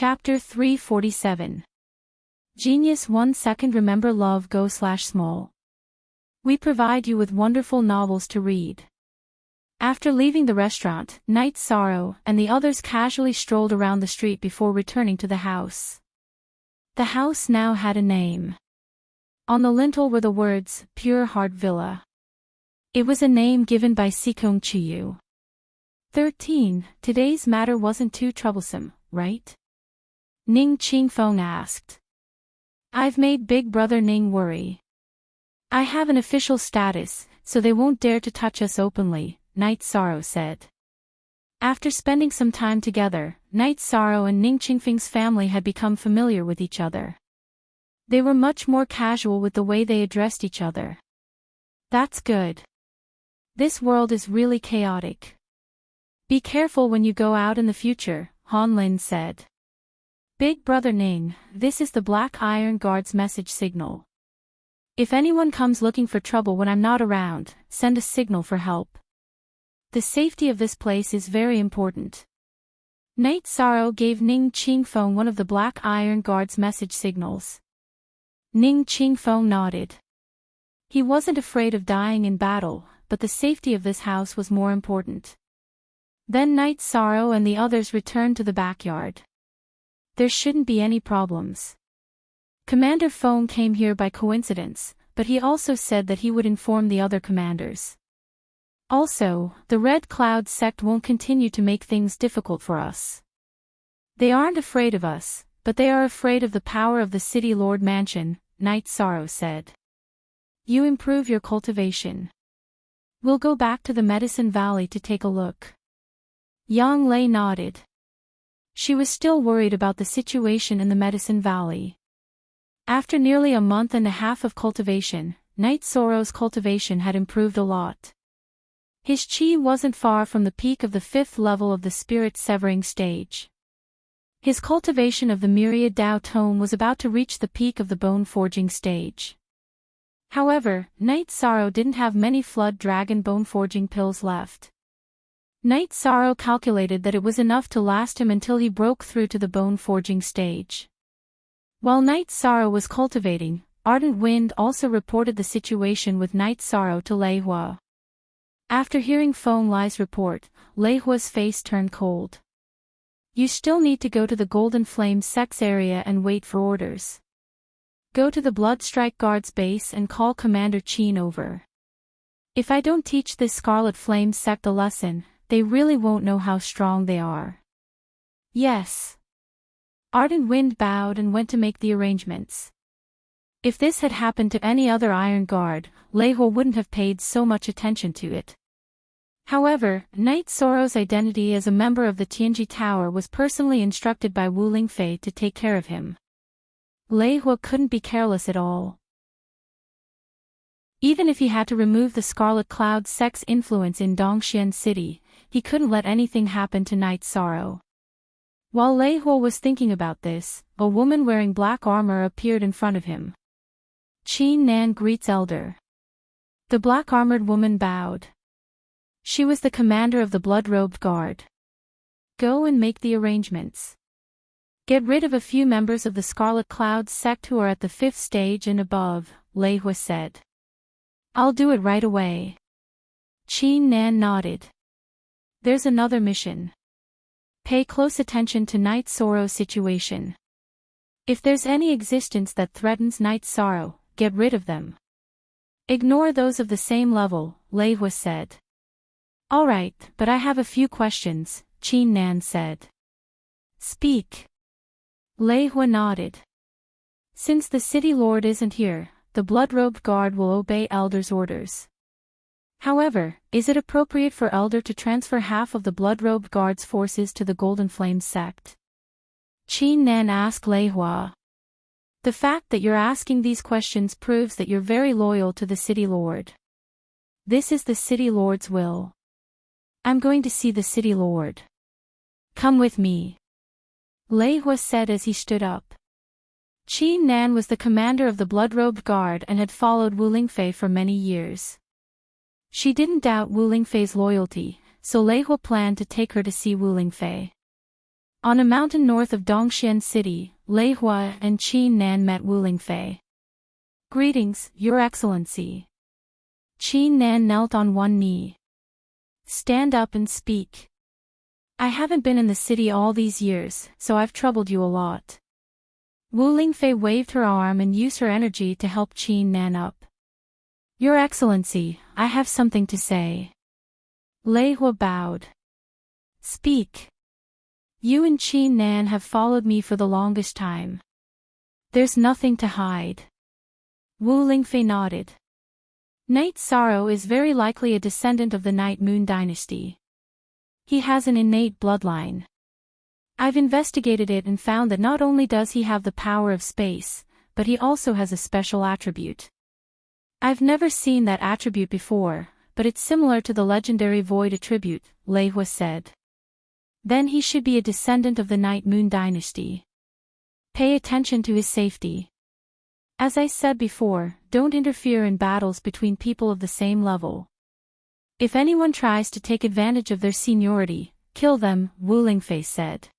Chapter 347. Genius 1 second. Remember love go/small. We provide you with wonderful novels to read. After leaving the restaurant, Night Sorrow and the others casually strolled around the street before returning to the house. The house now had a name. On the lintel were the words, Pure Heart Villa. It was a name given by Sikong Chiyu. 13. Today's matter wasn't too troublesome, right? Ning Qingfeng asked. I've made Big Brother Ning worry. I have an official status, so they won't dare to touch us openly, Night Sorrow said. After spending some time together, Night Sorrow and Ning Qingfeng's family had become familiar with each other. They were much more casual with the way they addressed each other. That's good. This world is really chaotic. Be careful when you go out in the future, Han Lin said. Big Brother Ning, this is the Black Iron Guard's message signal. If anyone comes looking for trouble when I'm not around, send a signal for help. The safety of this place is very important. Night Sorrow gave Ning Qingfeng one of the Black Iron Guard's message signals. Ning Qingfeng nodded. He wasn't afraid of dying in battle, but the safety of this house was more important. Then Night Sorrow and the others returned to the backyard. There shouldn't be any problems. Commander Feng came here by coincidence, but he also said that he would inform the other commanders. Also, the Red Cloud sect won't continue to make things difficult for us. They aren't afraid of us, but they are afraid of the power of the City Lord Mansion, Night Sorrow said. You improve your cultivation. We'll go back to the Medicine Valley to take a look. Yang Lei nodded. She was still worried about the situation in the Medicine Valley. After nearly a month and a half of cultivation, Night Sorrow's cultivation had improved a lot. His chi wasn't far from the peak of the 5th level of the spirit severing stage. His cultivation of the myriad Dao tome was about to reach the peak of the bone forging stage. However, Night Sorrow didn't have many Flood Dragon bone forging pills left. Night Sorrow calculated that it was enough to last him until he broke through to the bone forging stage. While Night Sorrow was cultivating, Ardent Wind also reported the situation with Night Sorrow to Lei Hua. After hearing Feng Lai's report, Lei Hua's face turned cold. You still need to go to the Golden Flame Sect's area and wait for orders. Go to the Bloodstrike Guard's base and call Commander Qin over. If I don't teach this Scarlet Flame sect a lesson, they really won't know how strong they are. Yes. Ardent Wind bowed and went to make the arrangements. If this had happened to any other Iron Guard, Lei Hua wouldn't have paid so much attention to it. However, Night Sorrow's identity as a member of the Tianji Tower was personally instructed by Wu Lingfei to take care of him. Lei Hua couldn't be careless at all. Even if he had to remove the Scarlet Cloud sect's influence in Dongxian City, he couldn't let anything happen to Night Sorrow. While Lei Hua was thinking about this, a woman wearing black armor appeared in front of him. Qin Nan greets Elder. The black-armored woman bowed. She was the commander of the Blood-Robed Guard. Go and make the arrangements. Get rid of a few members of the Scarlet Cloud sect who are at the 5th stage and above, Lei Hua said. I'll do it right away. Qin Nan nodded. There's another mission. Pay close attention to Night Sorrow's situation. If there's any existence that threatens Night Sorrow, get rid of them. Ignore those of the same level, Lei Hua said. All right, but I have a few questions, Qin Nan said. Speak. Lei Hua nodded. Since the City Lord isn't here, the Blood-Robed Guard will obey Elder's orders. However, is it appropriate for Elder to transfer half of the Blood-Robed Guard's forces to the Golden Flame sect? Qin Nan asked Lei Hua. The fact that you're asking these questions proves that you're very loyal to the City Lord. This is the City Lord's will. I'm going to see the City Lord. Come with me. Lei Hua said as he stood up. Qin Nan was the commander of the Blood-Robed Guard and had followed Wu Lingfei for many years. She didn't doubt Wu Lingfei's loyalty, so Lei Hua planned to take her to see Wu Lingfei. On a mountain north of Dongxian City, Lei Hua and Qin Nan met Wu Lingfei. "Greetings, Your Excellency." Qin Nan knelt on one knee. "Stand up and speak. I haven't been in the city all these years, so I've troubled you a lot." Wu Lingfei waved her arm and used her energy to help Qin Nan up. "Your Excellency, I have something to say." Lei Hua bowed. "Speak. You and Qin Nan have followed me for the longest time. There's nothing to hide." Wu Lingfei nodded. "Knight Sorrow is very likely a descendant of the Night Moon dynasty. He has an innate bloodline. I've investigated it and found that not only does he have the power of space, but he also has a special attribute. I've never seen that attribute before, but it's similar to the legendary void attribute," Lei Hua said. "Then he should be a descendant of the Night Moon dynasty. Pay attention to his safety. As I said before, don't interfere in battles between people of the same level. If anyone tries to take advantage of their seniority, kill them," Wu Lingfei said.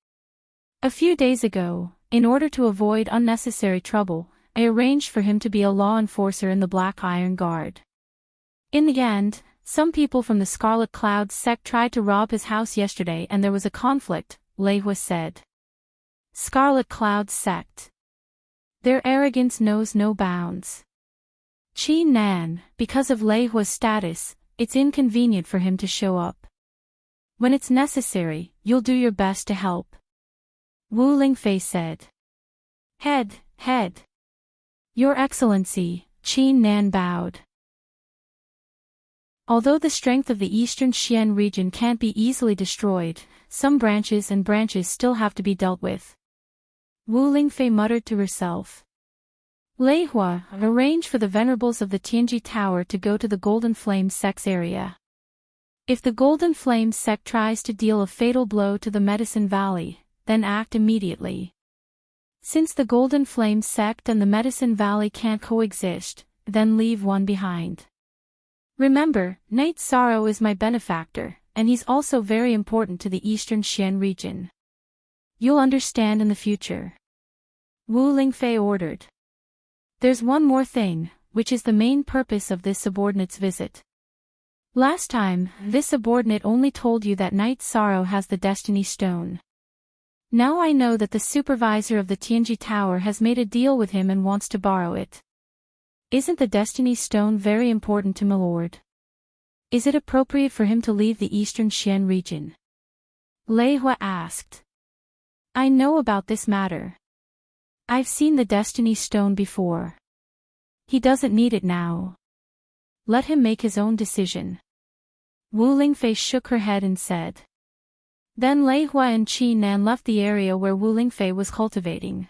"A few days ago, in order to avoid unnecessary trouble, I arranged for him to be a law enforcer in the Black Iron Guard. In the end, some people from the Scarlet Cloud sect tried to rob his house yesterday and there was a conflict," Lei Hua said. "Scarlet Cloud sect. Their arrogance knows no bounds. Qin Nan, because of Lei Hua's status, it's inconvenient for him to show up. When it's necessary, you'll do your best to help." Wu Lingfei said. Head. "Your Excellency," Qin Nan bowed. Although the strength of the eastern Xian region can't be easily destroyed, some branches still have to be dealt with. Wu Lingfei muttered to herself. "Lei Hua, arrange for the venerables of the Tianji Tower to go to the Golden Flame sect's area. If the Golden Flame sect tries to deal a fatal blow to the Medicine Valley, then act immediately. Since the Golden Flame sect and the Medicine Valley can't coexist, then leave one behind. Remember, Knight Sorrow is my benefactor, and he's also very important to the eastern Xian region. You'll understand in the future." Wu Lingfei ordered. "There's one more thing, which is the main purpose of this subordinate's visit. Last time, this subordinate only told you that Knight Sorrow has the Destiny Stone. Now I know that the supervisor of the Tianji Tower has made a deal with him and wants to borrow it. Isn't the Destiny Stone very important to Milord? Is it appropriate for him to leave the eastern Xian region?" Lei Hua asked. "I know about this matter. I've seen the Destiny Stone before. He doesn't need it now. Let him make his own decision." Wu Lingfei shook her head and said. Then Lei Hua and Qin Nan left the area where Wu Lingfei was cultivating.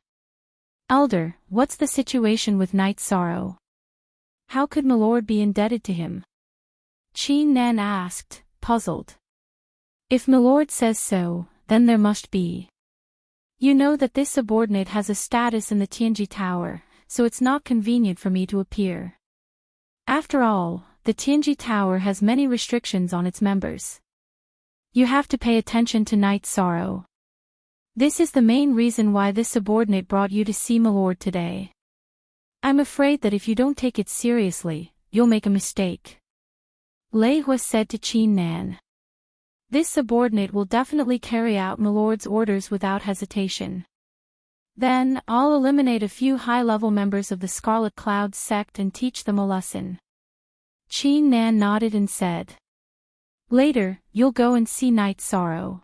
"Elder, what's the situation with Knight Sorrow? How could Milord be indebted to him?" Qin Nan asked, puzzled. "If Milord says so, then there must be. You know that this subordinate has a status in the Tianji Tower, so it's not convenient for me to appear. After all, the Tianji Tower has many restrictions on its members. You have to pay attention to Knight Sorrow. This is the main reason why this subordinate brought you to see Milord today. I'm afraid that if you don't take it seriously, you'll make a mistake." Lei Hua said to Qin Nan. "This subordinate will definitely carry out Milord's orders without hesitation. Then, I'll eliminate a few high-level members of the Scarlet Cloud sect and teach them a lesson." Qin Nan nodded and said. "Later, you'll go and see Knight Sorrow.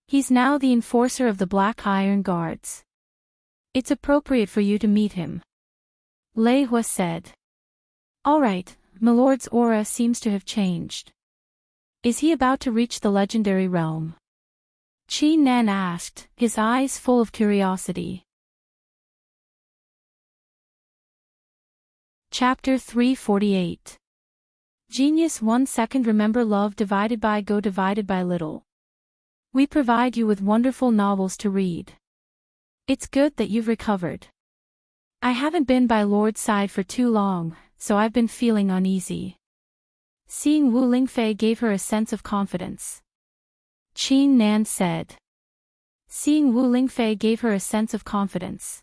He's now the enforcer of the Black Iron Guards. It's appropriate for you to meet him." Lei Hua said. "All right, Milord's aura seems to have changed. Is he about to reach the legendary realm?" Qin Nan asked, his eyes full of curiosity. Chapter 348. Genius 1 second. Remember love divided by go divided by little. We provide you with wonderful novels to read. It's good that you've recovered. I haven't been by Lord's side for too long, so I've been feeling uneasy. Seeing Wu Lingfei gave her a sense of confidence. Qin Nan said. Seeing Wu Lingfei gave her a sense of confidence.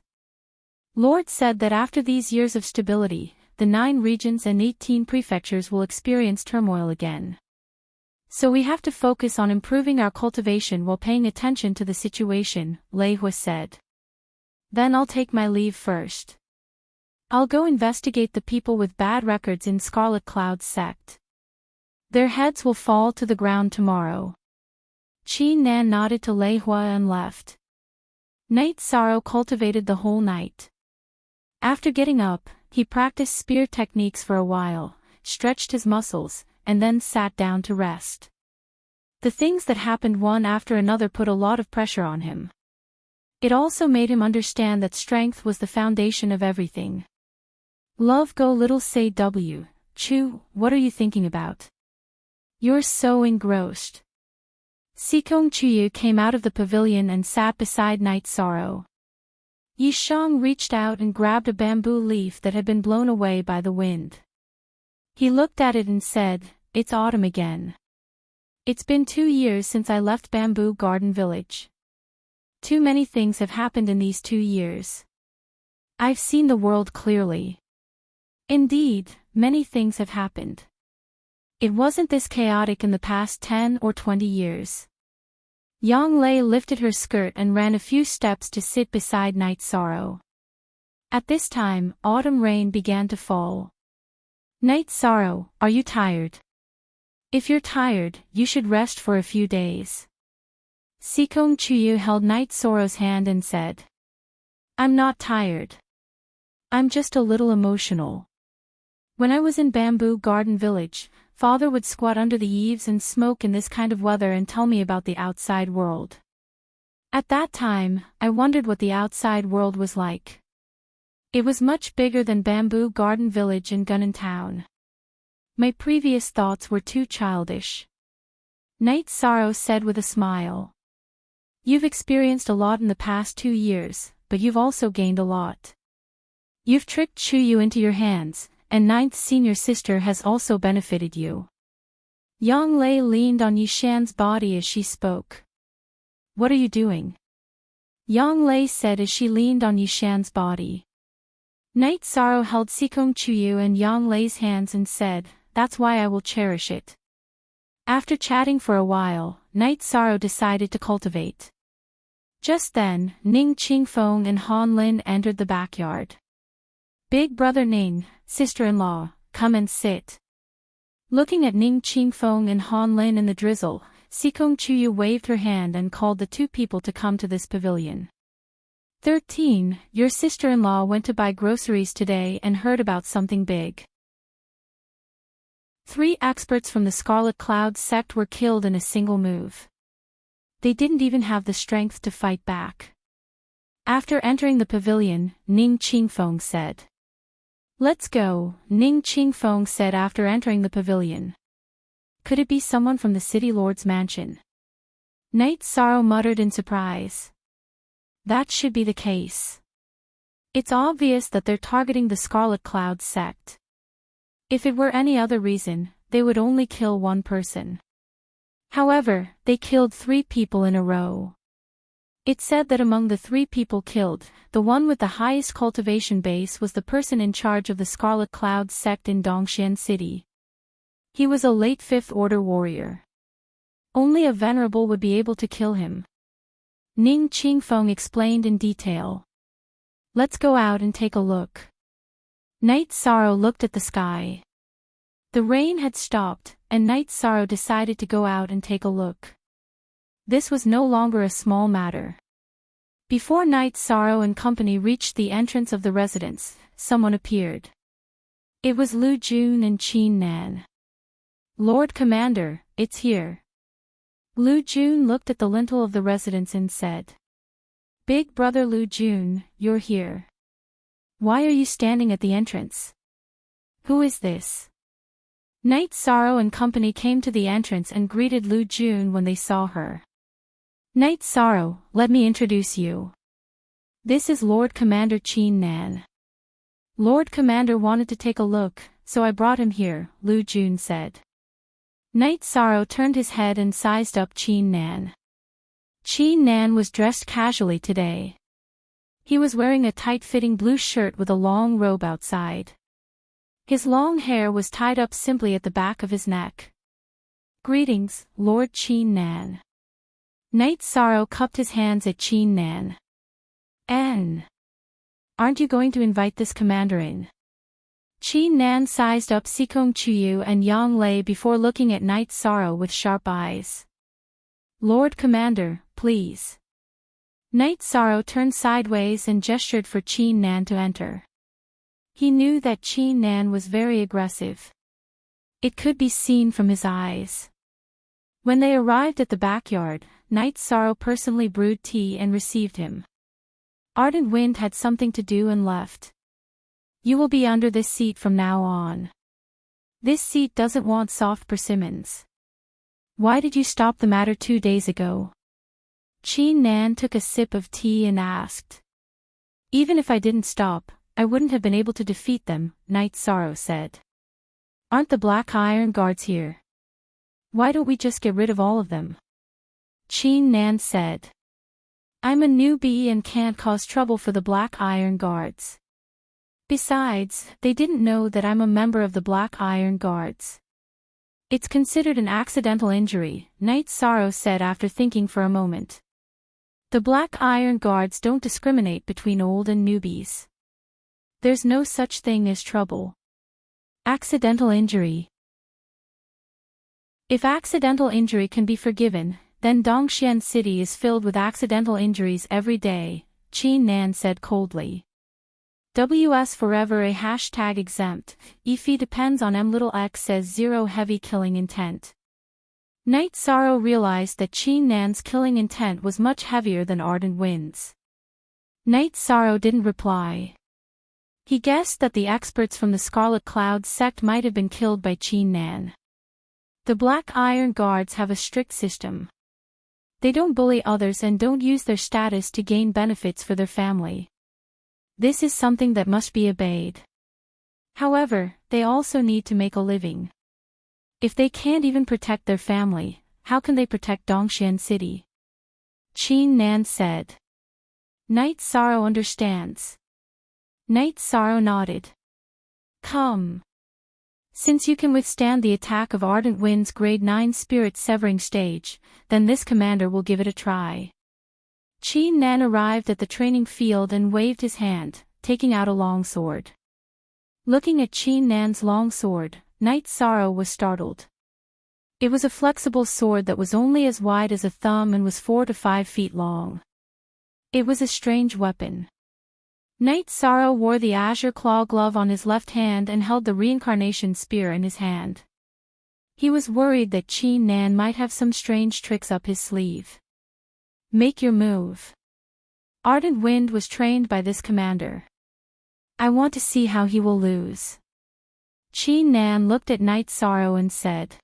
Lord said that after these years of stability, the 9 regions and 18 prefectures will experience turmoil again. So we have to focus on improving our cultivation while paying attention to the situation, Lei Hua said. Then I'll take my leave first. I'll go investigate the people with bad records in Scarlet Cloud's sect. Their heads will fall to the ground tomorrow. Qin Nan nodded to Lei Hua and left. Night Sorrow cultivated the whole night. After getting up, he practiced spear techniques for a while, stretched his muscles, and then sat down to rest. The things that happened one after another put a lot of pressure on him. It also made him understand that strength was the foundation of everything. Love go little say W. Chu, what are you thinking about? You're so engrossed. Sikong Chuyu came out of the pavilion and sat beside Night Sorrow. Yishang reached out and grabbed a bamboo leaf that had been blown away by the wind. He looked at it and said, "It's autumn again. It's been 2 years since I left Bamboo Garden Village. Too many things have happened in these 2 years. I've seen the world clearly. Indeed, many things have happened. It wasn't this chaotic in the past 10 or 20 years." Yang Lei lifted her skirt and ran a few steps to sit beside Night Sorrow. At this time, autumn rain began to fall. Night Sorrow, are you tired? If you're tired, you should rest for a few days. Sikong Chuyu held Night Sorrow's hand and said, "I'm not tired. I'm just a little emotional. When I was in Bamboo Garden Village, Father would squat under the eaves and smoke in this kind of weather and tell me about the outside world. At that time, I wondered what the outside world was like. It was much bigger than Bamboo Garden Village in Gunnan Town. My previous thoughts were too childish." Night Sorrow said with a smile. "You've experienced a lot in the past 2 years, but you've also gained a lot. You've tricked Chuyu into your hands, and Ninth Senior Sister has also benefited you." Yang Lei leaned on Yishan's body as she spoke. "What are you doing?" Yang Lei said as she leaned on Yishan's body. Night Sorrow held Sikong Chuyu and Yang Lei's hands and said, "That's why I will cherish it." After chatting for a while, Night Sorrow decided to cultivate. Just then, Ning Qingfeng and Han Lin entered the backyard. "Big brother Ning, sister-in-law, come and sit." Looking at Ning Qingfeng and Han Lin in the drizzle, Sikong Chuyu waved her hand and called the 2 people to come to this pavilion. 13. Your sister-in-law went to buy groceries today and heard about something big. 3 experts from the Scarlet Cloud sect were killed in a single move. They didn't even have the strength to fight back. After entering the pavilion, Ning Qingfeng said. "Let's go," Ning Qingfeng said after entering the pavilion. "Could it be someone from the City Lord's mansion?" Night Sorrow muttered in surprise. "That should be the case. It's obvious that they're targeting the Scarlet Cloud sect. If it were any other reason, they would only kill 1 person. However, they killed 3 people in a row. It said that among the 3 people killed, the one with the highest cultivation base was the person in charge of the Scarlet Cloud sect in Dongxian City. He was a late 5th Order warrior. Only a venerable would be able to kill him." Ning Qingfeng explained in detail. "Let's go out and take a look." Night Sorrow looked at the sky. The rain had stopped, and Night Sorrow decided to go out and take a look. This was no longer a small matter. Before Night Sorrow and company reached the entrance of the residence, someone appeared. It was Lu Jun and Qin Nan. "Lord Commander, it's here." Lu Jun looked at the lintel of the residence and said. "Big brother Lu Jun, you're here. Why are you standing at the entrance? Who is this?" Night Sorrow and company came to the entrance and greeted Lu Jun when they saw her. "Night Sorrow, let me introduce you. This is Lord Commander Qin Nan. Lord Commander wanted to take a look, so I brought him here," Lu Jun said. Night Sorrow turned his head and sized up Qin Nan. Qi Nan was dressed casually today. He was wearing a tight-fitting blue shirt with a long robe outside. His long hair was tied up simply at the back of his neck. "Greetings, Lord Qi Nan." Knight Sorrow cupped his hands at Qi Nan. Aren't you going to invite this commander in?" Qi Nan sized up Sikong Chuyu and Yang Lei before looking at Knight Sorrow with sharp eyes. "Lord Commander, please." Knight Sorrow turned sideways and gestured for Qi Nan to enter. He knew that Qi Nan was very aggressive. It could be seen from his eyes. When they arrived at the backyard, Knight Sorrow personally brewed tea and received him. Ardent Wind had something to do and left. "You will be under this seat from now on. This seat doesn't want soft persimmons. Why did you stop the matter 2 days ago?" Qi Nan took a sip of tea and asked. "Even if I didn't stop, I wouldn't have been able to defeat them," Knight Sorrow said. "Aren't the Black Iron Guards here? Why don't we just get rid of all of them?" Qi Nan said. "I'm a newbie and can't cause trouble for the Black Iron Guards. Besides, they didn't know that I'm a member of the Black Iron Guards. It's considered an accidental injury," Knight Sorrow said after thinking for a moment. "The Black Iron Guards don't discriminate between old and newbies. There's no such thing as trouble. Accidental injury. If accidental injury can be forgiven, then Dongxian City is filled with accidental injuries every day," Qi Nan said coldly. "WS forever a hashtag exempt, EFI depends on M(x) says 0 heavy killing intent." Knight Sorrow realized that Qi Nan's killing intent was much heavier than Ardent Wind's. Knight Sorrow didn't reply. He guessed that the experts from the Scarlet Cloud sect might have been killed by Qi Nan. The Black Iron Guards have a strict system. They don't bully others and don't use their status to gain benefits for their family. This is something that must be obeyed. However, they also need to make a living. If they can't even protect their family, how can they protect Dongxian City? Qi Nan said. Knight Sorrow understands. Knight Sorrow nodded. Come. Since you can withstand the attack of Ardent Wind's Grade 9 Spirit Severing Stage, then this commander will give it a try. Qi Nan arrived at the training field and waved his hand, taking out a long sword. Looking at Qi Nan's long sword, Knight Sorrow was startled. It was a flexible sword that was only as wide as a thumb and was 4 to 5 feet long. It was a strange weapon. Knight Sorrow wore the azure claw glove on his left hand and held the reincarnation spear in his hand. He was worried that Qi Nan might have some strange tricks up his sleeve. Make your move. Ardent Wind was trained by this commander. I want to see how he will lose. Qi Nan looked at Knight Sorrow and said.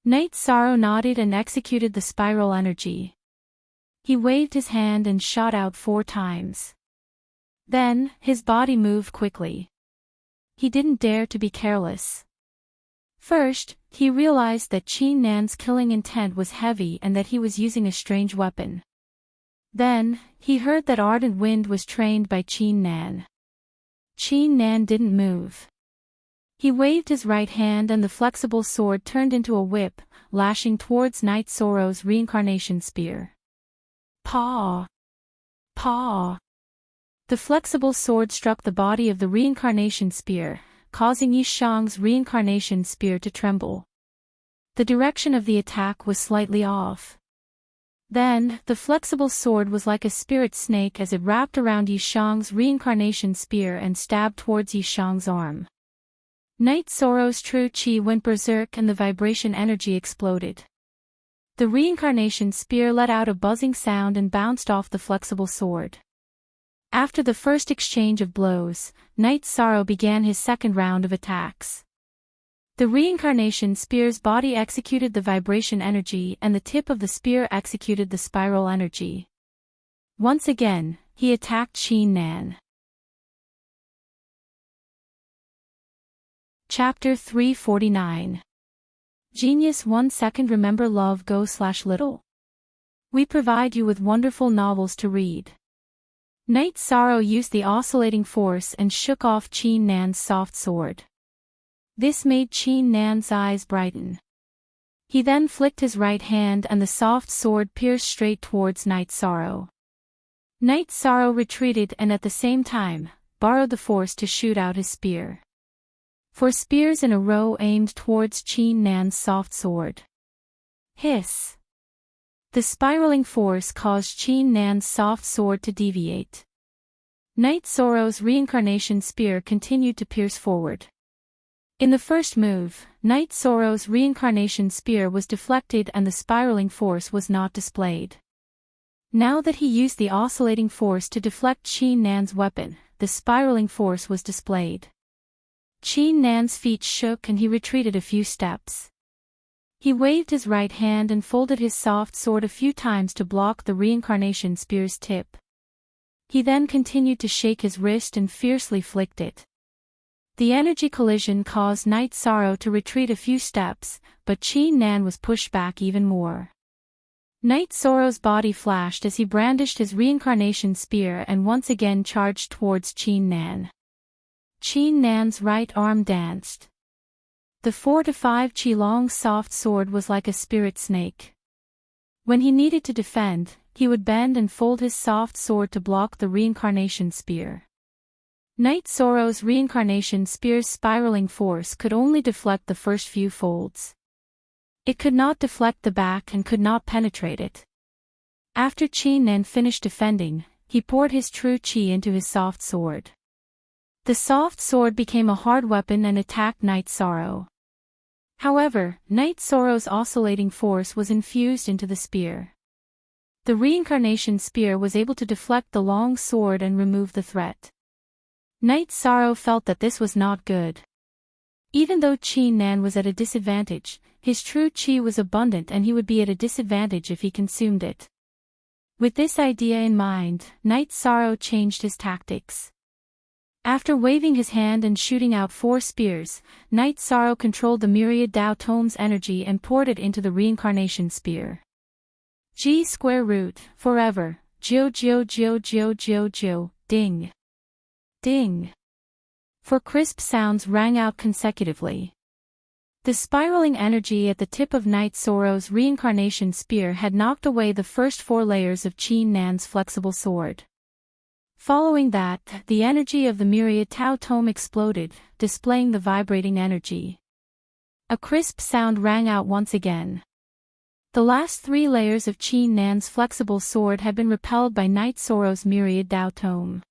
Knight Sorrow nodded and executed the spiral energy. He waved his hand and shot out 4 times. Then, his body moved quickly. He didn't dare to be careless. First, he realized that Qi Nan's killing intent was heavy and that he was using a strange weapon. Then, he heard that Ardent Wind was trained by Qi Nan. Qi Nan didn't move. He waved his right hand and the flexible sword turned into a whip, lashing towards Knight Sorrow's reincarnation spear. Paw! Paw! The flexible sword struck the body of the reincarnation spear, causing Yishang's reincarnation spear to tremble. The direction of the attack was slightly off. Then, the flexible sword was like a spirit snake as it wrapped around Yishang's reincarnation spear and stabbed towards Yishang's arm. Knight Sorrow's true chi went berserk and the vibration energy exploded. The reincarnation spear let out a buzzing sound and bounced off the flexible sword. After the first exchange of blows, Knight Sorrow began his second round of attacks. The reincarnation spear's body executed the vibration energy and the tip of the spear executed the spiral energy. Once again, he attacked Qi Nan. Chapter 349. Genius 1 second remember love go/little. We provide you with wonderful novels to read. Night Sorrow used the oscillating force and shook off Qin Nan's soft sword. This made Qin Nan's eyes brighten. He then flicked his right hand and the soft sword pierced straight towards Night Sorrow. Night Sorrow retreated and at the same time, borrowed the force to shoot out his spear. 4 spears in a row aimed towards Qin Nan's soft sword. Hiss! The spiraling force caused Qin Nan's soft sword to deviate. Night Sorrow's reincarnation spear continued to pierce forward. In the first move, Night Sorrow's reincarnation spear was deflected and the spiraling force was not displayed. Now that he used the oscillating force to deflect Qin Nan's weapon, the spiraling force was displayed. Qin Nan's feet shook and he retreated a few steps. He waved his right hand and folded his soft sword a few times to block the reincarnation spear's tip. He then continued to shake his wrist and fiercely flicked it. The energy collision caused Night Sorrow to retreat a few steps, but Qin Nan was pushed back even more. Night Sorrow's body flashed as he brandished his reincarnation spear and once again charged towards Qin Nan. Qin Nan's right arm danced. The 4 to 5 qi-long soft sword was like a spirit snake. When he needed to defend, he would bend and fold his soft sword to block the reincarnation spear. Night Sorrow's reincarnation spear's spiraling force could only deflect the first few folds. It could not deflect the back and could not penetrate it. After Qin Nan finished defending, he poured his true qi into his soft sword. The soft sword became a hard weapon and attacked Night Sorrow. However, Night Sorrow's oscillating force was infused into the spear. The reincarnation spear was able to deflect the long sword and remove the threat. Night Sorrow felt that this was not good. Even though Qin Nan was at a disadvantage, his true qi was abundant and he would be at a disadvantage if he consumed it. With this idea in mind, Night Sorrow changed his tactics. After waving his hand and shooting out 4 spears, Night Sorrow controlled the myriad Tao Tome's energy and poured it into the reincarnation spear. G square root, forever, Jio Jio Jio Jio Jio Jio, ding. Ding. 4 crisp sounds rang out consecutively. The spiraling energy at the tip of Night Sorrow's reincarnation spear had knocked away the first 4 layers of Qin Nan's flexible sword. Following that, the energy of the myriad Tao Tome exploded, displaying the vibrating energy. A crisp sound rang out once again. The last 3 layers of Qin Nan's flexible sword had been repelled by Night Sorrow's myriad Tao Tome.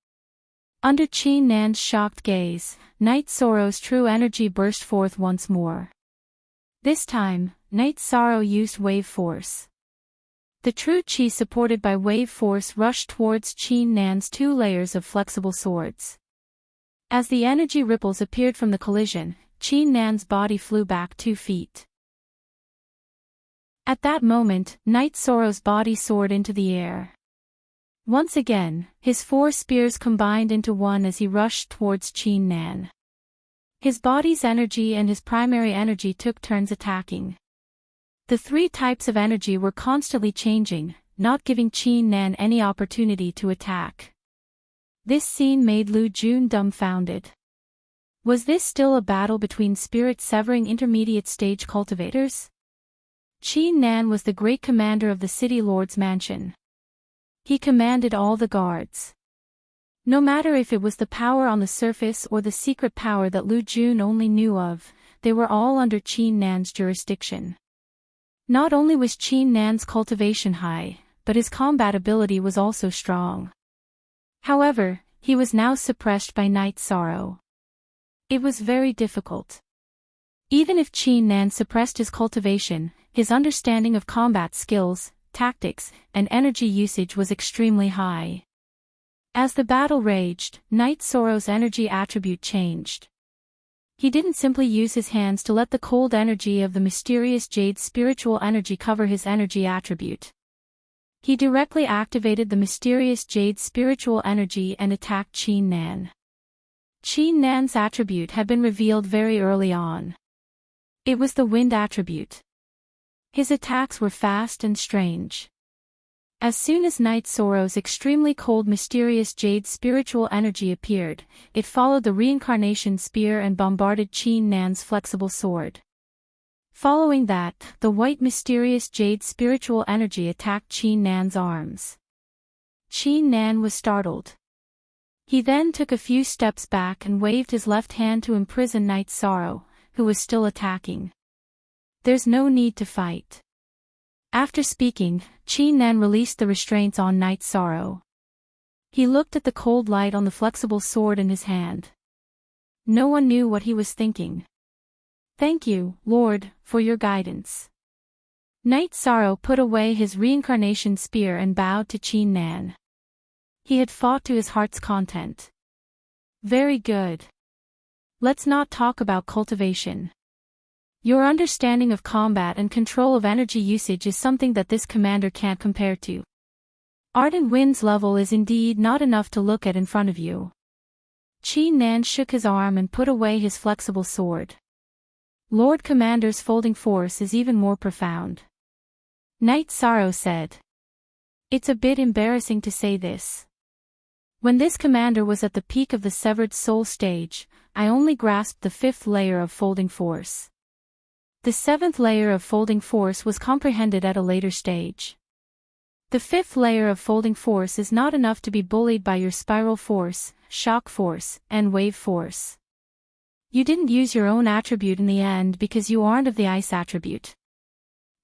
Under Qin Nan's shocked gaze, Night Sorrow's true energy burst forth once more. This time, Night Sorrow used wave force. The true qi supported by wave force rushed towards Qin Nan's 2 layers of flexible swords. As the energy ripples appeared from the collision, Qin Nan's body flew back 2 feet. At that moment, Night Sorrow's body soared into the air. Once again, his 4 spears combined into one as he rushed towards Qin Nan. His body's energy and his primary energy took turns attacking. The 3 types of energy were constantly changing, not giving Qin Nan any opportunity to attack. This scene made Lu Jun dumbfounded. Was this still a battle between spirit-severing intermediate stage cultivators? Qin Nan was the great commander of the City Lord's mansion. He commanded all the guards. No matter if it was the power on the surface or the secret power that Lu Jun only knew of, they were all under Qin Nan's jurisdiction. Not only was Qin Nan's cultivation high, but his combat ability was also strong. However, he was now suppressed by Night Sorrow. It was very difficult. Even if Qin Nan suppressed his cultivation, his understanding of combat skills, tactics, and energy usage was extremely high. As the battle raged, Night Sorrow's energy attribute changed. He didn't simply use his hands to let the cold energy of the mysterious jade spiritual energy cover his energy attribute. He directly activated the mysterious jade spiritual energy and attacked Qin Nan. Qin Nan's attribute had been revealed very early on. It was the wind attribute. His attacks were fast and strange. As soon as Night Sorrow's extremely cold mysterious jade spiritual energy appeared, it followed the reincarnation spear and bombarded Qin Nan's flexible sword. Following that, the white mysterious jade spiritual energy attacked Qin Nan's arms. Qin Nan was startled. He then took a few steps back and waved his left hand to imprison Night Sorrow, who was still attacking. "There's no need to fight." After speaking, Qin Nan released the restraints on Night Sorrow. He looked at the cold light on the flexible sword in his hand. No one knew what he was thinking. "Thank you, Lord, for your guidance." Night Sorrow put away his reincarnation spear and bowed to Qin Nan. He had fought to his heart's content. "Very good. Let's not talk about cultivation. Your understanding of combat and control of energy usage is something that this commander can't compare to. Ardent Wind's level is indeed not enough to look at in front of you." Qin Nan shook his arm and put away his flexible sword. "Lord Commander's folding force is even more profound." Night Sorrow said. "It's a bit embarrassing to say this. When this commander was at the peak of the severed soul stage, I only grasped the 5th layer of folding force. The 7th layer of folding force was comprehended at a later stage. The 5th layer of folding force is not enough to be bullied by your spiral force, shock force, and wave force. You didn't use your own attribute in the end because you aren't of the ice attribute.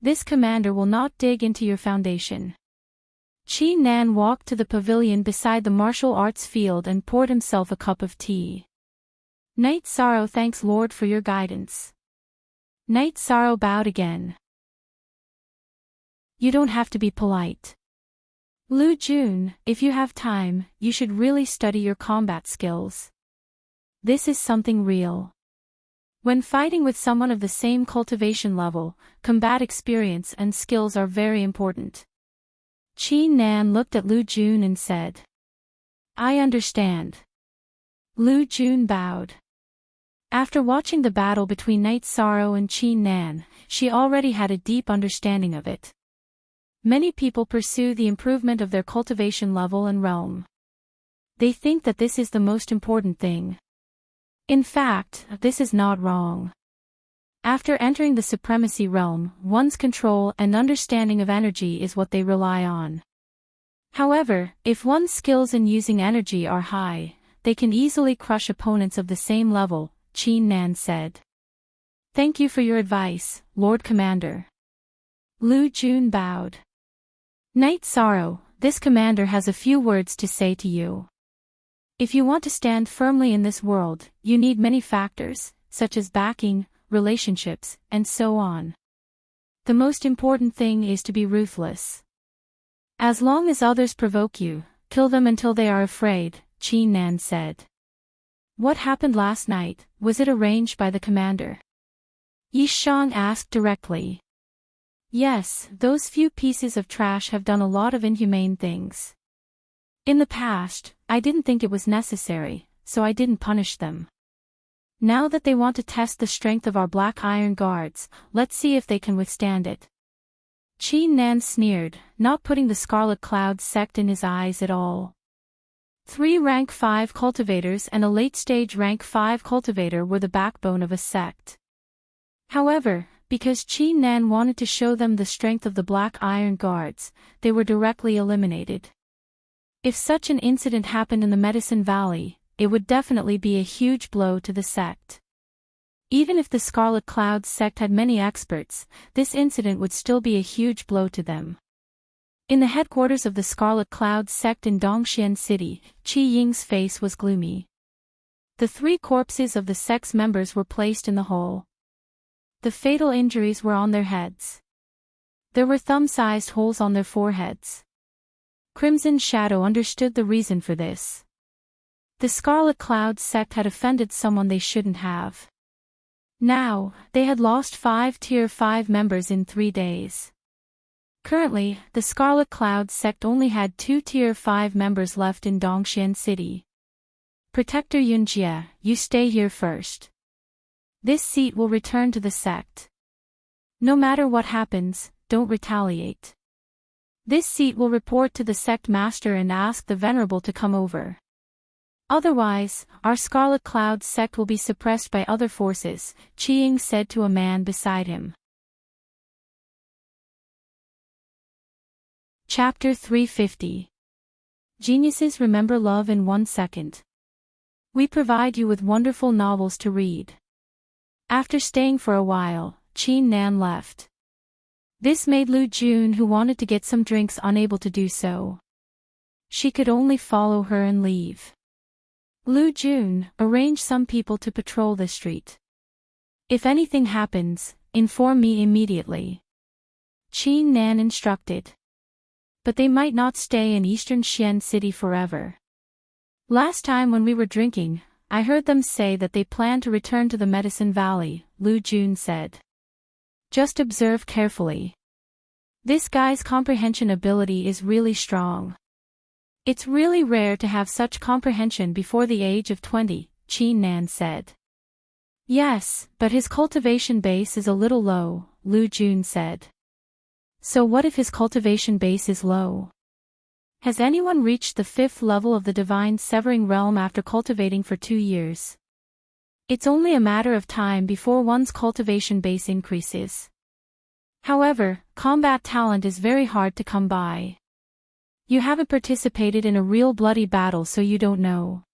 This commander will not dig into your foundation." Qin Nan walked to the pavilion beside the martial arts field and poured himself a cup of tea. Night Sorrow thanks Lord for your guidance. Night Sorrow bowed again. "You don't have to be polite. Lu Jun, if you have time, you should really study your combat skills. This is something real. When fighting with someone of the same cultivation level, combat experience and skills are very important." Qin Nan looked at Lu Jun and said, "I understand." Lu Jun bowed. After watching the battle between Night Sorrow and Qin Nan, she already had a deep understanding of it. Many people pursue the improvement of their cultivation level and realm. They think that this is the most important thing. In fact, this is not wrong. After entering the supremacy realm, one's control and understanding of energy is what they rely on. However, if one's skills in using energy are high, they can easily crush opponents of the same level, Qin Nan said. "Thank you for your advice, Lord Commander." Lu Jun bowed. "Night Sorrow, this commander has a few words to say to you. If you want to stand firmly in this world, you need many factors, such as backing, relationships, and so on. The most important thing is to be ruthless. As long as others provoke you, kill them until they are afraid," Qin Nan said. "What happened last night, was it arranged by the commander?" Yi Shang asked directly. "Yes, those few pieces of trash have done a lot of inhumane things. In the past, I didn't think it was necessary, so I didn't punish them. Now that they want to test the strength of our Black Iron Guards, let's see if they can withstand it." Qin Nan sneered, not putting the Scarlet Cloud sect in his eyes at all. 3 rank 5 cultivators and a late-stage rank 5 cultivator were the backbone of a sect. However, because Qin Nan wanted to show them the strength of the Black Iron Guards, they were directly eliminated. If such an incident happened in the Medicine Valley, it would definitely be a huge blow to the sect. Even if the Scarlet Cloud sect had many experts, this incident would still be a huge blow to them. In the headquarters of the Scarlet Cloud sect in Dongxian City, Qi Ying's face was gloomy. The 3 corpses of the sect's members were placed in the hole. The fatal injuries were on their heads. There were thumb-sized holes on their foreheads. Crimson Shadow understood the reason for this. The Scarlet Cloud sect had offended someone they shouldn't have. Now, they had lost 5 Tier 5 members in 3 days. Currently, the Scarlet Cloud sect only had 2 Tier 5 members left in Dongxian City. Protector Yunjie, you stay here first. This seat will return to the sect. No matter what happens, don't retaliate. This seat will report to the sect master and ask the venerable to come over. Otherwise, our Scarlet Cloud sect will be suppressed by other forces, Qiying said to a man beside him. Chapter 350. Geniuses remember love in 1 second. We provide you with wonderful novels to read. After staying for a while, Qin Nan left. This made Lu Jun, who wanted to get some drinks, unable to do so. She could only follow her and leave. Lu Jun, arrange some people to patrol the street. If anything happens, inform me immediately. Qin Nan instructed. But they might not stay in Eastern Xian City forever. Last time when we were drinking, I heard them say that they plan to return to the Medicine Valley, Lu Jun said. Just observe carefully. This guy's comprehension ability is really strong. It's really rare to have such comprehension before the age of 20, Qin Nan said. Yes, but his cultivation base is a little low, Lu Jun said. So what if his cultivation base is low? Has anyone reached the 5th level of the divine severing realm after cultivating for 2 years? It's only a matter of time before one's cultivation base increases. However, combat talent is very hard to come by. You haven't participated in a real bloody battle, so you don't know.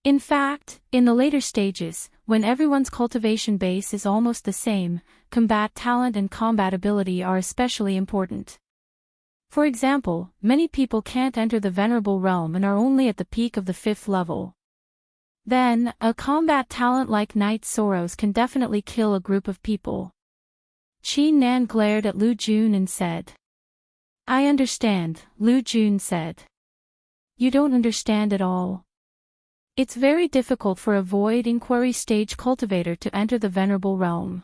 In fact, in the later stages, when everyone's cultivation base is almost the same, combat talent and combat ability are especially important. For example, many people can't enter the Venerable Realm and are only at the peak of the 5th level. Then, a combat talent like Night Sorrows can definitely kill a group of people. Qin Nan glared at Lu Jun and said. I understand, Lu Jun said. You don't understand at all. It's very difficult for a void inquiry stage cultivator to enter the Venerable Realm.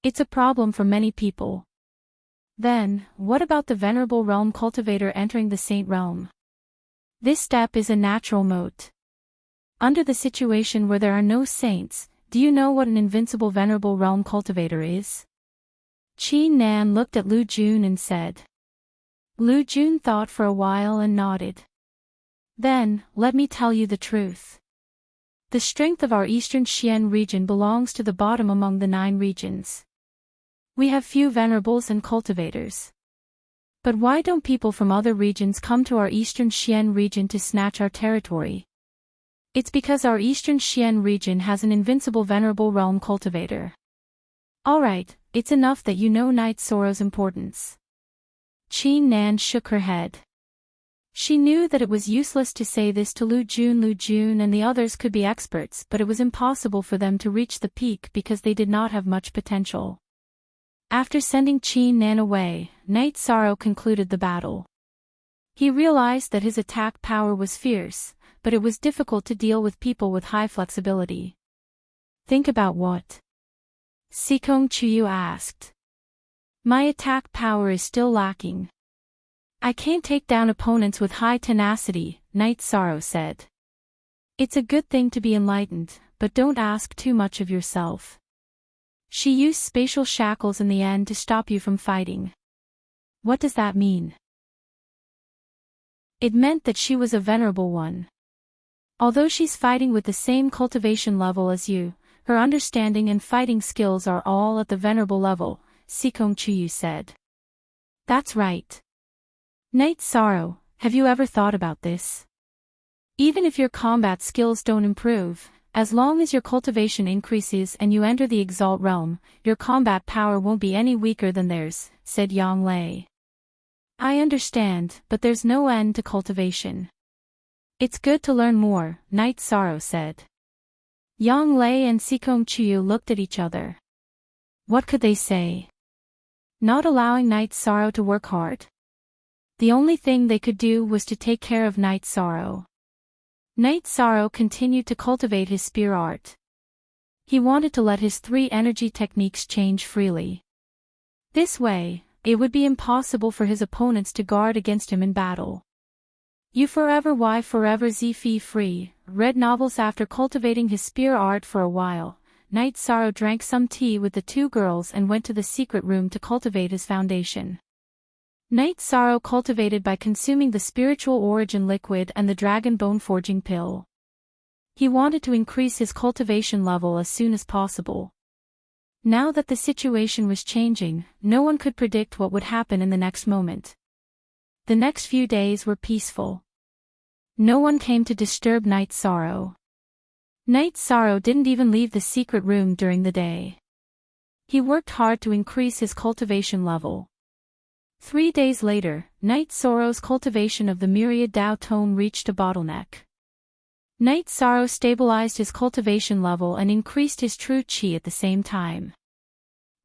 It's a problem for many people. Then, what about the Venerable Realm cultivator entering the Saint Realm? This step is a natural moat. Under the situation where there are no saints, do you know what an invincible Venerable Realm cultivator is? Qin Nan looked at Lu Jun and said. Lu Jun thought for a while and nodded. Then, let me tell you the truth. The strength of our Eastern Xian region belongs to the bottom among the 9 regions. We have few venerables and cultivators. But why don't people from other regions come to our Eastern Xian region to snatch our territory? It's because our Eastern Xian region has an invincible Venerable Realm cultivator. Alright, it's enough that you know Night Sorrow's importance. Qin Nan shook her head. She knew that it was useless to say this to Lu Jun and the others could be experts, but it was impossible for them to reach the peak because they did not have much potential. After sending Qin Nan away, Night Sorrow concluded the battle. He realized that his attack power was fierce, but it was difficult to deal with people with high flexibility. Think about what? Sikong Chuyu asked. My attack power is still lacking. I can't take down opponents with high tenacity, Night Sorrow said. It's a good thing to be enlightened, but don't ask too much of yourself. She used spatial shackles in the end to stop you from fighting. What does that mean? It meant that she was a venerable one. Although she's fighting with the same cultivation level as you, her understanding and fighting skills are all at the venerable level, Sikong Chuyu said. That's right. Night Sorrow, have you ever thought about this? Even if your combat skills don't improve, as long as your cultivation increases and you enter the Exalt realm, your combat power won't be any weaker than theirs, said Yang Lei. I understand, but there's no end to cultivation. It's good to learn more, Night Sorrow said. Yang Lei and Sikong Chuyu looked at each other. What could they say? Not allowing Night Sorrow to work hard? The only thing they could do was to take care of Night Sorrow. Night Sorrow continued to cultivate his spear art. He wanted to let his 3 energy techniques change freely. This way, it would be impossible for his opponents to guard against him in battle. You forever Y forever Z Fee free, read novels. After cultivating his spear art for a while, Night Sorrow drank some tea with the 2 girls and went to the secret room to cultivate his foundation. Night sorrow cultivated by consuming the spiritual origin liquid and the dragon bone forging pill. He wanted to increase his cultivation level as soon as possible. Now that the situation was changing, no one could predict what would happen in the next moment. The next few days were peaceful. No one came to disturb Night sorrow. Night sorrow didn't even leave the secret room during the day. He worked hard to increase his cultivation level. 3 days later, Night sorrow's cultivation of the myriad Tao tome reached a bottleneck. Night sorrow stabilized his cultivation level and increased his true qi at the same time.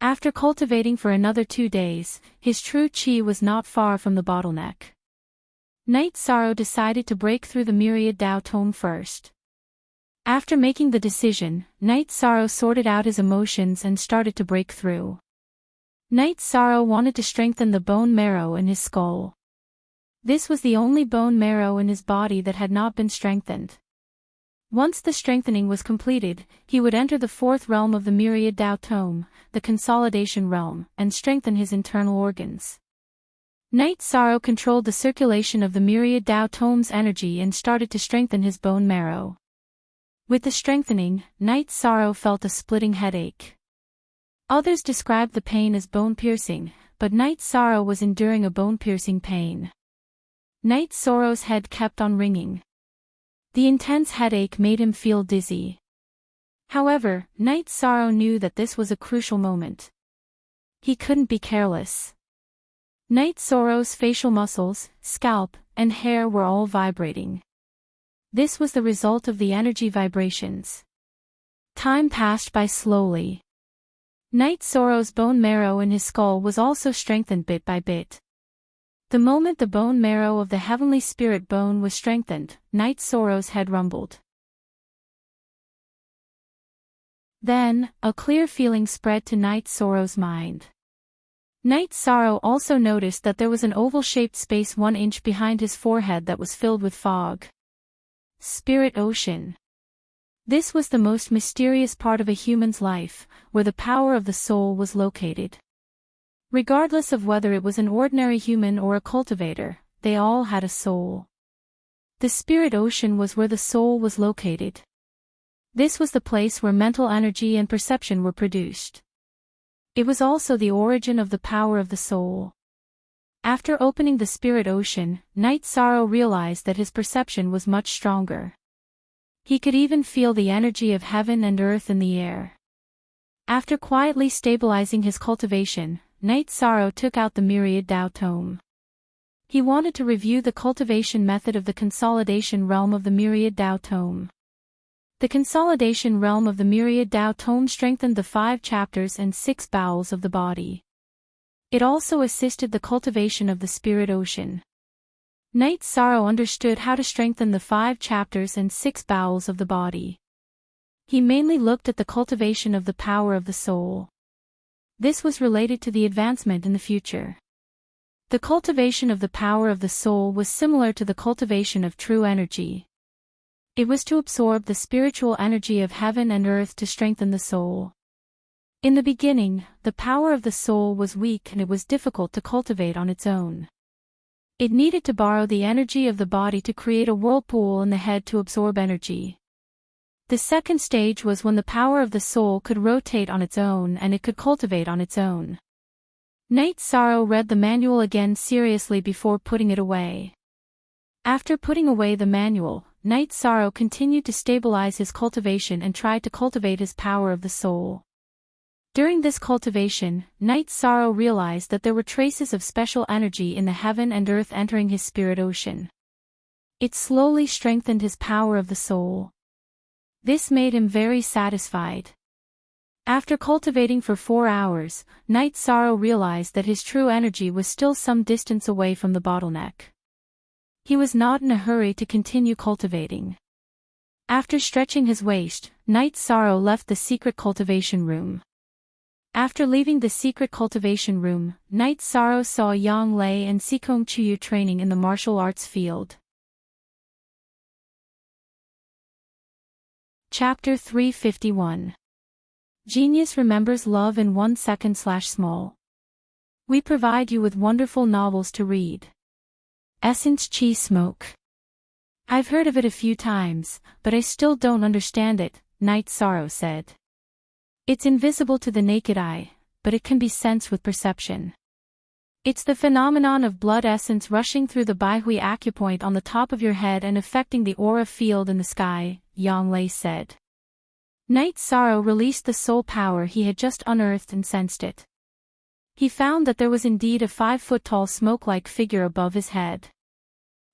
After cultivating for another 2 days, his true qi was not far from the bottleneck. Night sorrow decided to break through the myriad Tao tome first. After making the decision, Night sorrow sorted out his emotions and started to break through. Night sorrow wanted to strengthen the bone marrow in his skull. This was the only bone marrow in his body that had not been strengthened. Once the strengthening was completed, he would enter the fourth realm of the myriad Tao tome, the consolidation realm, and strengthen his internal organs. Night sorrow controlled the circulation of the myriad Tao tome's energy and started to strengthen his bone marrow. With the strengthening, Night sorrow felt a splitting headache. Others described the pain as bone-piercing, but Night sorrow was enduring a bone-piercing pain. Night sorrow's head kept on ringing. The intense headache made him feel dizzy. However, Night sorrow knew that this was a crucial moment. He couldn't be careless. Night sorrow's facial muscles, scalp, and hair were all vibrating. This was the result of the energy vibrations. Time passed by slowly. Night sorrow's bone marrow in his skull was also strengthened bit by bit. The moment the bone marrow of the heavenly spirit bone was strengthened, Night sorrow's head rumbled. Then, a clear feeling spread to Night sorrow's mind. Night sorrow also noticed that there was an oval-shaped space 1 inch behind his forehead that was filled with fog. Spirit ocean. This was the most mysterious part of a human's life, where the power of the soul was located. Regardless of whether it was an ordinary human or a cultivator, they all had a soul. The spirit ocean was where the soul was located. This was the place where mental energy and perception were produced. It was also the origin of the power of the soul. After opening the spirit ocean, Night sorrow realized that his perception was much stronger. He could even feel the energy of heaven and earth in the air. After quietly stabilizing his cultivation, Night sorrow took out the myriad Tao tome. He wanted to review the cultivation method of the consolidation realm of the myriad Tao tome. The consolidation realm of the myriad Tao tome strengthened the 5 chapters and 6 bowels of the body. It also assisted the cultivation of the spirit ocean. Night sorrow understood how to strengthen the 5 chapters and 6 bowels of the body. He mainly looked at the cultivation of the power of the soul. This was related to the advancement in the future. The cultivation of the power of the soul was similar to the cultivation of true energy. It was to absorb the spiritual energy of heaven and earth to strengthen the soul. In the beginning, the power of the soul was weak and it was difficult to cultivate on its own. It needed to borrow the energy of the body to create a whirlpool in the head to absorb energy. The second stage was when the power of the soul could rotate on its own and it could cultivate on its own. Night sorrow read the manual again seriously before putting it away. After putting away the manual, Night sorrow continued to stabilize his cultivation and tried to cultivate his power of the soul. During this cultivation, Night sorrow realized that there were traces of special energy in the heaven and earth entering his spirit ocean. It slowly strengthened his power of the soul. This made him very satisfied. After cultivating for 4 hours, Night sorrow realized that his true energy was still some distance away from the bottleneck. He was not in a hurry to continue cultivating. After stretching his waist, Night sorrow left the secret cultivation room. After leaving the secret cultivation room, Night sorrow saw Yang Lei and Sikong Chuyu training in the martial arts field. Chapter 351. Genius remembers love in 1 second/small. We provide you with wonderful novels to read. Essence Chi Smoke. I've heard of it a few times, but I still don't understand it, Night Sorrow said. It's invisible to the naked eye, but it can be sensed with perception. It's the phenomenon of blood essence rushing through the Baihui acupoint on the top of your head and affecting the aura field in the sky, Yang Lei said. Night Sorrow released the soul power he had just unearthed and sensed it. He found that there was indeed a 5-foot-tall smoke-like figure above his head.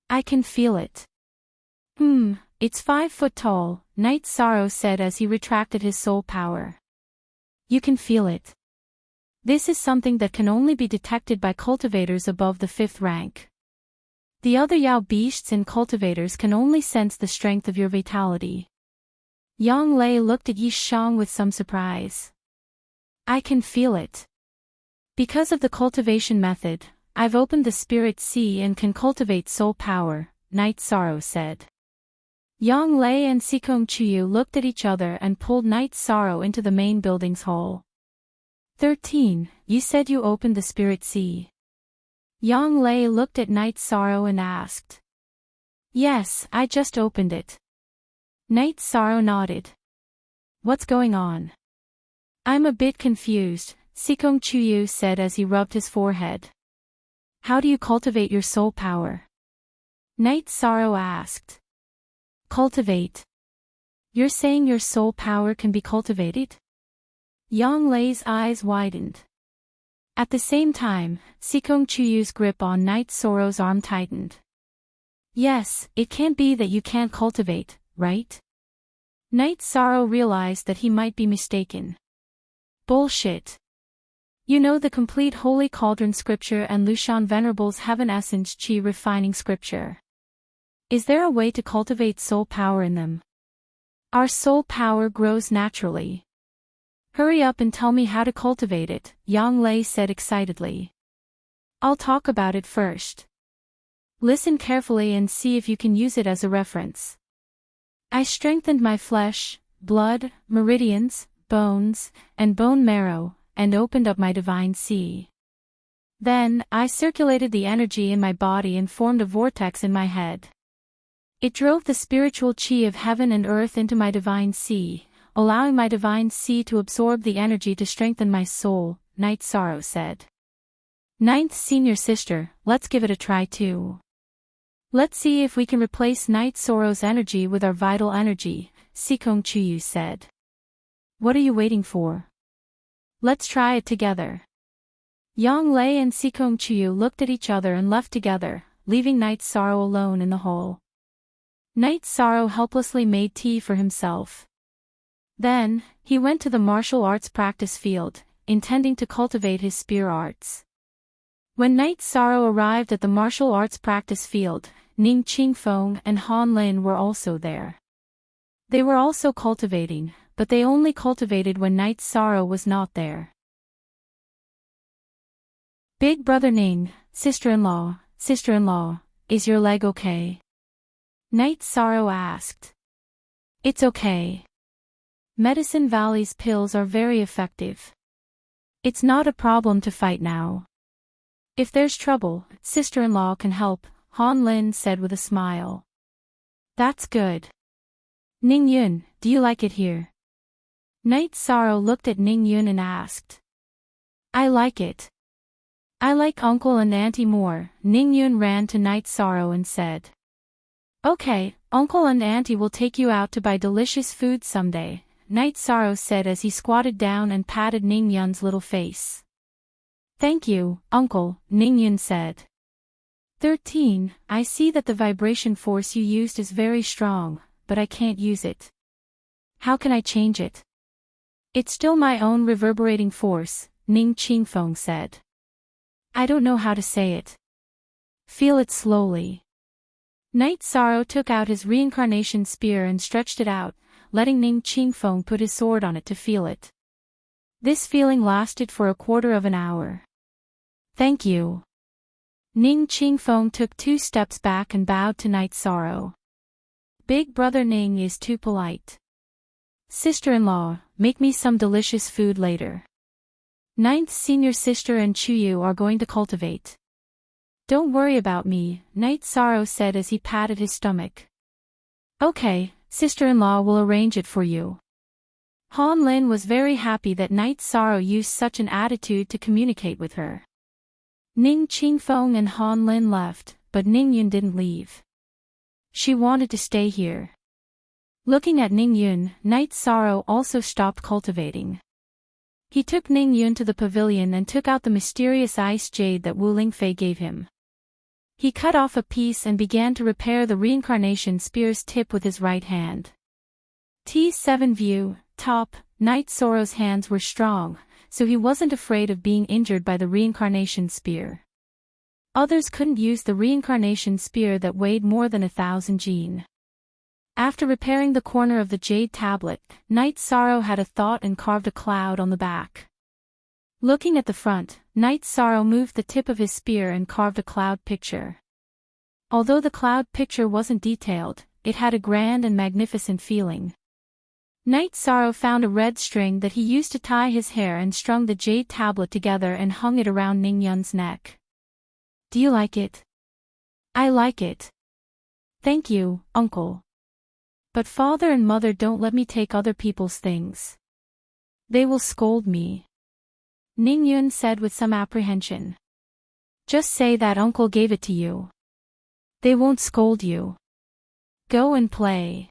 I can feel it. It's 5 foot tall, Night Sorrow said as he retracted his soul power. You can feel it. This is something that can only be detected by cultivators above the 5th rank. The other Yao beasts and cultivators can only sense the strength of your vitality. Yang Lei looked at Yi Shang with some surprise. I can feel it. Because of the cultivation method, I've opened the spirit sea and can cultivate soul power, Night Sorrow said. Yang Lei and Sikong Chuyu looked at each other and pulled Night Sorrow into the main building's hall. 13. You said you opened the spirit sea. Yang Lei looked at Night Sorrow and asked. Yes, I just opened it. Night Sorrow nodded. What's going on? I'm a bit confused, Sikong Chuyu said as he rubbed his forehead. How do you cultivate your soul power? Night Sorrow asked. Cultivate. You're saying your soul power can be cultivated? Yang Lei's eyes widened. At the same time, Sikong Chuyu's grip on Night Sorrow's arm tightened. Yes, it can't be that you can't cultivate, right? Night Sorrow realized that he might be mistaken. Bullshit. You know the complete Holy Cauldron scripture and Lushan Venerable's Heaven Essence Chi refining scripture. Is there a way to cultivate soul power in them? Our soul power grows naturally. Hurry up and tell me how to cultivate it, Yang Lei said excitedly. I'll talk about it first. Listen carefully and see if you can use it as a reference. I strengthened my flesh, blood, meridians, bones, and bone marrow, and opened up my divine sea. Then, I circulated the energy in my body and formed a vortex in my head. It drove the spiritual chi of heaven and earth into my divine sea, allowing my divine sea to absorb the energy to strengthen my soul, Night Sorrow said. 9th Senior Sister, let's give it a try too. Let's see if we can replace Night Sorrow's energy with our vital energy, Sikong Chuyu said. What are you waiting for? Let's try it together. Yang Lei and Sikong Chuyu looked at each other and left together, leaving Night Sorrow alone in the hall. Night Sorrow helplessly made tea for himself. Then, he went to the martial arts practice field, intending to cultivate his spear arts. When Night Sorrow arrived at the martial arts practice field, Ning Qingfeng and Han Lin were also there. They were also cultivating, but they only cultivated when Night Sorrow was not there. Big Brother Ning, sister-in-law, is your leg okay? Night Sorrow asked. It's okay. Medicine Valley's pills are very effective. It's not a problem to fight now. If there's trouble, sister-in-law can help, Han Lin said with a smile. That's good. Ning Yun, do you like it here? Night Sorrow looked at Ning Yun and asked. I like it. I like Uncle and Auntie more, Ning Yun ran to Night Sorrow and said. Okay, Uncle and Auntie will take you out to buy delicious food someday, Night Sorrow said as he squatted down and patted Ning Yun's little face. Thank you, Uncle, Ning Yun said. 13. I see that the vibration force you used is very strong, but I can't use it. How can I change it? It's still my own reverberating force, Ning Qingfeng said. I don't know how to say it. Feel it slowly. Night Sorrow took out his reincarnation spear and stretched it out, letting Ning Qingfeng put his sword on it to feel it. This feeling lasted for a quarter of an hour. Thank you. Ning Qingfeng took 2 steps back and bowed to Night Sorrow. Big Brother Ning is too polite. Sister-in-law, make me some delicious food later. Ninth senior sister and Chuyu are going to cultivate. Don't worry about me, Night Sorrow said as he patted his stomach. Okay, sister-in-law will arrange it for you. Han Lin was very happy that Night Sorrow used such an attitude to communicate with her. Ning Qingfeng and Han Lin left, but Ning Yun didn't leave. She wanted to stay here. Looking at Ning Yun, Night Sorrow also stopped cultivating. He took Ning Yun to the pavilion and took out the mysterious ice jade that Wu Lingfei gave him. He cut off a piece and began to repair the reincarnation spear's tip with his right hand. T7 view, top, Night Sorrow's hands were strong, so he wasn't afraid of being injured by the reincarnation spear. Others couldn't use the reincarnation spear that weighed more than 1,000 jin. After repairing the corner of the jade tablet, Night Sorrow had a thought and carved a cloud on the back. Looking at the front, Night Sorrow moved the tip of his spear and carved a cloud picture. Although the cloud picture wasn't detailed, it had a grand and magnificent feeling. Night Sorrow found a red string that he used to tie his hair and strung the jade tablet together and hung it around Ning Yun's neck. Do you like it? I like it. Thank you, uncle. But father and mother don't let me take other people's things. They will scold me. Ning Yun said with some apprehension. Just say that uncle gave it to you. They won't scold you. Go and play.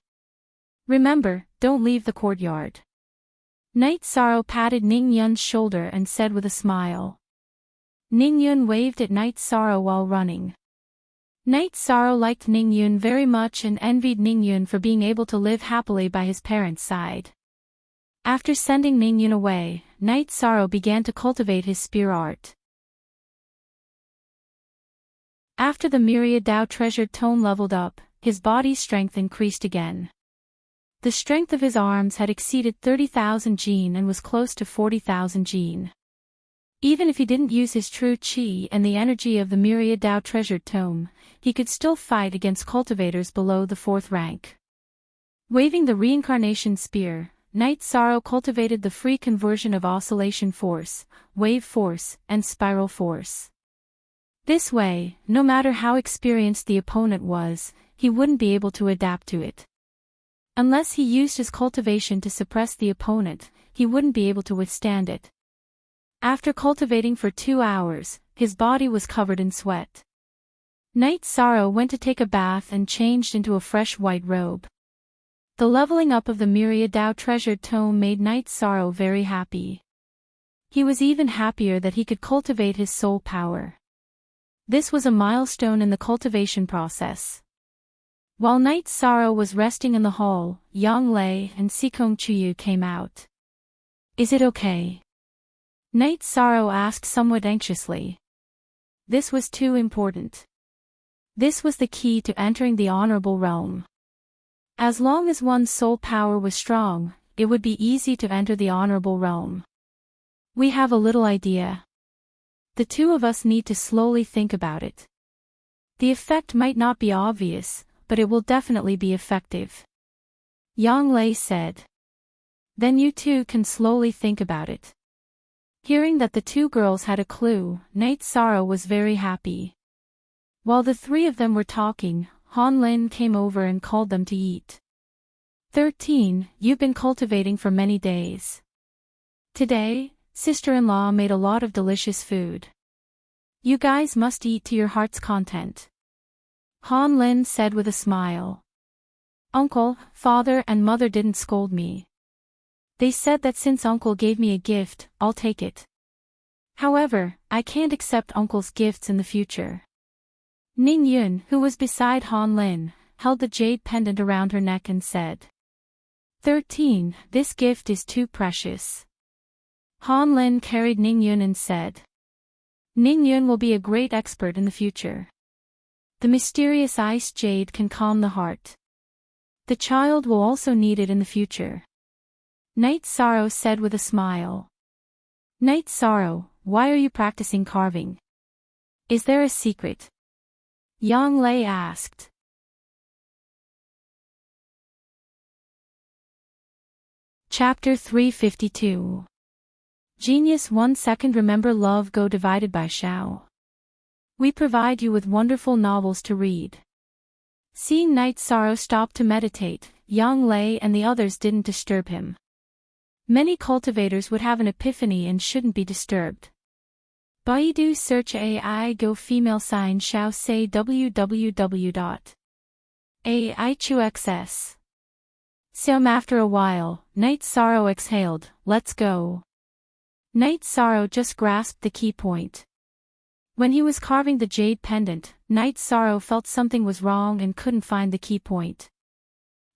Remember, don't leave the courtyard. Night Sorrow patted Ning Yun's shoulder and said with a smile. Ning Yun waved at Night Sorrow while running. Night Sorrow liked Ning Yun very much and envied Ning Yun for being able to live happily by his parents' side. After sending Ning Yun away, Night Sorrow began to cultivate his spear art. After the myriad Dao treasured tome leveled up, his body's strength increased again. The strength of his arms had exceeded 30,000 jin and was close to 40,000 jin. Even if he didn't use his true qi and the energy of the myriad Dao treasured tome, he could still fight against cultivators below the 4th rank. Waving the reincarnation spear, Night Sorrow cultivated the free conversion of oscillation force, wave force, and spiral force. This way, no matter how experienced the opponent was, he wouldn't be able to adapt to it. Unless he used his cultivation to suppress the opponent, he wouldn't be able to withstand it. After cultivating for 2 hours, his body was covered in sweat. Night Sorrow went to take a bath and changed into a fresh white robe. The leveling up of the myriad Dao treasured tome made Night Sorrow very happy. He was even happier that he could cultivate his soul power. This was a milestone in the cultivation process. While Night Sorrow was resting in the hall, Yang Lei and Sikong Chuyu came out. Is it okay? Night Sorrow asked somewhat anxiously. This was too important. This was the key to entering the honorable realm. As long as one's soul power was strong, it would be easy to enter the honorable realm. We have a little idea. The two of us need to slowly think about it. The effect might not be obvious, but it will definitely be effective. Yang Lei said. Then you two can slowly think about it. Hearing that the two girls had a clue, Night Sorrow was very happy. While the three of them were talking, Han Lin came over and called them to eat. 13. You've been cultivating for many days. Today, sister-in-law made a lot of delicious food. You guys must eat to your heart's content. Han Lin said with a smile. Uncle, father and mother didn't scold me. They said that since uncle gave me a gift, I'll take it. However, I can't accept uncle's gifts in the future. Ning Yun, who was beside Han Lin, held the jade pendant around her neck and said. 13. This gift is too precious. Han Lin carried Ning Yun and said. Ning Yun will be a great expert in the future. The mysterious ice jade can calm the heart. The child will also need it in the future. Night Sorrow said with a smile. Night Sorrow, why are you practicing carving? Is there a secret? Yang Lei asked. Chapter 352. Genius 1 second remember love go divided by Shao. We provide you with wonderful novels to read. Seeing Night Sorrow stop to meditate, Yang Lei and the others didn't disturb him. Many cultivators would have an epiphany and shouldn't be disturbed. Baidu search AI go female sign Shao say www.aichuxs. Some after a while, Night Sorrow exhaled, let's go. Night Sorrow just grasped the key point. When he was carving the jade pendant, Night Sorrow felt something was wrong and couldn't find the key point.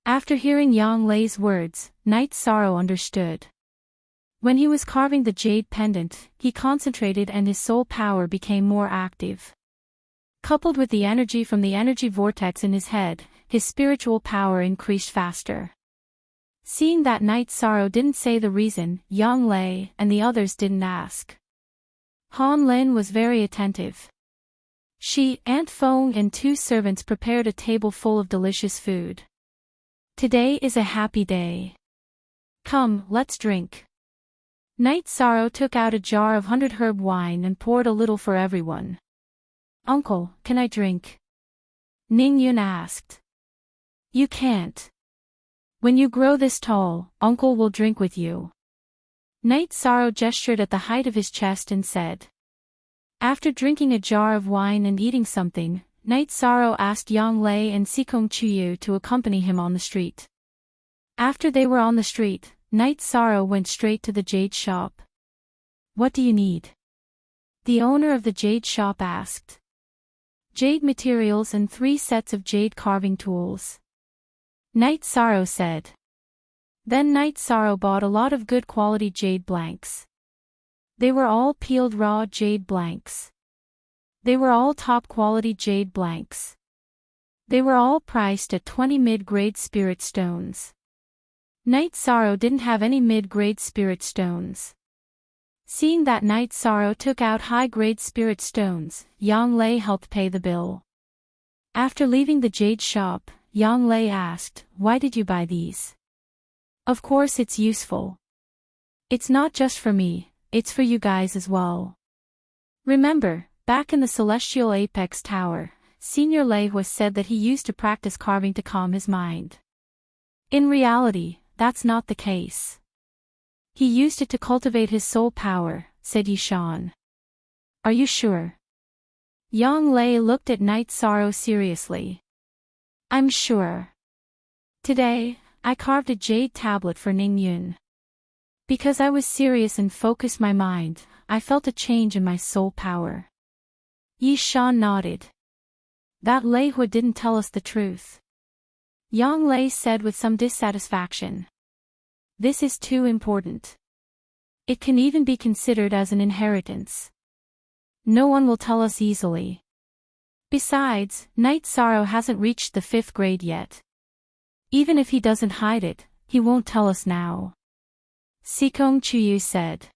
After hearing Yang Lei's words, Night Sorrow understood. When he was carving the jade pendant, he concentrated and his soul power became more active. Coupled with the energy from the energy vortex in his head, his spiritual power increased faster. Seeing that Night Sorrow didn't say the reason, Yang Lei and the others didn't ask. Han Lin was very attentive. She, Aunt Fong and 2 servants prepared a table full of delicious food. Today is a happy day. Come, let's drink. Night Sorrow took out a jar of 100 herb wine and poured a little for everyone. Uncle, can I drink? Ning Yun asked. You can't. When you grow this tall, Uncle will drink with you. Night Sorrow gestured at the height of his chest and said. After drinking a jar of wine and eating something, Night Sorrow asked Yang Lei and Sikong Chuyu to accompany him on the street. After they were on the street, Night Sorrow went straight to the jade shop. What do you need? The owner of the jade shop asked. Jade materials and 3 sets of jade carving tools. Night Sorrow said. Then Night Sorrow bought a lot of good quality jade blanks. They were all peeled raw jade blanks. They were all top quality jade blanks. They were all priced at 20 mid-grade spirit stones. Night Sorrow didn't have any mid-grade spirit stones. Seeing that Night Sorrow took out high-grade spirit stones, Yang Lei helped pay the bill. After leaving the jade shop, Yang Lei asked, why did you buy these? Of course it's useful. It's not just for me, it's for you guys as well. Remember, back in the Celestial Apex Tower, Senior Lei was said that he used to practice carving to calm his mind. In reality, that's not the case. He used it to cultivate his soul power, said Yishan. Are you sure? Yang Lei looked at Night Sorrow seriously. I'm sure. Today, I carved a jade tablet for Ning Yun. Because I was serious and focused my mind, I felt a change in my soul power. Yishan nodded. That Lei Hui didn't tell us the truth. Yang Lei said with some dissatisfaction. This is too important. It can even be considered as an inheritance. No one will tell us easily. Besides, Night Sorrow hasn't reached the 5th grade yet. Even if he doesn't hide it, he won't tell us now. Sikong Chuyu said.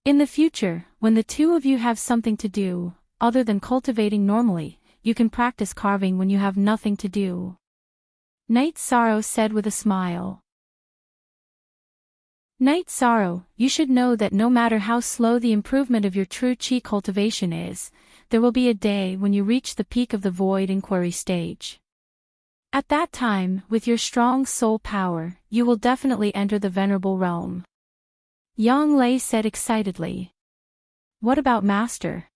In the future, when the 2 of you have something to do, other than cultivating normally, you can practice carving when you have nothing to do. Night Sorrow said with a smile. Night Sorrow, you should know that no matter how slow the improvement of your true chi cultivation is, there will be a day when you reach the peak of the void inquiry stage. At that time, with your strong soul power, you will definitely enter the venerable realm. Yang Lei said excitedly. What about Master?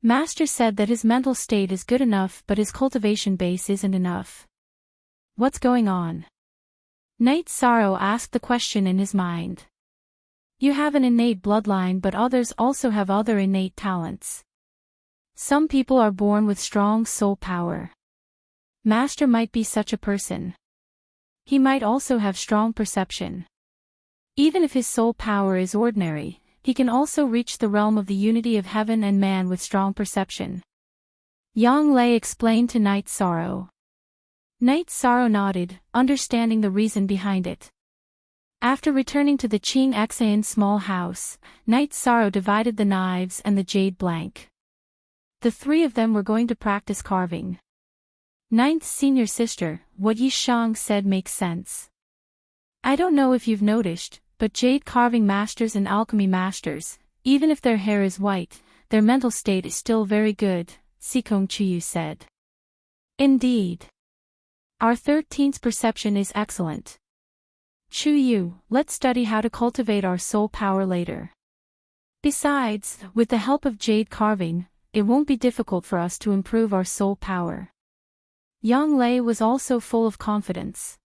Master said that his mental state is good enough but his cultivation base isn't enough. What's going on? Night Sorrow asked the question in his mind. You have an innate bloodline but others also have other innate talents. Some people are born with strong soul power. Master might be such a person. He might also have strong perception. Even if his soul power is ordinary, he can also reach the realm of the unity of heaven and man with strong perception. Yang Lei explained to Night Sorrow. Night Sorrow nodded, understanding the reason behind it. After returning to the Qing Xayan small house, Night Sorrow divided the knives and the jade blank. The 3 of them were going to practice carving. Ninth senior sister, what Yi Shang said makes sense. I don't know if you've noticed, but jade carving masters and alchemy masters, even if their hair is white, their mental state is still very good, Sikong Chuyu said. Indeed. Our 13th perception is excellent. Chuyu, let's study how to cultivate our soul power later. Besides, with the help of jade carving, it won't be difficult for us to improve our soul power. Yang Lei was also full of confidence.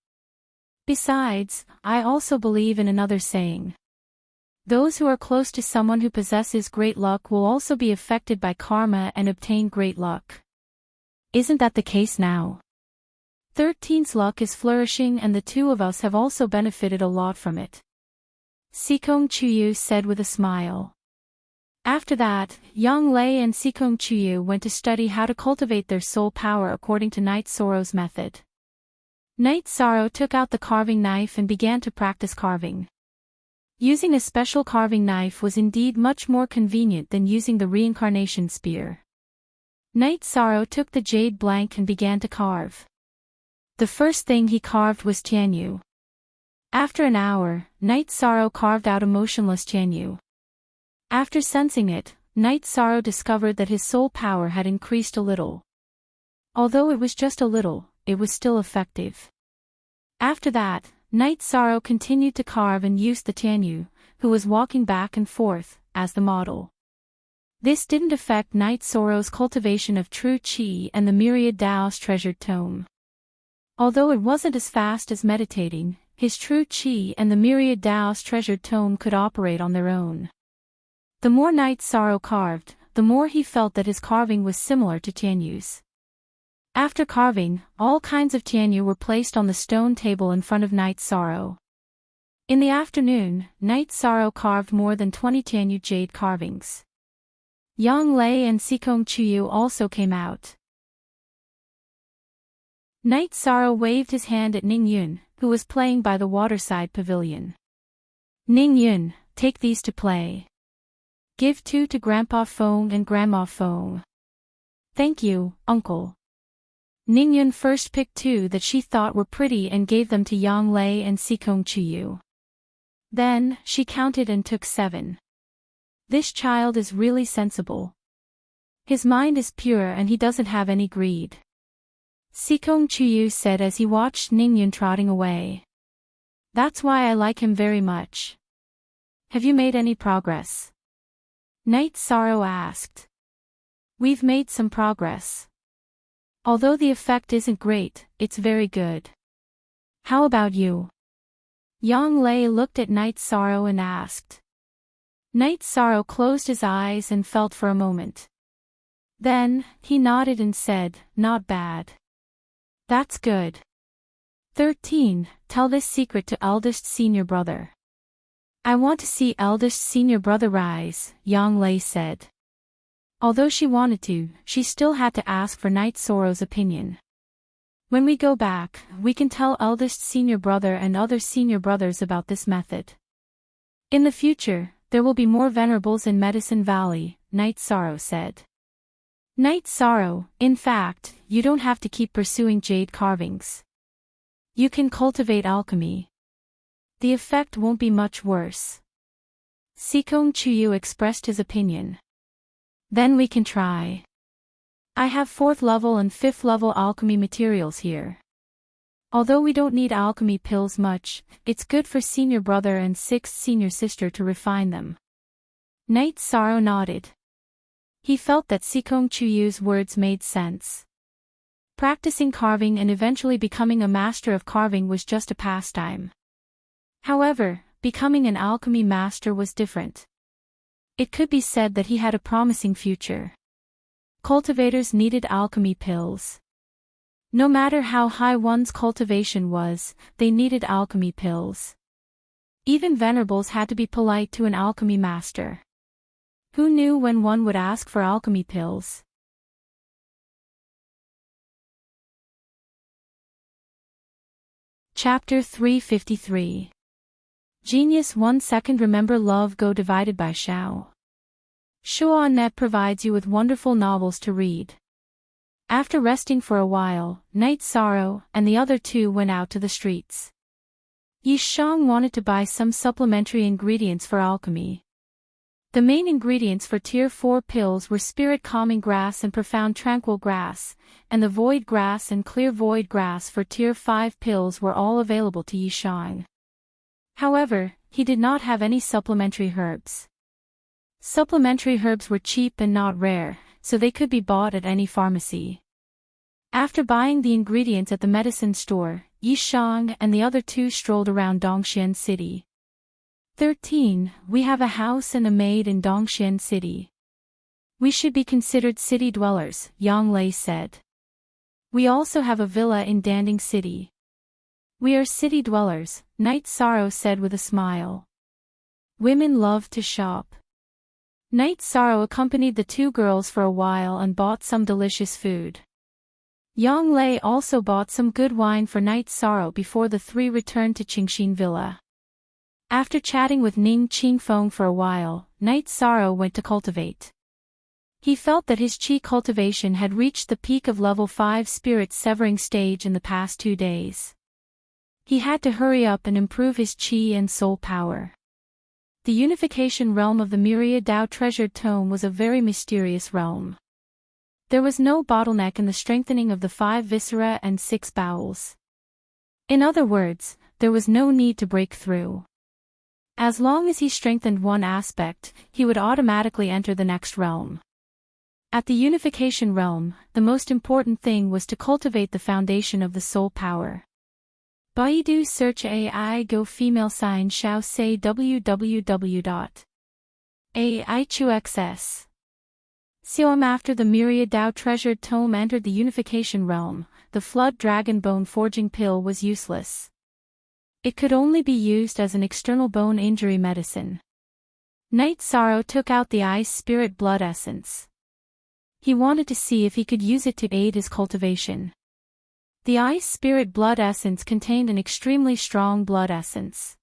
Besides, I also believe in another saying. Those who are close to someone who possesses great luck will also be affected by karma and obtain great luck. Isn't that the case now? 13's luck is flourishing and the two of us have also benefited a lot from it. Sikong Chuyu said with a smile. After that, Yang Lei and Sikong Chuyu went to study how to cultivate their soul power according to Night Sorrow's method. Night Sorrow took out the carving knife and began to practice carving. Using a special carving knife was indeed much more convenient than using the reincarnation spear. Night Sorrow took the jade blank and began to carve. The first thing he carved was Tianyu. After an hour, Night Sorrow carved out a motionless Tianyu. After sensing it, Night Sorrow discovered that his soul power had increased a little. Although it was just a little, it was still effective. After that, Night Sorrow continued to carve and used the Tianyu, who was walking back and forth, as the model. This didn't affect Night Sorrow's cultivation of true qi and the myriad Tao's treasured tome. Although it wasn't as fast as meditating, his true qi and the myriad Tao's treasured tome could operate on their own. The more Night Sorrow carved, the more he felt that his carving was similar to Tianyu's. After carving, all kinds of Tianyu were placed on the stone table in front of Night Sorrow. In the afternoon, Night Sorrow carved more than 20 Tianyu jade carvings. Yang Lei and Sikong Chuyu also came out. Night Sorrow waved his hand at Ning Yun, who was playing by the waterside pavilion. Ning Yun, take these to play. Give 2 to Grandpa Feng and Grandma Feng. Thank you, Uncle. Ning Yun first picked 2 that she thought were pretty and gave them to Yang Lei and Sikong Chuyu. Then, she counted and took 7. This child is really sensible. His mind is pure and he doesn't have any greed. Sikong Chuyu said as he watched Ning Yun trotting away. That's why I like him very much. Have you made any progress? Night Sorrow asked. We've made some progress. Although the effect isn't great, it's very good. How about you? Yang Lei looked at Night Sorrow and asked. Night Sorrow closed his eyes and felt for a moment. Then, he nodded and said, not bad. That's good. 13. Tell this secret to eldest senior brother. I want to see eldest senior brother rise, Yang Lei said. Although she wanted to, she still had to ask for Night Sorrow's opinion. When we go back, we can tell eldest senior brother and other senior brothers about this method. In the future, there will be more venerables in Medicine Valley, Night Sorrow said. Night Sorrow, in fact, you don't have to keep pursuing jade carvings. You can cultivate alchemy. The effect won't be much worse. Sikong Chuyu expressed his opinion. Then we can try. I have 4th level and 5th level alchemy materials here. Although we don't need alchemy pills much, it's good for senior brother and 6th senior sister to refine them. Night Sorrow nodded. He felt that Sikong Chuyu's words made sense. Practicing carving and eventually becoming a master of carving was just a pastime. However, becoming an alchemy master was different. It could be said that he had a promising future. Cultivators needed alchemy pills. No matter how high one's cultivation was, they needed alchemy pills. Even venerables had to be polite to an alchemy master. Who knew when one would ask for alchemy pills? Chapter 353. Genius 1 second. Remember love go divided by Shao. Shuanet provides you with wonderful novels to read. After resting for a while, Night Sorrow and the other 2 went out to the streets. Yi Shang wanted to buy some supplementary ingredients for alchemy. The main ingredients for Tier 4 pills were spirit calming grass and profound tranquil grass, and the void grass and clear void grass for Tier 5 pills were all available to Yi Shang. However, he did not have any supplementary herbs. Supplementary herbs were cheap and not rare, so they could be bought at any pharmacy. After buying the ingredients at the medicine store, Yi Shang and the other two strolled around Dongxian City. 13. We have a house and a maid in Dongxian City. We should be considered city dwellers, Yang Lei said. We also have a villa in Danding City. We are city dwellers, Night Sorrow said with a smile. Women love to shop. Night Sorrow accompanied the two girls for a while and bought some delicious food. Yang Lei also bought some good wine for Night Sorrow before the three returned to Qingxin Villa. After chatting with Ning Qingfeng for a while, Night Sorrow went to cultivate. He felt that his qi cultivation had reached the peak of level 5 spirit severing stage in the past 2 days. He had to hurry up and improve his qi and soul power. The unification realm of the Myriad Dao Treasured Tome was a very mysterious realm. There was no bottleneck in the strengthening of the 5 viscera and 6 bowels. In other words, there was no need to break through. As long as he strengthened one aspect, he would automatically enter the next realm. At the unification realm, the most important thing was to cultivate the foundation of the soul power. Baidu search AI Go female sign Xiao say www.aichuxs. After the Myriad Dao Treasured Tome entered the unification realm, the flood dragon bone forging pill was useless. It could only be used as an external bone injury medicine. Night Sorrow took out the ice spirit blood essence. He wanted to see if he could use it to aid his cultivation. The ice spirit blood essence contained an extremely strong blood essence.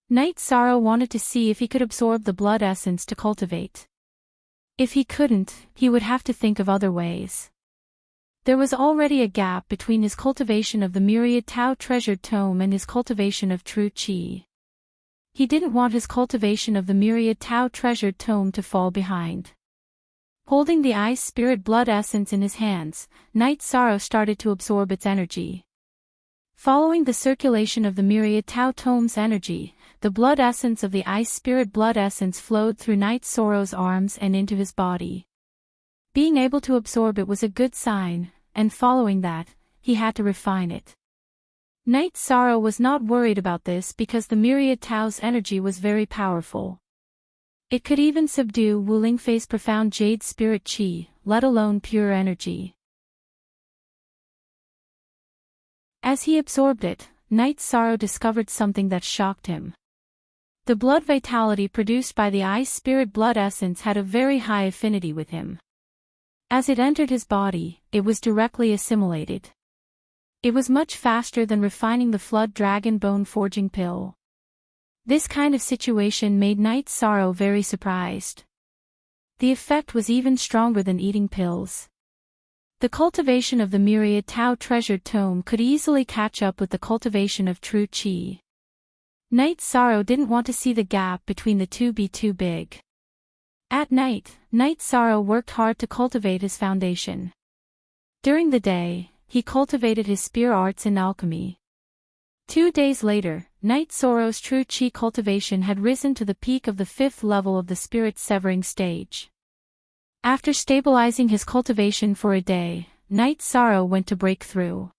Night Sorrow wanted to see if he could absorb the blood essence to cultivate. If he couldn't, he would have to think of other ways. There was already a gap between his cultivation of the Myriad Tao Treasured Tome and his cultivation of true qi. He didn't want his cultivation of the Myriad Tao Treasured Tome to fall behind. Holding the ice spirit blood essence in his hands, Night Sorrow started to absorb its energy. Following the circulation of the Myriad Tao Tome's energy, the blood essence of the ice spirit blood essence flowed through Night Sorrow's arms and into his body. Being able to absorb it was a good sign, and following that, he had to refine it. Night Sorrow was not worried about this because the Myriad Tao's energy was very powerful. It could even subdue Wu Lingfei's profound jade spirit qi, let alone pure energy. As he absorbed it, Night Sorrow discovered something that shocked him. The blood vitality produced by the ice spirit blood essence had a very high affinity with him. As it entered his body, it was directly assimilated. It was much faster than refining the flood dragon bone forging pill. This kind of situation made Night Sorrow very surprised. The effect was even stronger than eating pills. The cultivation of the Myriad Tao Treasured Tome could easily catch up with the cultivation of true qi. Night Sorrow didn't want to see the gap between the two be too big. At night, Night Sorrow worked hard to cultivate his foundation. During the day, he cultivated his spear arts in alchemy. 2 days later, Night Sorrow's true qi cultivation had risen to the peak of the 5th level of the spirit severing stage. After stabilizing his cultivation for a day, Night Sorrow went to break through.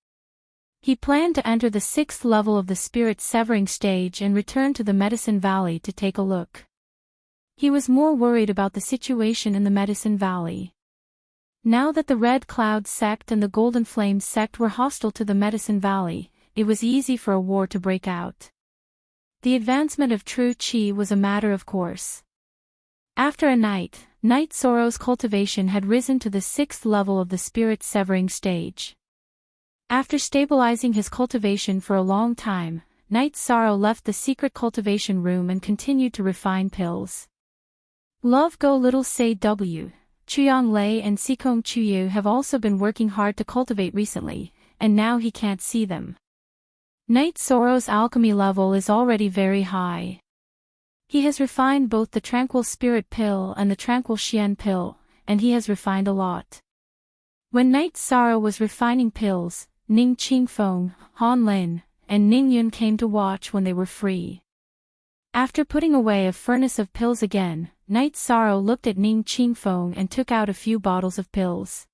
He planned to enter the 6th level of the spirit severing stage and return to the Medicine Valley to take a look. He was more worried about the situation in the Medicine Valley. Now that the Red Cloud sect and the Golden Flames sect were hostile to the Medicine Valley, it was easy for a war to break out. The advancement of true qi was a matter of course. After a night, Night Sorrow's cultivation had risen to the 6th level of the spirit severing stage. After stabilizing his cultivation for a long time, Night Sorrow left the secret cultivation room and continued to refine pills. Love Go Little Say W. Chuyang Lei and Sikong Chuyu have also been working hard to cultivate recently, and now he can't see them. Night Sorrow's alchemy level is already very high. He has refined both the Tranquil Spirit Pill and the Tranquil Xian Pill, and he has refined a lot. When Night Sorrow was refining pills, Ning Qingfeng, Han Lin, and Ning Yun came to watch when they were free. After putting away a furnace of pills again, Night Sorrow looked at Ning Qingfeng and took out a few bottles of pills.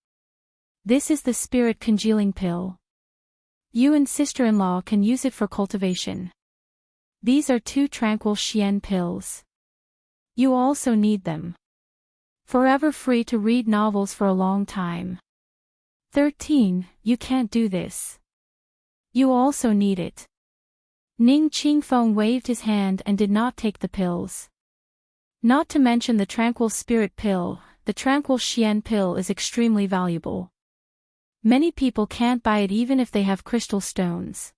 This is the spirit congealing pill. You and sister-in-law can use it for cultivation. These are 2 Tranquil Xian pills. You also need them. Forever free to read novels for a long time. 13. You can't do this. You also need it. Ning Qingfeng waved his hand and did not take the pills. Not to mention the Tranquil Spirit Pill, the Tranquil Xian Pill is extremely valuable. Many people can't buy it even if they have crystal stones.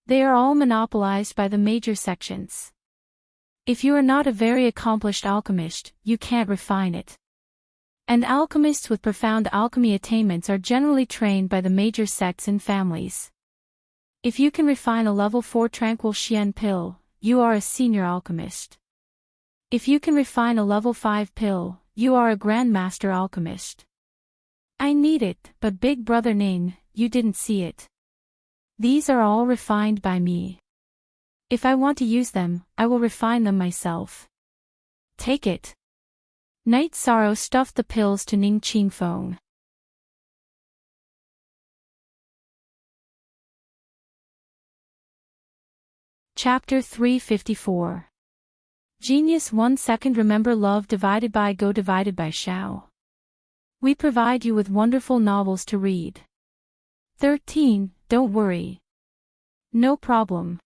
They are all monopolized by the major sections. If you are not a very accomplished alchemist, you can't refine it. And alchemists with profound alchemy attainments are generally trained by the major sects and families. If you can refine a level 4 Tranquil Xian Pill, you are a senior alchemist. If you can refine a level 5 pill, you are a grandmaster alchemist. I need it, but Big Brother Ning, you didn't see it. These are all refined by me. If I want to use them, I will refine them myself. Take it. Night Sorrow stuffed the pills to Ning Qingfeng. Chapter 354. Genius 1 second. Remember love divided by go divided by shao. We provide you with wonderful novels to read. 13. Don't worry. No problem.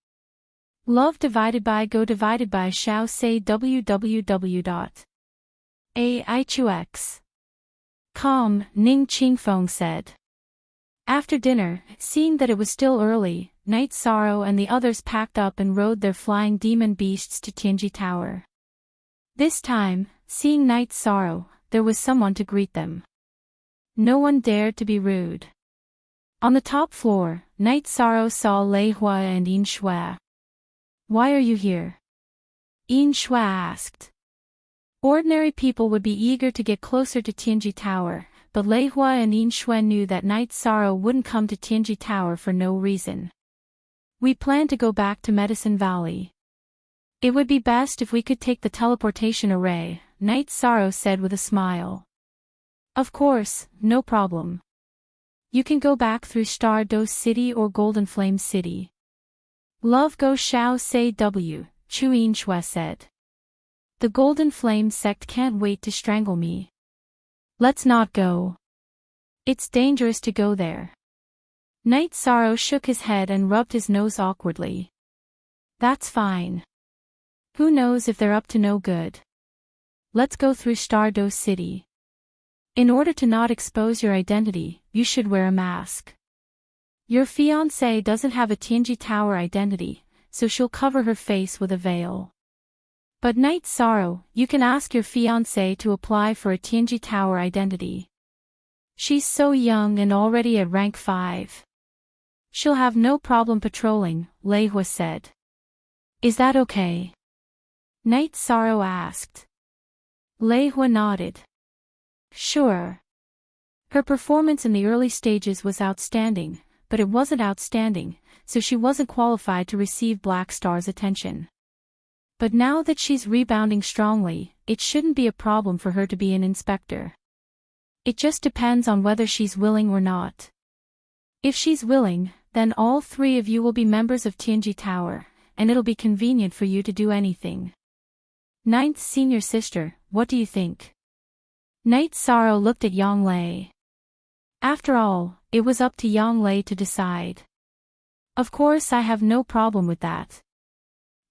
Love divided by go divided by shao. Say www.aichux.com, Ning Qingfeng said. After dinner, seeing that it was still early, Night Sorrow and the others packed up and rode their flying demon beasts to Tianji Tower. This time, seeing Night Sorrow, there was someone to greet them. No one dared to be rude. On the top floor, Night Sorrow saw Lei Hua and Yin Shui. Why are you here? Yin Shui asked. Ordinary people would be eager to get closer to Tianji Tower, but Lei Hua and Yin Shui knew that Night Sorrow wouldn't come to Tianji Tower for no reason. We plan to go back to Medicine Valley. It would be best if we could take the teleportation array, Night Sorrow said with a smile. Of course, no problem. You can go back through Stardust City or Golden Flame City. Love go shao say w, Chu Yin Shui said. The Golden Flame sect can't wait to strangle me. Let's not go. It's dangerous to go there. Night Sorrow shook his head and rubbed his nose awkwardly. That's fine. Who knows if they're up to no good. Let's go through Stardust City. In order to not expose your identity, you should wear a mask. Your fiancée doesn't have a Tianji Tower identity, so she'll cover her face with a veil. But Night Sorrow, you can ask your fiancée to apply for a Tianji Tower identity. She's so young and already at rank 5. She'll have no problem patrolling, Lei Hua said. Is that okay? Night Sorrow asked. Lei Hua nodded. Sure. Her performance in the early stages was outstanding, but it wasn't outstanding, so she wasn't qualified to receive Black Star's attention. But now that she's rebounding strongly, it shouldn't be a problem for her to be an inspector. It just depends on whether she's willing or not. If she's willing, then all 3 of you will be members of Tianji Tower, and it'll be convenient for you to do anything. 9th senior sister, what do you think? Night Sorrow looked at Yang Lei. After all, it was up to Yang Lei to decide. Of course I have no problem with that.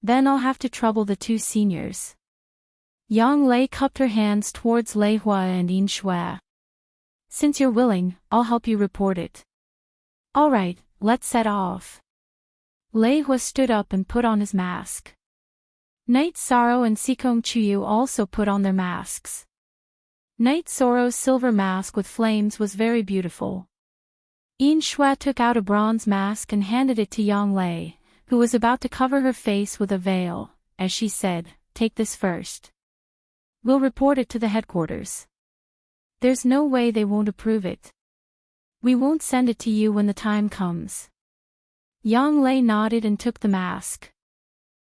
Then I'll have to trouble the 2 seniors. Yang Lei cupped her hands towards Lei Hua and Yin Shui. Since you're willing, I'll help you report it. Alright, let's set off. Lei Hua stood up and put on his mask. Night Sorrow and Sikong Chuyu also put on their masks. Night Sorrow's silver mask with flames was very beautiful. Yin Shui took out a bronze mask and handed it to Yang Lei, who was about to cover her face with a veil, as she said, "Take this first. We'll report it to the headquarters. There's no way they won't approve it. We won't send it to you when the time comes." Yang Lei nodded and took the mask.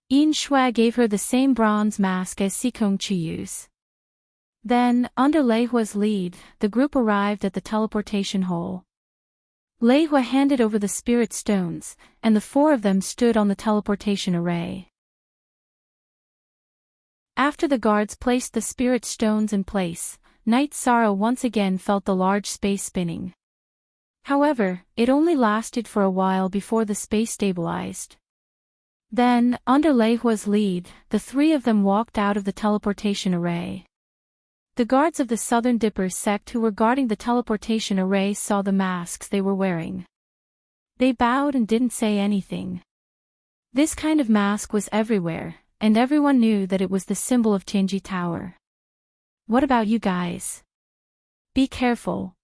Yin Shui gave her the same bronze mask as Sikong Chuyu's. Then, under Lei Hua's lead, the group arrived at the teleportation hole. Lei Hua handed over the spirit stones, and the four of them stood on the teleportation array. After the guards placed the spirit stones in place, Night Sorrow once again felt the large space spinning. However, it only lasted for a while before the space stabilized. Then, under Lei Hua's lead, the three of them walked out of the teleportation array. The guards of the Southern Dippers sect who were guarding the teleportation array saw the masks they were wearing. They bowed and didn't say anything. This kind of mask was everywhere, and everyone knew that it was the symbol of Tianji Tower. "What about you guys? Be careful.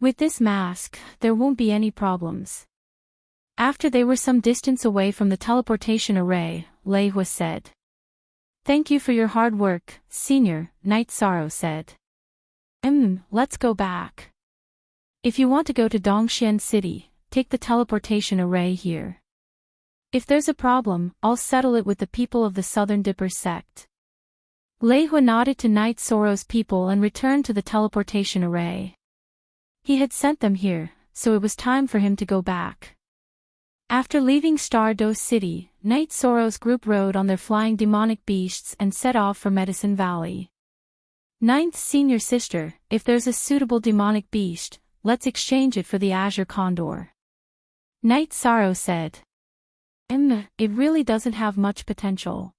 With this mask, there won't be any problems." After they were some distance away from the teleportation array, Lei Hua said. "Thank you for your hard work, Senior," Night Sorrow said. Let's go back. If you want to go to Dongxian City, take the teleportation array here. If there's a problem, I'll settle it with the people of the Southern Dipper sect." Lei Hua nodded to Night Sorrow's people and returned to the teleportation array. He had sent them here, so it was time for him to go back. After leaving Star Do City, Night Sorrow's group rode on their flying demonic beasts and set off for Medicine Valley. "Ninth Senior Sister, if there's a suitable demonic beast, let's exchange it for the Azure Condor," Night Sorrow said. It really doesn't have much potential.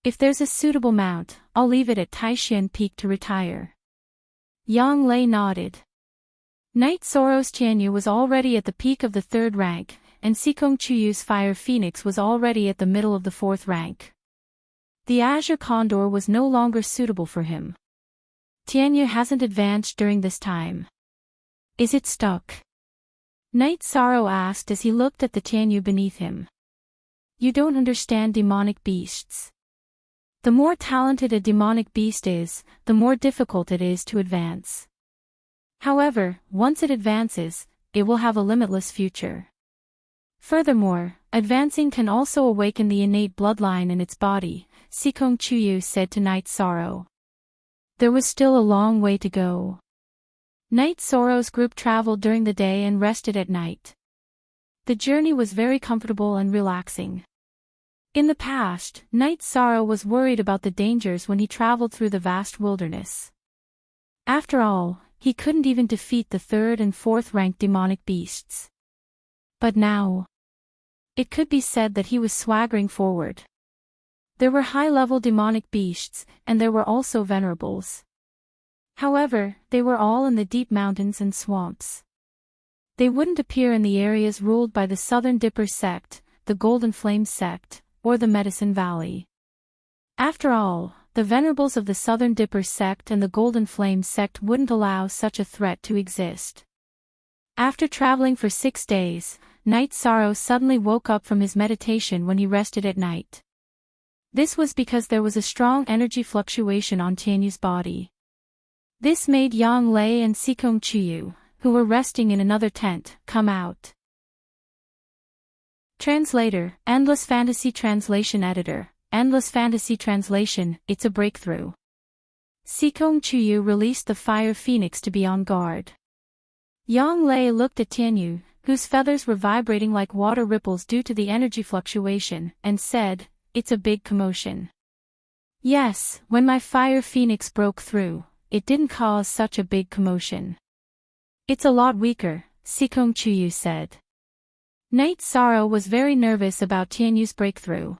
If there's a suitable mount, I'll leave it at Taishan Peak to retire." Yang Lei nodded. Night Sorrow's Tianyu was already at the peak of the 3rd rank, and Sikong Chuyu's Fire Phoenix was already at the middle of the 4th rank. The Azure Condor was no longer suitable for him. Tianyu hasn't advanced during this time. Is it stuck? Night Sorrow asked as he looked at the Tianyu beneath him. You don't understand demonic beasts. The more talented a demonic beast is, the more difficult it is to advance. However, once it advances, it will have a limitless future. Furthermore, advancing can also awaken the innate bloodline in its body, Sikong Chuyu said to Night Sorrow. There was still a long way to go. Night Sorrow's group traveled during the day and rested at night. The journey was very comfortable and relaxing. In the past, Night Sorrow was worried about the dangers when he traveled through the vast wilderness. After all, he couldn't even defeat the 3rd and 4th ranked demonic beasts. But now, it could be said that he was swaggering forward. There were high-level demonic beasts, and there were also venerables. However, they were all in the deep mountains and swamps. They wouldn't appear in the areas ruled by the Southern Dipper sect, the Golden Flame sect, or the Medicine Valley. After all, the venerables of the Southern Dipper sect and the Golden Flame sect wouldn't allow such a threat to exist. After traveling for 6 days, Night Sorrow suddenly woke up from his meditation when he rested at night. This was because there was a strong energy fluctuation on Tianyu's body. This made Yang Lei and Sikong Chuyu, who were resting in another tent, come out. Translator, Endless Fantasy Translation Editor, Endless Fantasy Translation, it's a breakthrough. Sikong Chuyu released the Fire Phoenix to be on guard. Yang Lei looked at Tianyu, whose feathers were vibrating like water ripples due to the energy fluctuation, and said, It's a big commotion. Yes, when my Fire Phoenix broke through, it didn't cause such a big commotion. It's a lot weaker, Sikong Chuyu said. Night Sorrow was very nervous about Tianyu's breakthrough.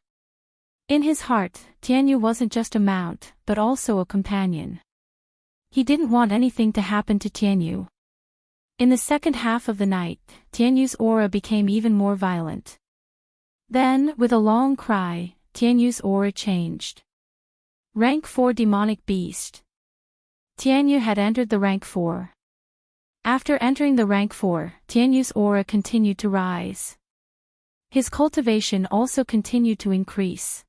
In his heart, Tianyu wasn't just a mount, but also a companion. He didn't want anything to happen to Tianyu. In the second half of the night, Tianyu's aura became even more violent. Then, with a long cry, Tianyu's aura changed. Rank 4 Demonic Beast. Tianyu had entered the rank 4. After entering the rank 4, Tianyu's aura continued to rise. His cultivation also continued to increase.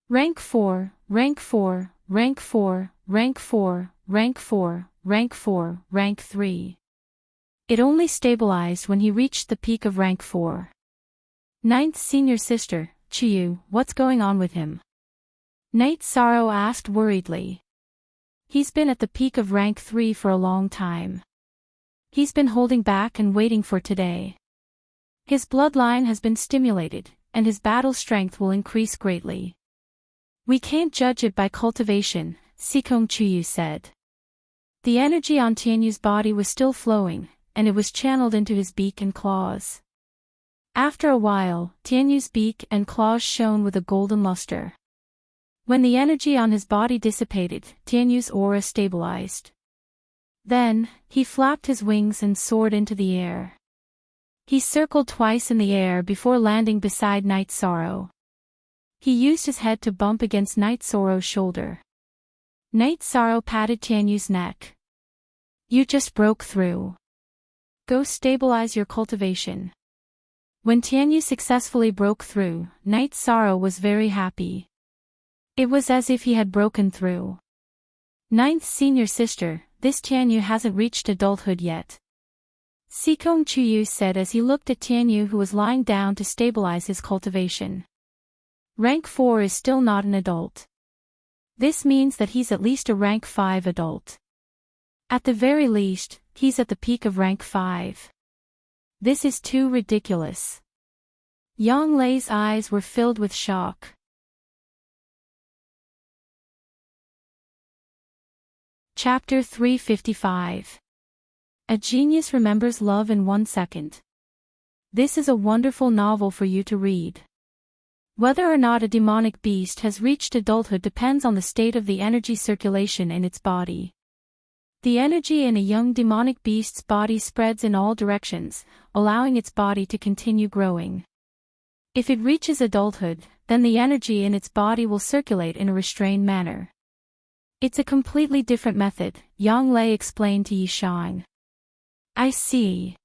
Rank 4, rank 4, rank 4, rank 4, rank 4, rank 4, rank 3. It only stabilized when he reached the peak of rank 4. Ninth senior sister, Chiyu, what's going on with him? Night Sorrow asked worriedly. He's been at the peak of rank 3 for a long time. He's been holding back and waiting for today. His bloodline has been stimulated, and his battle strength will increase greatly. We can't judge it by cultivation, Sikong Chiyu said. The energy on Tianyu's body was still flowing, and it was channeled into his beak and claws. After a while, Tianyu's beak and claws shone with a golden luster. When the energy on his body dissipated, Tianyu's aura stabilized. Then, he flapped his wings and soared into the air. He circled twice in the air before landing beside Night Sorrow. He used his head to bump against Night Sorrow's shoulder. Night Sorrow patted Tianyu's neck. You just broke through. Go stabilize your cultivation. When Tianyu successfully broke through, Night Sorrow was very happy. It was as if he had broken through. Ninth senior sister, this Tianyu hasn't reached adulthood yet. Sikong Chiyu said as he looked at Tianyu, who was lying down to stabilize his cultivation. Rank 4 is still not an adult. This means that he's at least a rank 5 adult. At the very least, he's at the peak of rank 5. This is too ridiculous. Yang Lei's eyes were filled with shock. Chapter 355. A genius remembers love in 1 second. This is a wonderful novel for you to read. Whether or not a demonic beast has reached adulthood depends on the state of the energy circulation in its body. The energy in a young demonic beast's body spreads in all directions, allowing its body to continue growing. If it reaches adulthood, then the energy in its body will circulate in a restrained manner. It's a completely different method, Yang Lei explained to Yishang. I see.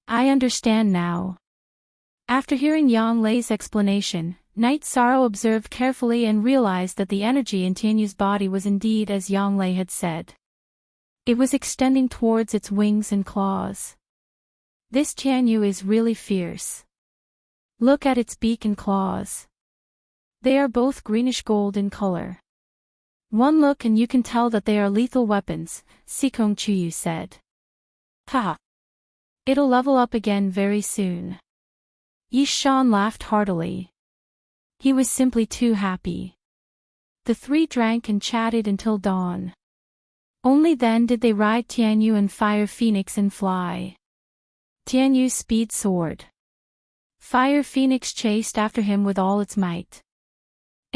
I understand now. After hearing Yang Lei's explanation, Night Sorrow observed carefully and realized that the energy in Tianyu's body was indeed as Yang Lei had said. It was extending towards its wings and claws. This Tianyu is really fierce. Look at its beak and claws. They are both greenish gold in color. One look and you can tell that they are lethal weapons, Sikong Chiyu said. Haha. It'll level up again very soon. Yishan laughed heartily. He was simply too happy. The three drank and chatted until dawn. Only then did they ride Tianyu and Fire Phoenix and fly. Tianyu's speed soared. Fire Phoenix chased after him with all its might.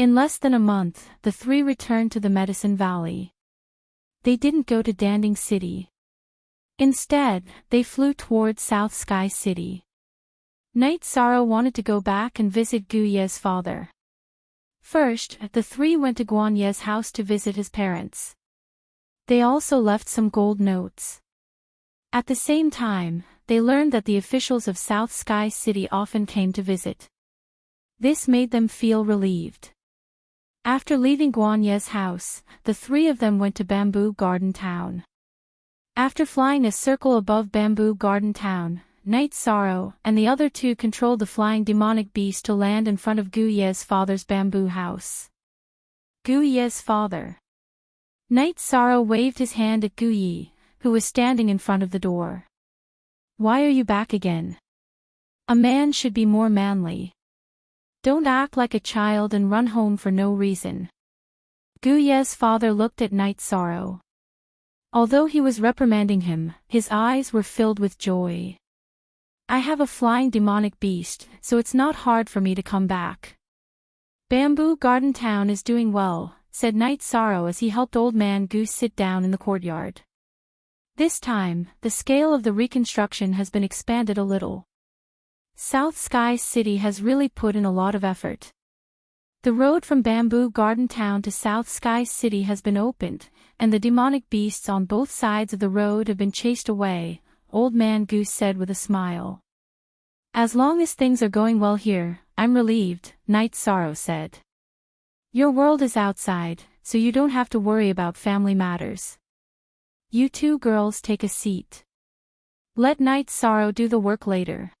In less than a month, the three returned to the Medicine Valley. They didn't go to Danding City. Instead, they flew towards South Sky City. Night Sorrow wanted to go back and visit Gu Ye's father. First, the three went to Guan Ye's house to visit his parents. They also left some gold notes. At the same time, they learned that the officials of South Sky City often came to visit. This made them feel relieved. After leaving Guan Ye's house, the three of them went to Bamboo Garden Town. After flying a circle above Bamboo Garden Town, Night Sorrow and the other two controlled the flying demonic beast to land in front of Gu Ye's father's bamboo house. Gu Ye's father. Night Sorrow waved his hand at Gu Ye, who was standing in front of the door. Why are you back again? A man should be more manly. Don't act like a child and run home for no reason. Gu Ye's father looked at Night Sorrow. Although he was reprimanding him, his eyes were filled with joy. I have a flying demonic beast, so it's not hard for me to come back. Bamboo Garden Town is doing well, said Night Sorrow as he helped Old Man Goose sit down in the courtyard. This time, the scale of the reconstruction has been expanded a little. South Sky City has really put in a lot of effort. The road from Bamboo Garden Town to South Sky City has been opened, and the demonic beasts on both sides of the road have been chased away, Old Man Goose said with a smile. As long as things are going well here, I'm relieved, Night Sorrow said. Your world is outside, so you don't have to worry about family matters. You two girls take a seat. Let Night Sorrow do the work later.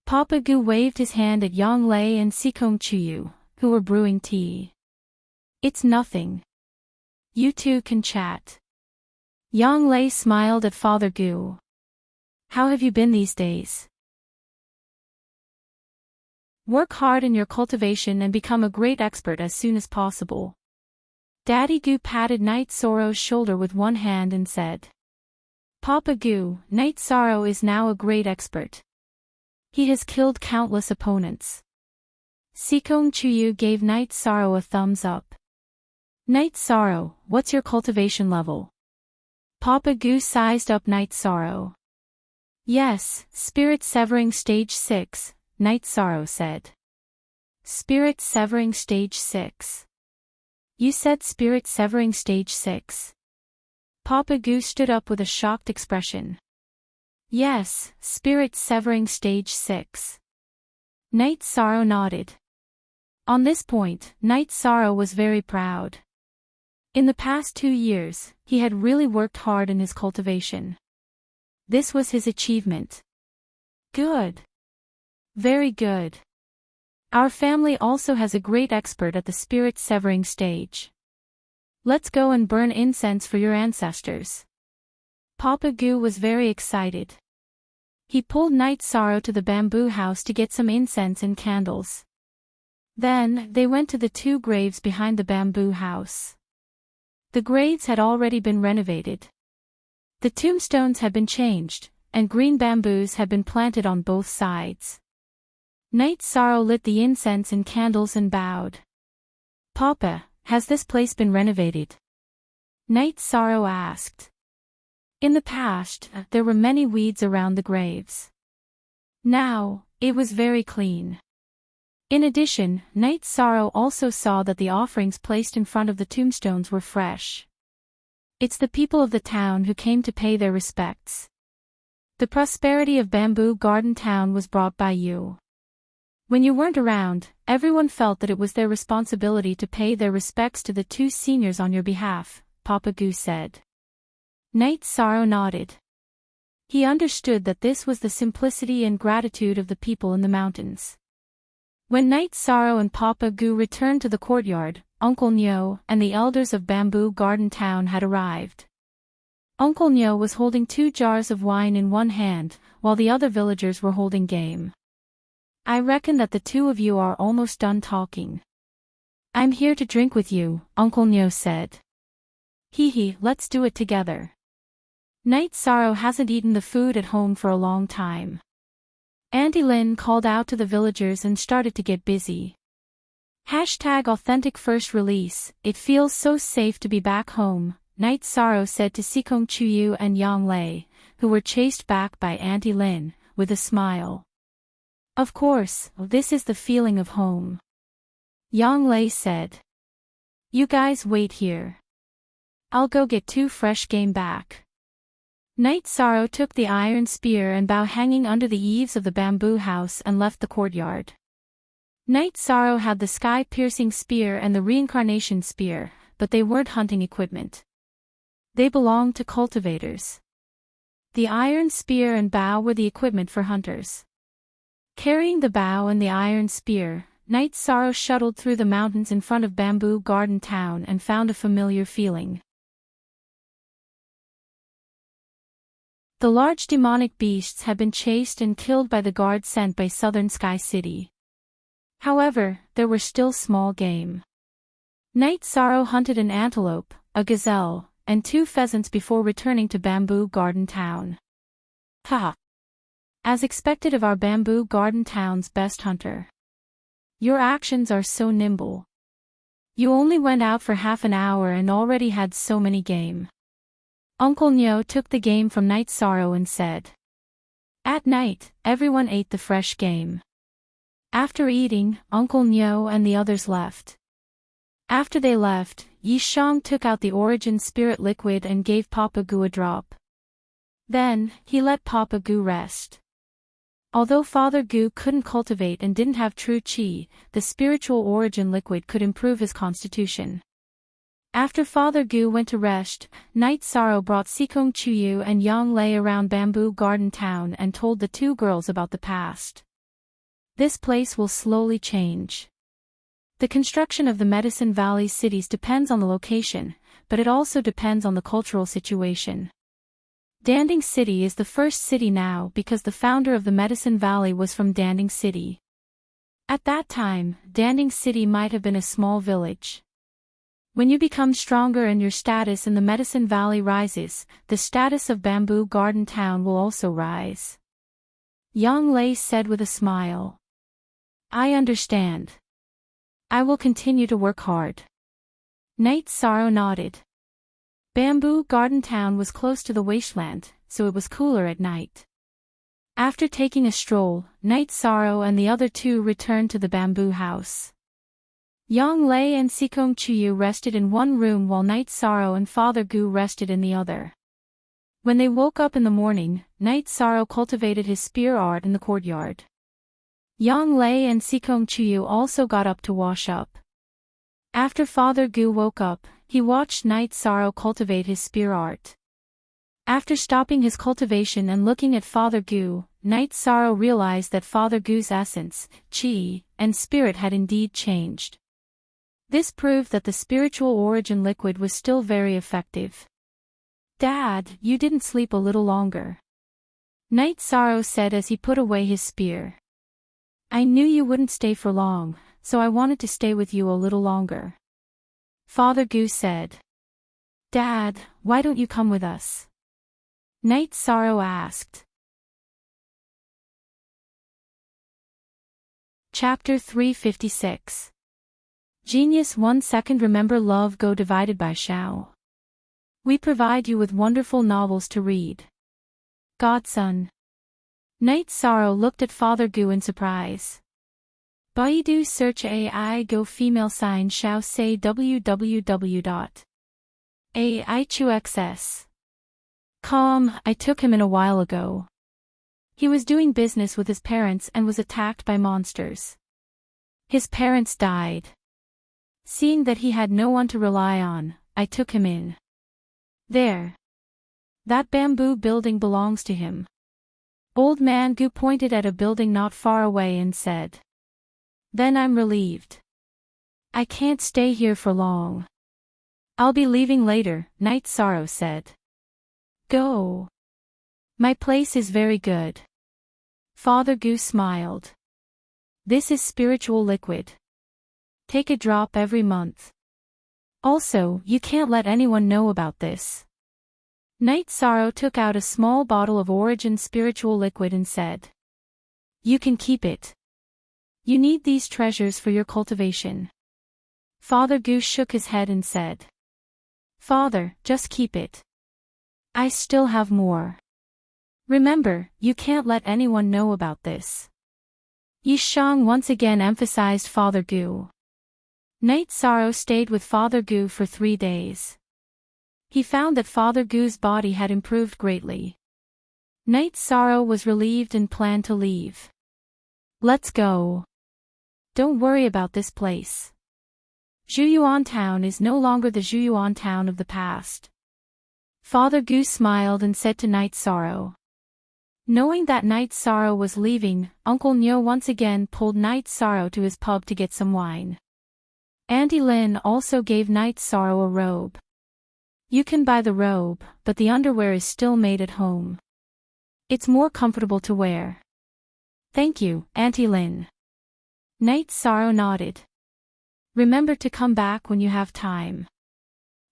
Papa Goo waved his hand at Yang Lei and Sikong Chuyu, who were brewing tea. It's nothing. You two can chat. Yang Lei smiled at Father Goo. How have you been these days? Work hard in your cultivation and become a great expert as soon as possible. Daddy Goo patted Night Sorrow's shoulder with one hand and said. Papa Goo, Night Sorrow is now a great expert. He has killed countless opponents. Sikong Chuyu gave Night Sorrow a thumbs up. Night Sorrow, what's your cultivation level? Papa Goo sized up Night Sorrow. Yes, Spirit Severing Stage 6, Night Sorrow said. Spirit Severing Stage 6. You said Spirit Severing Stage 6. Papa Goo stood up with a shocked expression. Yes, Spirit Severing Stage 6. Night Sorrow nodded. On this point, Night Sorrow was very proud. In the past 2 years, he had really worked hard in his cultivation. This was his achievement. Good. Very good. Our family also has a great expert at the spirit severing stage. Let's go and burn incense for your ancestors. Papa Goo was very excited. He pulled Night Sorrow to the bamboo house to get some incense and candles. Then, they went to the 2 graves behind the bamboo house. The graves had already been renovated. The tombstones had been changed, and green bamboos had been planted on both sides. Night Sorrow lit the incense and candles and bowed. Papa, has this place been renovated? Night Sorrow asked. In the past, there were many weeds around the graves. Now, it was very clean. In addition, Night Sorrow also saw that the offerings placed in front of the tombstones were fresh. It's the people of the town who came to pay their respects. The prosperity of Bamboo Garden Town was brought by you. When you weren't around, everyone felt that it was their responsibility to pay their respects to the 2 seniors on your behalf, Papa Goo said. Night Sorrow nodded. He understood that this was the simplicity and gratitude of the people in the mountains. When Night Sorrow and Papa Goo returned to the courtyard, Uncle Nyo and the elders of Bamboo Garden Town had arrived. Uncle Nyo was holding 2 jars of wine in one hand, while the other villagers were holding game. I reckon that the 2 of you are almost done talking. I'm here to drink with you, Uncle Nyo said. Hee, let's do it together. Night Sorrow hasn't eaten the food at home for a long time. Auntie Lin called out to the villagers and started to get busy. #authentic first release, it feels so safe to be back home, Night Sorrow said to Sikong Chuyu and Yang Lei, who were chased back by Auntie Lin, with a smile. Of course, this is the feeling of home. Yang Lei said. You guys wait here. I'll go get 2 fresh game back. Night Sorrow took the iron spear and bow hanging under the eaves of the bamboo house and left the courtyard. Night Sorrow had the sky-piercing spear and the reincarnation spear, but they weren't hunting equipment. They belonged to cultivators. The iron spear and bow were the equipment for hunters. Carrying the bow and the iron spear, Night Sorrow shuttled through the mountains in front of Bamboo Garden Town and found a familiar feeling. The large demonic beasts had been chased and killed by the guard sent by Southern Sky City. However, there were still small game. Night Sorrow hunted an antelope, a gazelle, and 2 pheasants before returning to Bamboo Garden Town. Ha! As expected of our Bamboo Garden Town's best hunter. Your actions are so nimble. You only went out for half an hour and already had so many game. Uncle Nyo took the game from Night Sorrow and said. At night, everyone ate the fresh game. After eating, Uncle Nyo and the others left. After they left, Yi Shang took out the origin spirit liquid and gave Papa Gu a drop. Then, he let Papa Gu rest. Although Father Gu couldn't cultivate and didn't have true qi, the spiritual origin liquid could improve his constitution. After Father Gu went to rest, Night Sorrow brought Sikong Chuyu and Yang Lei around Bamboo Garden Town and told the two girls about the past. This place will slowly change. The construction of the Medicine Valley cities depends on the location, but it also depends on the cultural situation. Danding City is the first city now because the founder of the Medicine Valley was from Danding City. At that time, Danding City might have been a small village. When you become stronger and your status in the Medicine Valley rises, the status of Bamboo Garden Town will also rise. Yang Lei said with a smile. I understand. I will continue to work hard. Night Sorrow nodded. Bamboo Garden Town was close to the wasteland, so it was cooler at night. After taking a stroll, Night Sorrow and the other two returned to the bamboo house. Yang Lei and Sikong Chuyu rested in one room while Night Sorrow and Father Gu rested in the other. When they woke up in the morning, Night Sorrow cultivated his spear art in the courtyard. Yang Lei and Sikong Chuyu also got up to wash up. After Father Gu woke up, he watched Night Sorrow cultivate his spear art. After stopping his cultivation and looking at Father Gu, Night Sorrow realized that Father Gu's essence, qi, and spirit had indeed changed. This proved that the spiritual origin liquid was still very effective. Dad, you didn't sleep a little longer. Night Sorrow said as he put away his spear. I knew you wouldn't stay for long, so I wanted to stay with you a little longer. Father Gu said. Dad, why don't you come with us? Night Sorrow asked. Chapter 356. Genius 1 second. Remember love go divided by Shao. We provide you with wonderful novels to read. Godson. Night Sorrow looked at Father Gu in surprise. Baidu search AI go female sign Shao say www.aichuxs.com. I took him in a while ago. He was doing business with his parents and was attacked by monsters. His parents died. Seeing that he had no one to rely on, I took him in. There. That bamboo building belongs to him. Old Man Gu pointed at a building not far away and said. Then I'm relieved. I can't stay here for long. I'll be leaving later, Night Sorrow said. Go. My place is very good. Father Gu smiled. This is spiritual liquid. Take a drop every month. Also, you can't let anyone know about this. Night Sorrow took out a small bottle of origin spiritual liquid and said. You can keep it. You need these treasures for your cultivation. Father Gu shook his head and said. Father, just keep it. I still have more. Remember, you can't let anyone know about this. Yi Shang once again emphasized Father Gu. Night Sorrow stayed with Father Gu for 3 days. He found that Father Gu's body had improved greatly. Night Sorrow was relieved and planned to leave. Let's go. Don't worry about this place. Zhuyuan Town is no longer the Zhuyuan Town of the past. Father Gu smiled and said to Night Sorrow. Knowing that Night Sorrow was leaving, Uncle Nyo once again pulled Night Sorrow to his pub to get some wine. Auntie Lin also gave Night Sorrow a robe. You can buy the robe, but the underwear is still made at home. It's more comfortable to wear. Thank you, Auntie Lin. Night Sorrow nodded. Remember to come back when you have time.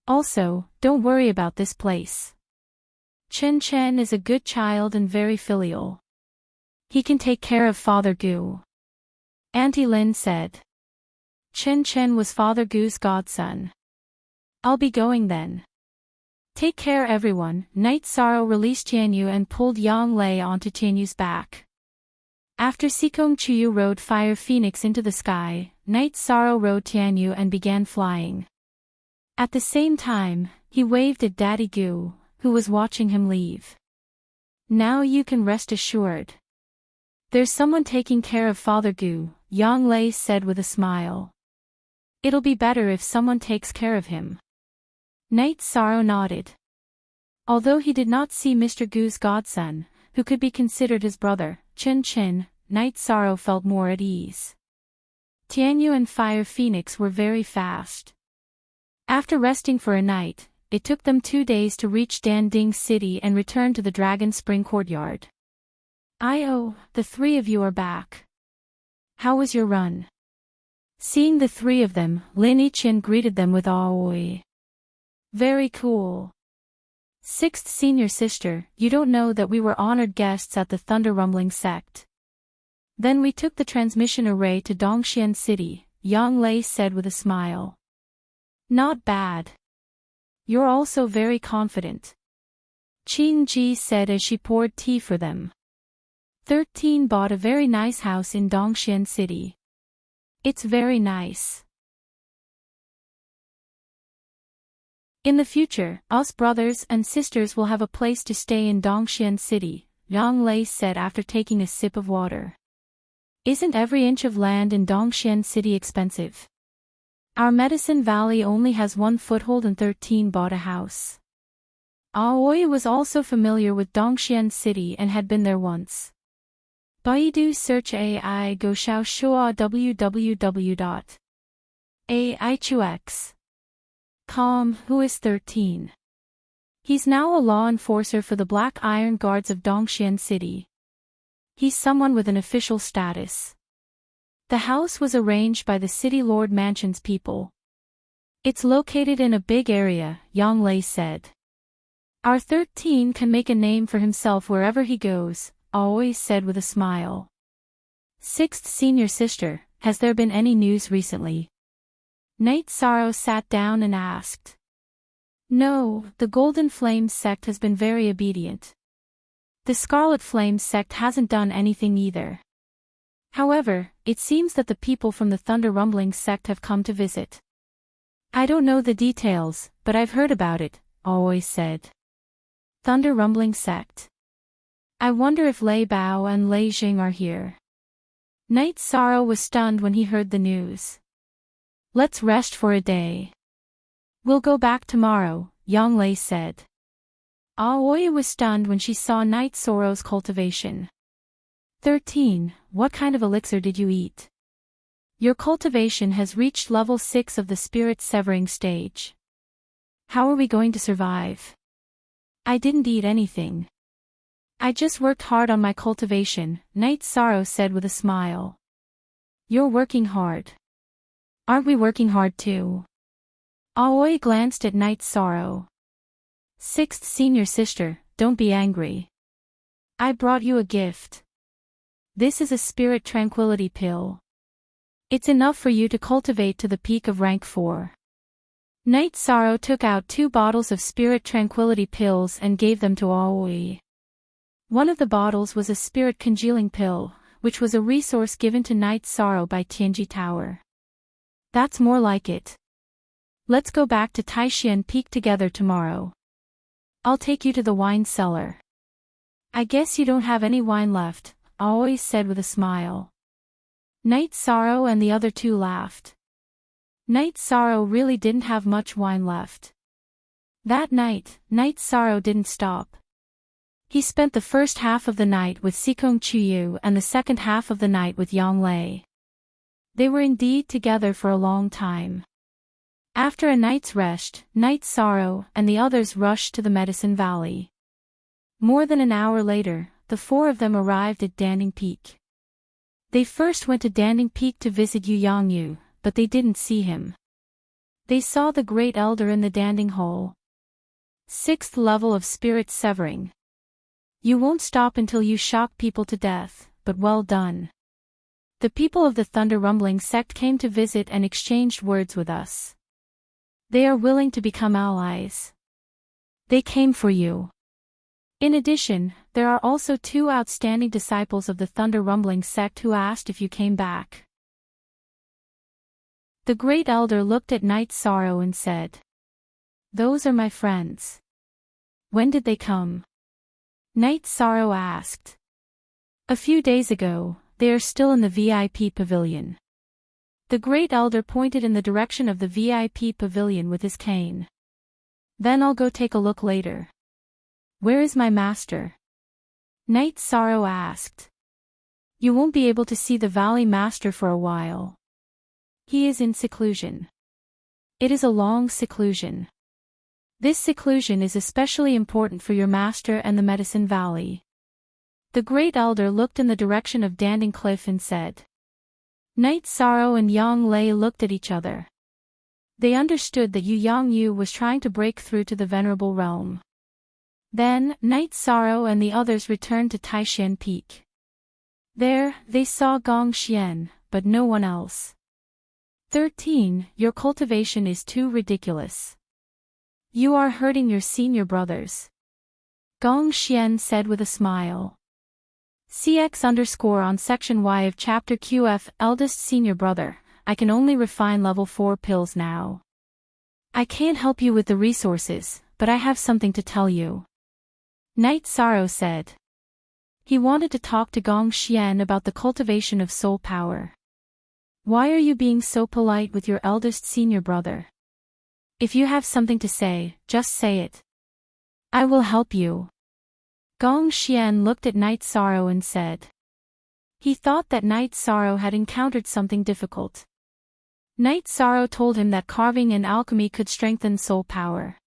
Also, don't worry about this place. Chen Chen is a good child and very filial. He can take care of Father Gu. Auntie Lin said. Chen Chen was Father Gu's godson. I'll be going then. Take care everyone. Night Sorrow released Tianyu and pulled Yang Lei onto Tianyu's back. After Sikong Chuyu rode Fire Phoenix into the sky, Night Sorrow rode Tianyu and began flying. At the same time, he waved at Daddy Gu, who was watching him leave. Now you can rest assured. There's someone taking care of Father Gu, Yang Lei said with a smile. It'll be better if someone takes care of him. Night Sorrow nodded. Although he did not see Mr. Gu's godson, who could be considered his brother, Chin Chin, Night Sorrow felt more at ease. Tianyu and Fire Phoenix were very fast. After resting for a night, it took them 2 days to reach Danding City and return to the Dragon Spring Courtyard. The 3 of you are back. How was your run? Seeing the 3 of them, Lin Yichin greeted them with awe. Very cool. 6th Senior Sister, you don't know that we were honored guests at the Thunder Rumbling Sect. Then we took the transmission array to Dongxian City, Yang Lei said with a smile. Not bad. You're also very confident. Qing Ji said as she poured tea for them. 13 bought a very nice house in Dongxian City. It's very nice. In the future, us brothers and sisters will have a place to stay in Dongxian City, Yang Lei said after taking a sip of water. Isn't every inch of land in Dongxian City expensive? Our Medicine Valley only has 1 foothold and 13 bought a house. Aoi was also familiar with Dongxian City and had been there once. Baidu search AI go xiao shua www.aichux.com. Who is 13? He's now a law enforcer for the Black Iron Guards of Dongxian City. He's someone with an official status. The house was arranged by the City Lord Mansion's people. It's located in a big area, Yang Lei said. Our 13 can make a name for himself wherever he goes, Aoi said with a smile. 6th Senior Sister, has there been any news recently? Night Sorrow sat down and asked. No, the Golden Flames sect has been very obedient. The Scarlet Flames sect hasn't done anything either. However, it seems that the people from the Thunder Rumbling sect have come to visit. I don't know the details, but I've heard about it, Aoi said. Thunder Rumbling sect. I wonder if Lei Bao and Lei Jing are here. Night Sorrow was stunned when he heard the news. Let's rest for a day. We'll go back tomorrow, Yang Lei said. Aoi was stunned when she saw Night Sorrow's cultivation. 13. What kind of elixir did you eat? Your cultivation has reached level 6 of the spirit severing stage. How are we going to survive? I didn't eat anything. I just worked hard on my cultivation, Night Sorrow said with a smile. You're working hard. Aren't we working hard too? Aoi glanced at Night Sorrow. 6th Senior Sister, don't be angry. I brought you a gift. This is a spirit tranquility pill. It's enough for you to cultivate to the peak of rank 4. Night Sorrow took out 2 bottles of spirit tranquility pills and gave them to Aoi. One of the bottles was a spirit congealing pill, which was a resource given to Night Sorrow by Tianji Tower. That's more like it. Let's go back to Taixian Peak together tomorrow. I'll take you to the wine cellar. I guess you don't have any wine left, Aoi said with a smile. Night Sorrow and the other 2 laughed. Night Sorrow really didn't have much wine left. That night, Night Sorrow didn't stop. He spent the first half of the night with Sikong Chuyu and the second half of the night with Yang Lei. They were indeed together for a long time. After a night's rest, Night Sorrow and the others rushed to the Medicine Valley. More than an hour later, the 4 of them arrived at Danding Peak. They first went to Danding Peak to visit Yu Yangyu, but they didn't see him. They saw the Great Elder in the Danding Hole. 6th level of spirit severing. You won't stop until you shock people to death, but well done. The people of the Thunder Rumbling sect came to visit and exchanged words with us. They are willing to become allies. They came for you. In addition, there are also 2 outstanding disciples of the Thunder Rumbling sect who asked if you came back. The great elder looked at Night Sorrow and said, "Those are my friends. When did they come?" Night Sorrow asked. "A few days ago, they are still in the VIP pavilion." The great elder pointed in the direction of the VIP pavilion with his cane. "Then I'll go take a look later." "Where is my master?" Night Sorrow asked. "You won't be able to see the Valley Master for a while. He is in seclusion. It is a long seclusion. This seclusion is especially important for your master and the Medicine Valley." The great elder looked in the direction of Danding Cliff and said. Night Sorrow and Yang Lei looked at each other. They understood that Yu Yang Yu was trying to break through to the Venerable Realm. Then, Night Sorrow and the others returned to Taishan Peak. There, they saw Gong Xian, but no one else. 13. Your cultivation is too ridiculous. You are hurting your senior brothers. Gong Xian said with a smile. CX_ on section Y of chapter QF, eldest senior brother, I can only refine level 4 pills now. I can't help you with the resources, but I have something to tell you. Night Sorrow said. He wanted to talk to Gong Xian about the cultivation of soul power. Why are you being so polite with your eldest senior brother? If you have something to say, just say it. I will help you. Gong Xian looked at Night Sorrow and said. He thought that Night Sorrow had encountered something difficult. Night Sorrow told him that carving and alchemy could strengthen soul power.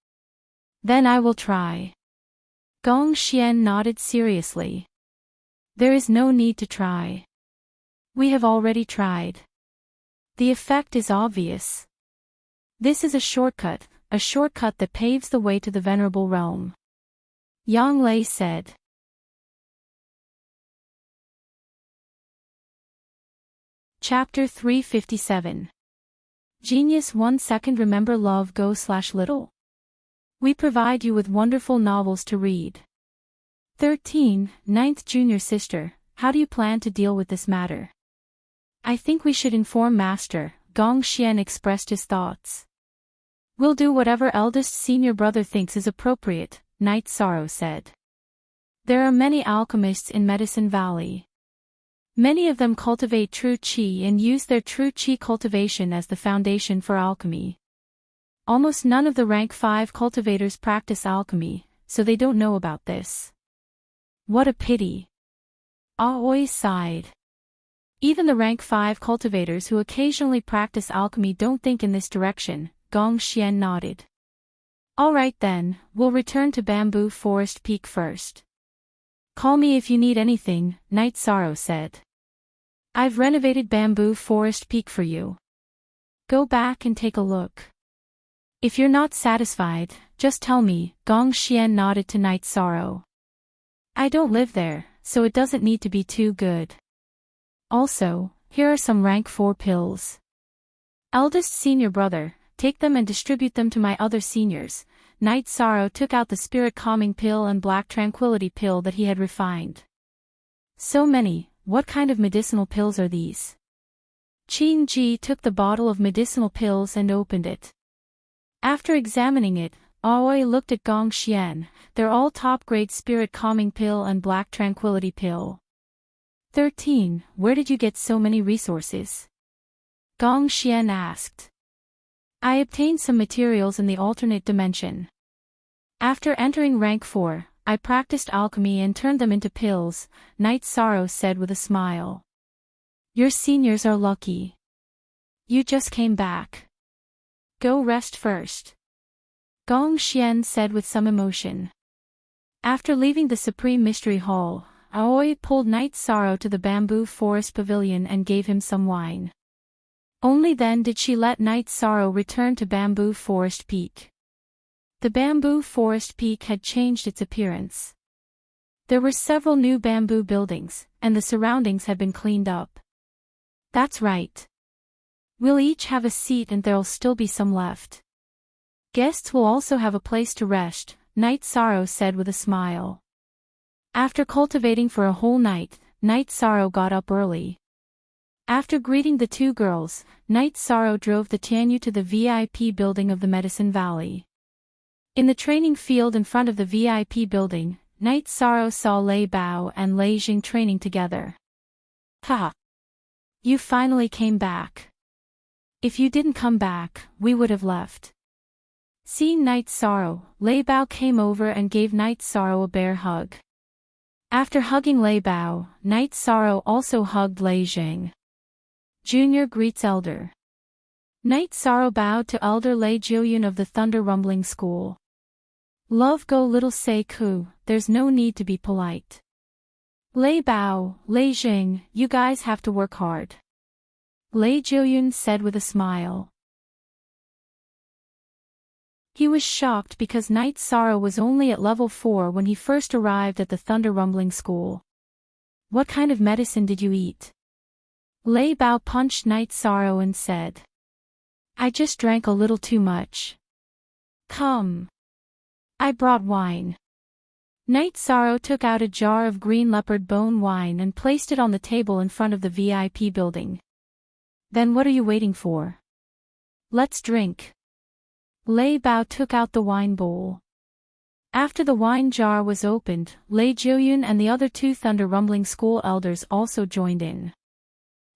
Then I will try. Gong Xian nodded seriously. There is no need to try. We have already tried. The effect is obvious. This is a shortcut that paves the way to the Venerable Realm. Yang Lei said. Chapter 357. Genius 1 second. Remember love go/little. We provide you with wonderful novels to read. 13. Ninth junior sister, how do you plan to deal with this matter? I think we should inform Master, Gong Xian expressed his thoughts. We'll do whatever eldest senior brother thinks is appropriate, Night Sorrow said. There are many alchemists in Medicine Valley. Many of them cultivate true qi and use their true qi cultivation as the foundation for alchemy. Almost none of the rank 5 cultivators practice alchemy, so they don't know about this. What a pity. Aoi sighed. Even the rank 5 cultivators who occasionally practice alchemy don't think in this direction, Gong Xian nodded. Alright then, we'll return to Bamboo Forest Peak first. Call me if you need anything, Night Sorrow said. I've renovated Bamboo Forest Peak for you. Go back and take a look. If you're not satisfied, just tell me, Gong Xian nodded to Night Sorrow. I don't live there, so it doesn't need to be too good. Also, here are some rank 4 pills. Eldest senior brother, take them and distribute them to my other seniors. Night Sorrow took out the spirit calming pill and black tranquility pill that he had refined. So many, what kind of medicinal pills are these? Qing Ji took the bottle of medicinal pills and opened it. After examining it, Aoi looked at Gong Xian. They're all top-grade spirit calming pill and black tranquility pill. 13. Where did you get so many resources? Gong Xian asked. I obtained some materials in the alternate dimension. After entering rank 4, I practiced alchemy and turned them into pills, Night Sorrow said with a smile. Your seniors are lucky. You just came back. Go rest first. Gong Xian said with some emotion. After leaving the Supreme Mystery Hall, Aoi pulled Night Sorrow to the Bamboo Forest Pavilion and gave him some wine. Only then did she let Night Sorrow return to Bamboo Forest Peak. The Bamboo Forest Peak had changed its appearance. There were several new bamboo buildings, and the surroundings had been cleaned up. That's right. We'll each have a seat and there'll still be some left. Guests will also have a place to rest, Night Sorrow said with a smile. After cultivating for a whole night, Night Sorrow got up early. After greeting the two girls, Night Sorrow drove the Tianyu to the VIP building of the Medicine Valley. In the training field in front of the VIP building, Night Sorrow saw Lei Bao and Lei Jing training together. "Ha! You finally came back. If you didn't come back, we would have left." Seeing Night Sorrow, Lei Bao came over and gave Night Sorrow a bear hug. After hugging Lei Bao, Night Sorrow also hugged Lei Jing. Junior greets Elder. Night Sorrow bowed to Elder Lei Jiuyun of the Thunder Rumbling School. "Love go little Sei Ku, there's no need to be polite. Lei Bao, Lei Jing, you guys have to work hard," Lei Jiuyun said with a smile. He was shocked because Night Sorrow was only at level 4 when he first arrived at the Thunder Rumbling School. "What kind of medicine did you eat?" Lei Bao punched Night Sorrow and said, "I just drank a little too much. Come. I brought wine." Night Sorrow took out a jar of green leopard bone wine and placed it on the table in front of the VIP building. "Then what are you waiting for? Let's drink." Lei Bao took out the wine bowl. After the wine jar was opened, Lei Jiuyun and the other two Thunder Rumbling School elders also joined in.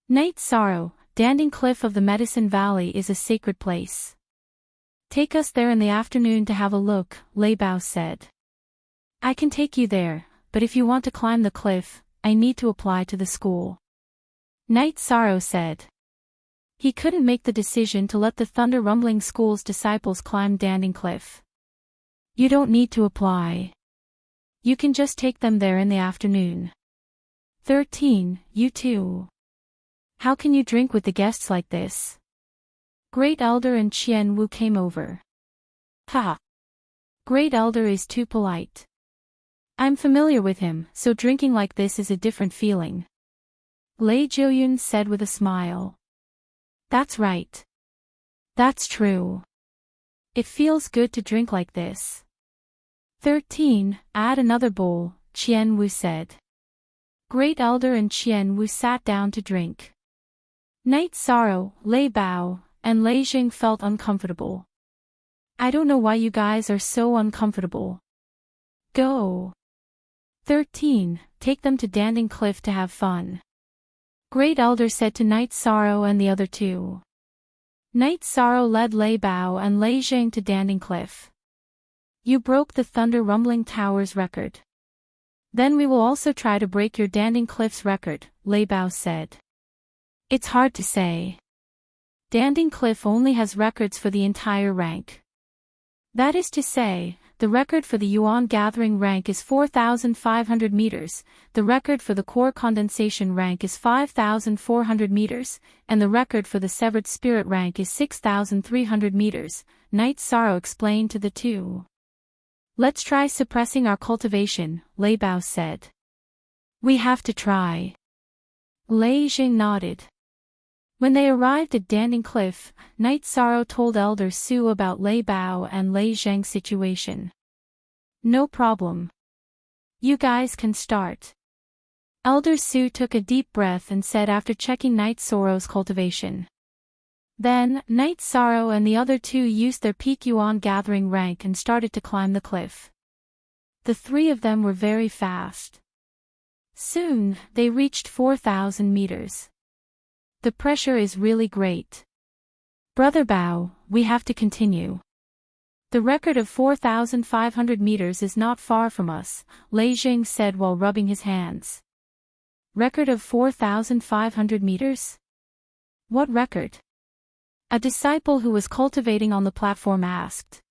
"Night Sorrow, Danding Cliff of the Medicine Valley is a sacred place. Take us there in the afternoon to have a look," Lei Bao said. "I can take you there, but if you want to climb the cliff, I need to apply to the school," Night Sorrow said. He couldn't make the decision to let the Thunder Rumbling School's disciples climb Danding Cliff. "You don't need to apply. You can just take them there in the afternoon." 13. You too. How can you drink with the guests like this? Great Elder and Qian Wu came over. "Ha! Great Elder is too polite. I'm familiar with him, so drinking like this is a different feeling," Lei Jiuyun said with a smile. "That's right. That's true. It feels good to drink like this." 13. Add another bowl, Qian Wu said. Great Elder and Qian Wu sat down to drink. Night Sorrow, Lei Bao, and Lei Jing felt uncomfortable. "I don't know why you guys are so uncomfortable. Go. 13. Take them to Danding Cliff to have fun," Great Elder said to Night Sorrow and the other two. Night Sorrow led Lei Bao and Lei Jing to Danding Cliff. "You broke the Thunder Rumbling Tower's record. Then we will also try to break your Danding Cliff's record," Lei Bao said. "It's hard to say. Danding Cliff only has records for the entire rank. That is to say, the record for the Yuan Gathering rank is 4,500 meters, the record for the Core Condensation rank is 5,400 meters, and the record for the Severed Spirit rank is 6,300 meters, Night Sorrow explained to the two. "Let's try suppressing our cultivation," Lei Bao said. "We have to try." Lei Jing nodded. When they arrived at Danding Cliff, Night Sorrow told Elder Su about Lei Bao and Lei Zheng's situation. "No problem. You guys can start." Elder Su took a deep breath and said after checking Night Sorrow's cultivation. Then, Night Sorrow and the other two used their peak Yuan Gathering rank and started to climb the cliff. The three of them were very fast. Soon, they reached 4,000 meters. "The pressure is really great. Brother Bao, we have to continue. The record of 4,500 meters is not far from us," Lei Jing said while rubbing his hands. "Record of 4,500 meters? What record?" A disciple who was cultivating on the platform asked.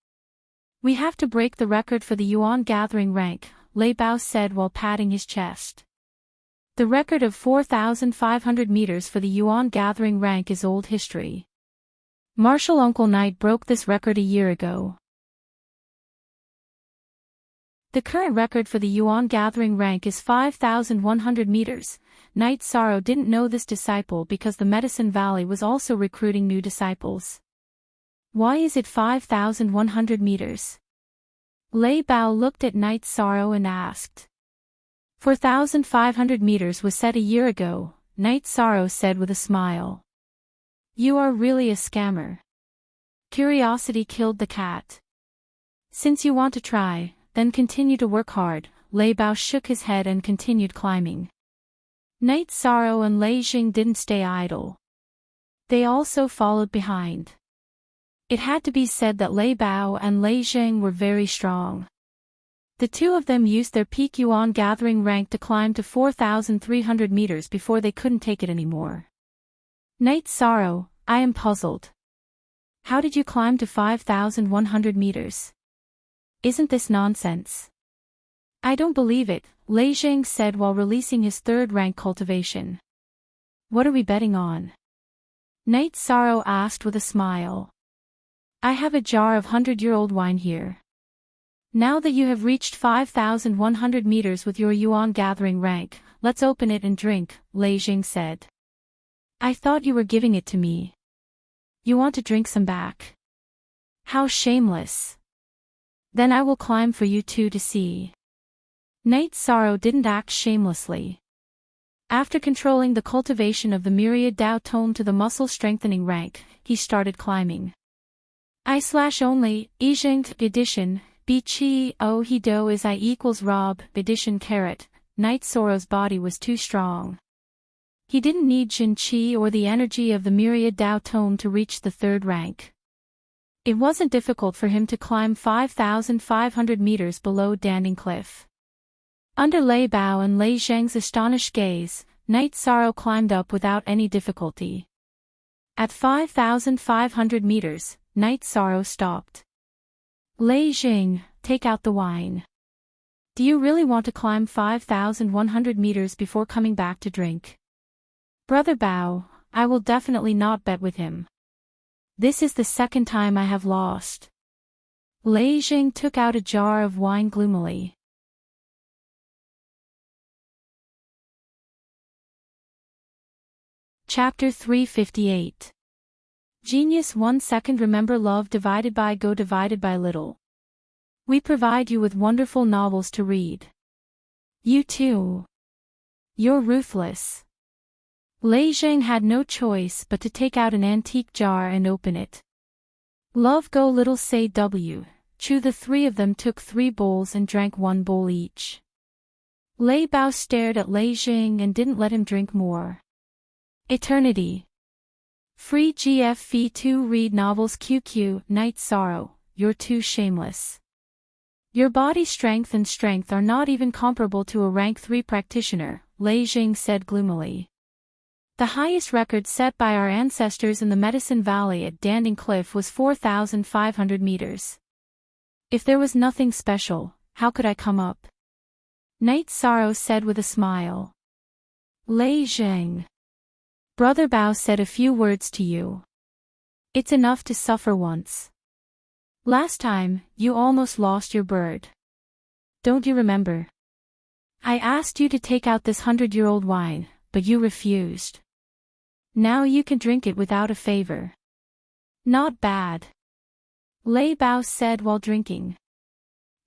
"We have to break the record for the Yuan Gathering rank," Lei Bao said while patting his chest. "The record of 4,500 meters for the Yuan Gathering rank is old history. Martial Uncle Knight broke this record a year ago. The current record for the Yuan Gathering rank is 5,100 meters. Night Sorrow didn't know this disciple because the Medicine Valley was also recruiting new disciples. Why is it 5,100 meters? Lei Bao looked at Night Sorrow and asked. 4,500 meters was set a year ago, Night Sorrow said with a smile. You are really a scammer. Curiosity killed the cat. Since you want to try, then continue to work hard. Lei Bao shook his head and continued climbing. Night Sorrow and Lei Jing didn't stay idle. They also followed behind. It had to be said that Lei Bao and Lei Jing were very strong. The two of them used their peak yuan gathering rank to climb to 4,300 meters before they couldn't take it anymore. Night Sorrow, I am puzzled. How did you climb to 5,100 meters? Isn't this nonsense? I don't believe it, Lei Jing said while releasing his third rank cultivation. What are we betting on? Night Sorrow asked with a smile. I have a jar of 100-year-old wine here. Now that you have reached 5,100 meters with your yuan gathering rank, let's open it and drink, Lei Jing said. I thought you were giving it to me. You want to drink some back? How shameless. Then I will climb for you two to see. Night Sorrow didn't act shamelessly. After controlling the cultivation of the myriad Dao tone to the muscle-strengthening rank, he started climbing. I/only, Ijing, edition, Bi-chi, O He Do is I equals Rob, edition carat, Night Sorrow's body was too strong. He didn't need Jin Chi or the energy of the myriad Dao tone to reach the third rank. It wasn't difficult for him to climb 5,500 meters below Danding Cliff. Under Lei Bao and Lei Zheng's astonished gaze, Night Sorrow climbed up without any difficulty. At 5,500 meters, Night Sorrow stopped. Lei Jing, take out the wine. Do you really want to climb 5,100 meters before coming back to drink? Brother Bao, I will definitely not bet with him. This is the second time I have lost. Lei Jing took out a jar of wine gloomily. Chapter 358. Genius 1 second. Remember love divided by go divided by little. We provide you with wonderful novels to read. You too. You're ruthless. Lei Zheng had no choice but to take out an antique jar and open it. Love go little say W. Chu. The three of them took 3 bowls and drank 1 bowl each. Lei Bao stared at Lei Zheng and didn't let him drink more. Eternity. Free GF Fee 2 read novels QQ. Night Sorrow, you're too shameless. Your body strength and strength are not even comparable to a rank 3 practitioner, Lei Jing said gloomily. The highest record set by our ancestors in the Medicine Valley at Danding Cliff was 4,500 meters. If there was nothing special, how could I come up? Night Sorrow said with a smile. Lei Jing. Brother Bao said a few words to you. It's enough to suffer once. Last time, you almost lost your bird. Don't you remember? I asked you to take out this 100-year-old wine, but you refused. Now you can drink it without a favor. Not bad. Lei Bao said while drinking.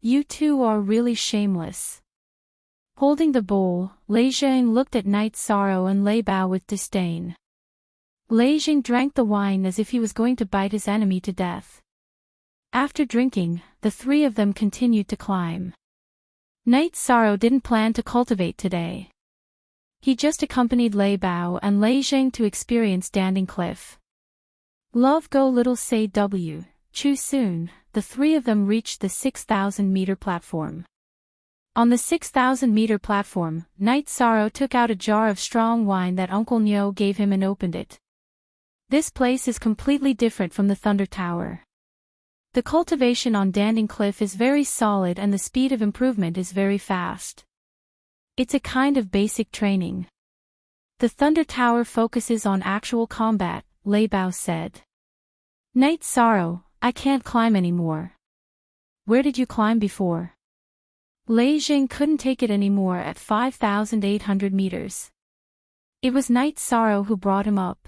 You two are really shameless. Holding the bowl, Lei Zheng looked at Night Sorrow and Lei Bao with disdain. Lei Jing drank the wine as if he was going to bite his enemy to death. After drinking, the three of them continued to climb. Night Sorrow didn't plan to cultivate today. He just accompanied Lei Bao and Lei Zheng to experience Danding Cliff. Love go little say W. Chu. Soon, the three of them reached the 6,000-meter platform. On the 6,000-meter platform, Night Sorrow took out a jar of strong wine that Uncle Nyo gave him and opened it. This place is completely different from the Thunder Tower. The cultivation on Danding Cliff is very solid and the speed of improvement is very fast. It's a kind of basic training. The Thunder Tower focuses on actual combat, Lei Bao said. Night Sorrow, I can't climb anymore. Where did you climb before? Lei Jing couldn't take it anymore at 5,800 meters. It was Night Sorrow who brought him up.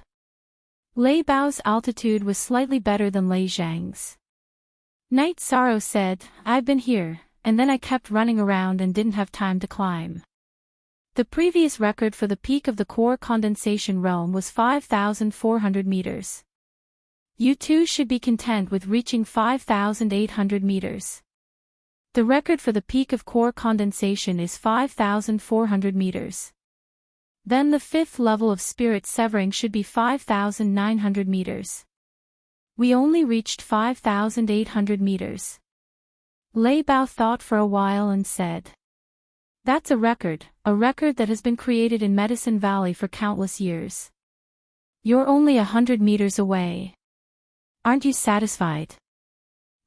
Lei Bao's altitude was slightly better than Lei Zhang's. Night Sorrow said, I've been here, and then I kept running around and didn't have time to climb. The previous record for the peak of the core condensation realm was 5,400 meters. You too should be content with reaching 5,800 meters. The record for the peak of core condensation is 5,400 meters. Then the fifth level of spirit severing should be 5,900 meters. We only reached 5,800 meters. Lei Bao thought for a while and said, "That's a record that has been created in Medicine Valley for countless years. You're only 100 meters away. Aren't you satisfied?"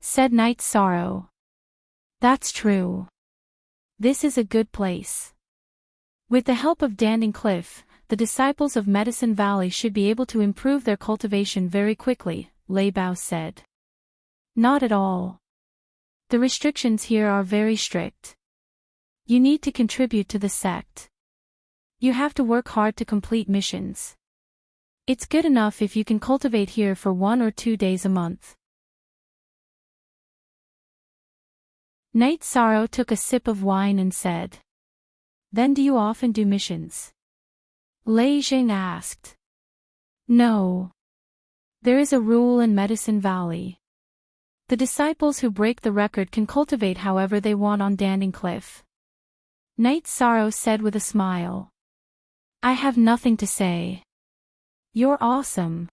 said Night Sorrow. "That's true. This is a good place. With the help of Danding Cliff, the disciples of Medicine Valley should be able to improve their cultivation very quickly," Lei Bao said. "Not at all. The restrictions here are very strict. You need to contribute to the sect. You have to work hard to complete missions. It's good enough if you can cultivate here for 1 or 2 days a month." Night Sorrow took a sip of wine and said, "Then do you often do missions?" Lei Jing asked. "No. There is a rule in Medicine Valley. The disciples who break the record can cultivate however they want on Danding Cliff." Night Sorrow said with a smile, "I have nothing to say. You're awesome."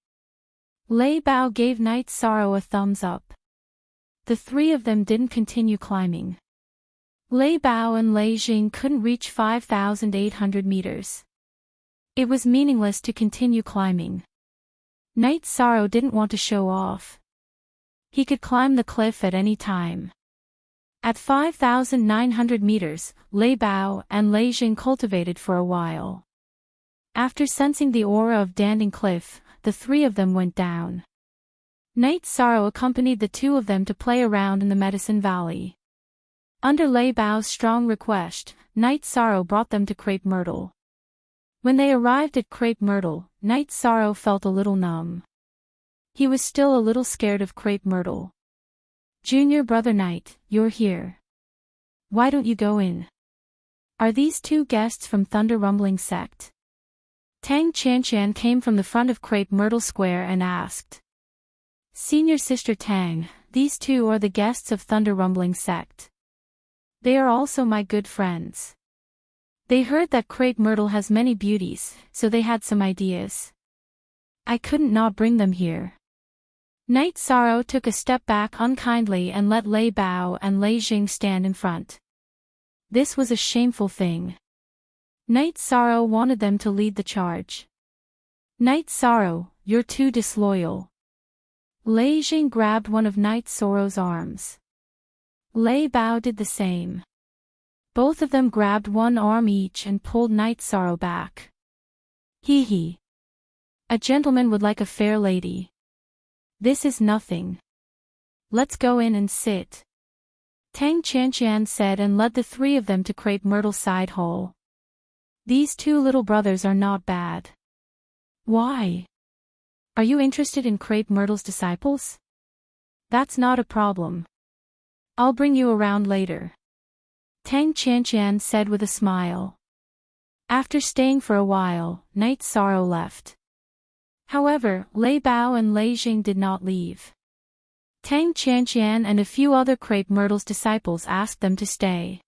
Lei Bao gave Night Sorrow a thumbs up. The three of them didn't continue climbing. Lei Bao and Lei Jing couldn't reach 5,800 meters. It was meaningless to continue climbing. Night Sorrow didn't want to show off. He could climb the cliff at any time. At 5,900 meters, Lei Bao and Lei Jing cultivated for a while. After sensing the aura of Danding Cliff, the three of them went down. Night Sorrow accompanied the two of them to play around in the Medicine Valley. Under Lei Bao's strong request, Night Sorrow brought them to Crepe Myrtle. When they arrived at Crepe Myrtle, Night Sorrow felt a little numb. He was still a little scared of Crepe Myrtle. "Junior Brother Night, you're here. Why don't you go in? Are these two guests from Thunder Rumbling Sect?" Tang Qianqian came from the front of Crepe Myrtle Square and asked. "Senior Sister Tang, these two are the guests of Thunder Rumbling Sect. They are also my good friends. They heard that Crepe Myrtle has many beauties, so they had some ideas. I couldn't not bring them here." Night Sorrow took a step back unkindly and let Lei Bao and Lei Jing stand in front. This was a shameful thing. Night Sorrow wanted them to lead the charge. "Night Sorrow, you're too disloyal." Lei Jing grabbed one of Night Sorrow's arms. Lei Bao did the same. Both of them grabbed one arm each and pulled Night Sorrow back. "Hee hee. A gentleman would like a fair lady. This is nothing. Let's go in and sit," Tang Qianqian said and led the three of them to Crepe Myrtle side hall. "These two little brothers are not bad." "Why? Are you interested in Crepe Myrtle's disciples?" "That's not a problem. I'll bring you around later," Tang Qianqian said with a smile. After staying for a while, Night Sorrow left. However, Lei Bao and Lei Jing did not leave. Tang Qianqian and a few other Crepe Myrtle's disciples asked them to stay.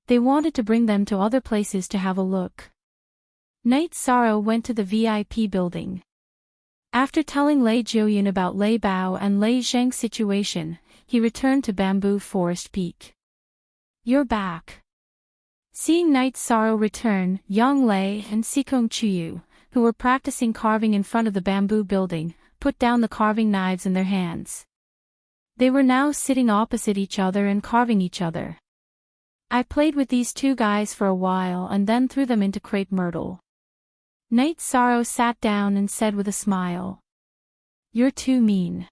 They wanted to bring them to other places to have a look. Night Sorrow went to the VIP building. After telling Lei Jiuyan about Lei Bao and Lei Zheng's situation, he returned to Bamboo Forest Peak. "You're back." Seeing Night Sorrow return, Yang Lei and Sikong Chuyu, who were practicing carving in front of the bamboo building, put down the carving knives in their hands. They were now sitting opposite each other and carving each other. "I played with these two guys for a while and then threw them into Crepe Myrtle." Night Sorrow sat down and said with a smile. "You're too mean.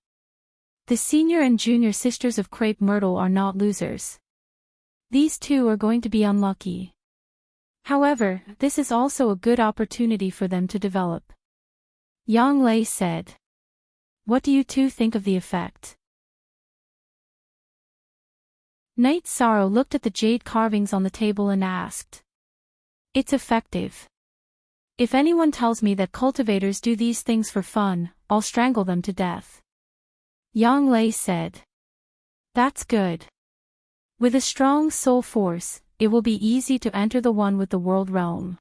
The senior and junior sisters of Crepe Myrtle are not losers. These two are going to be unlucky. However, this is also a good opportunity for them to develop." Yang Lei said. "What do you two think of the effect?" Night Sorrow looked at the jade carvings on the table and asked. It's effective. If anyone tells me that cultivators do these things for fun, I'll strangle them to death. Yang Lei said. That's good. With a strong soul force, it will be easy to enter the one with the world realm.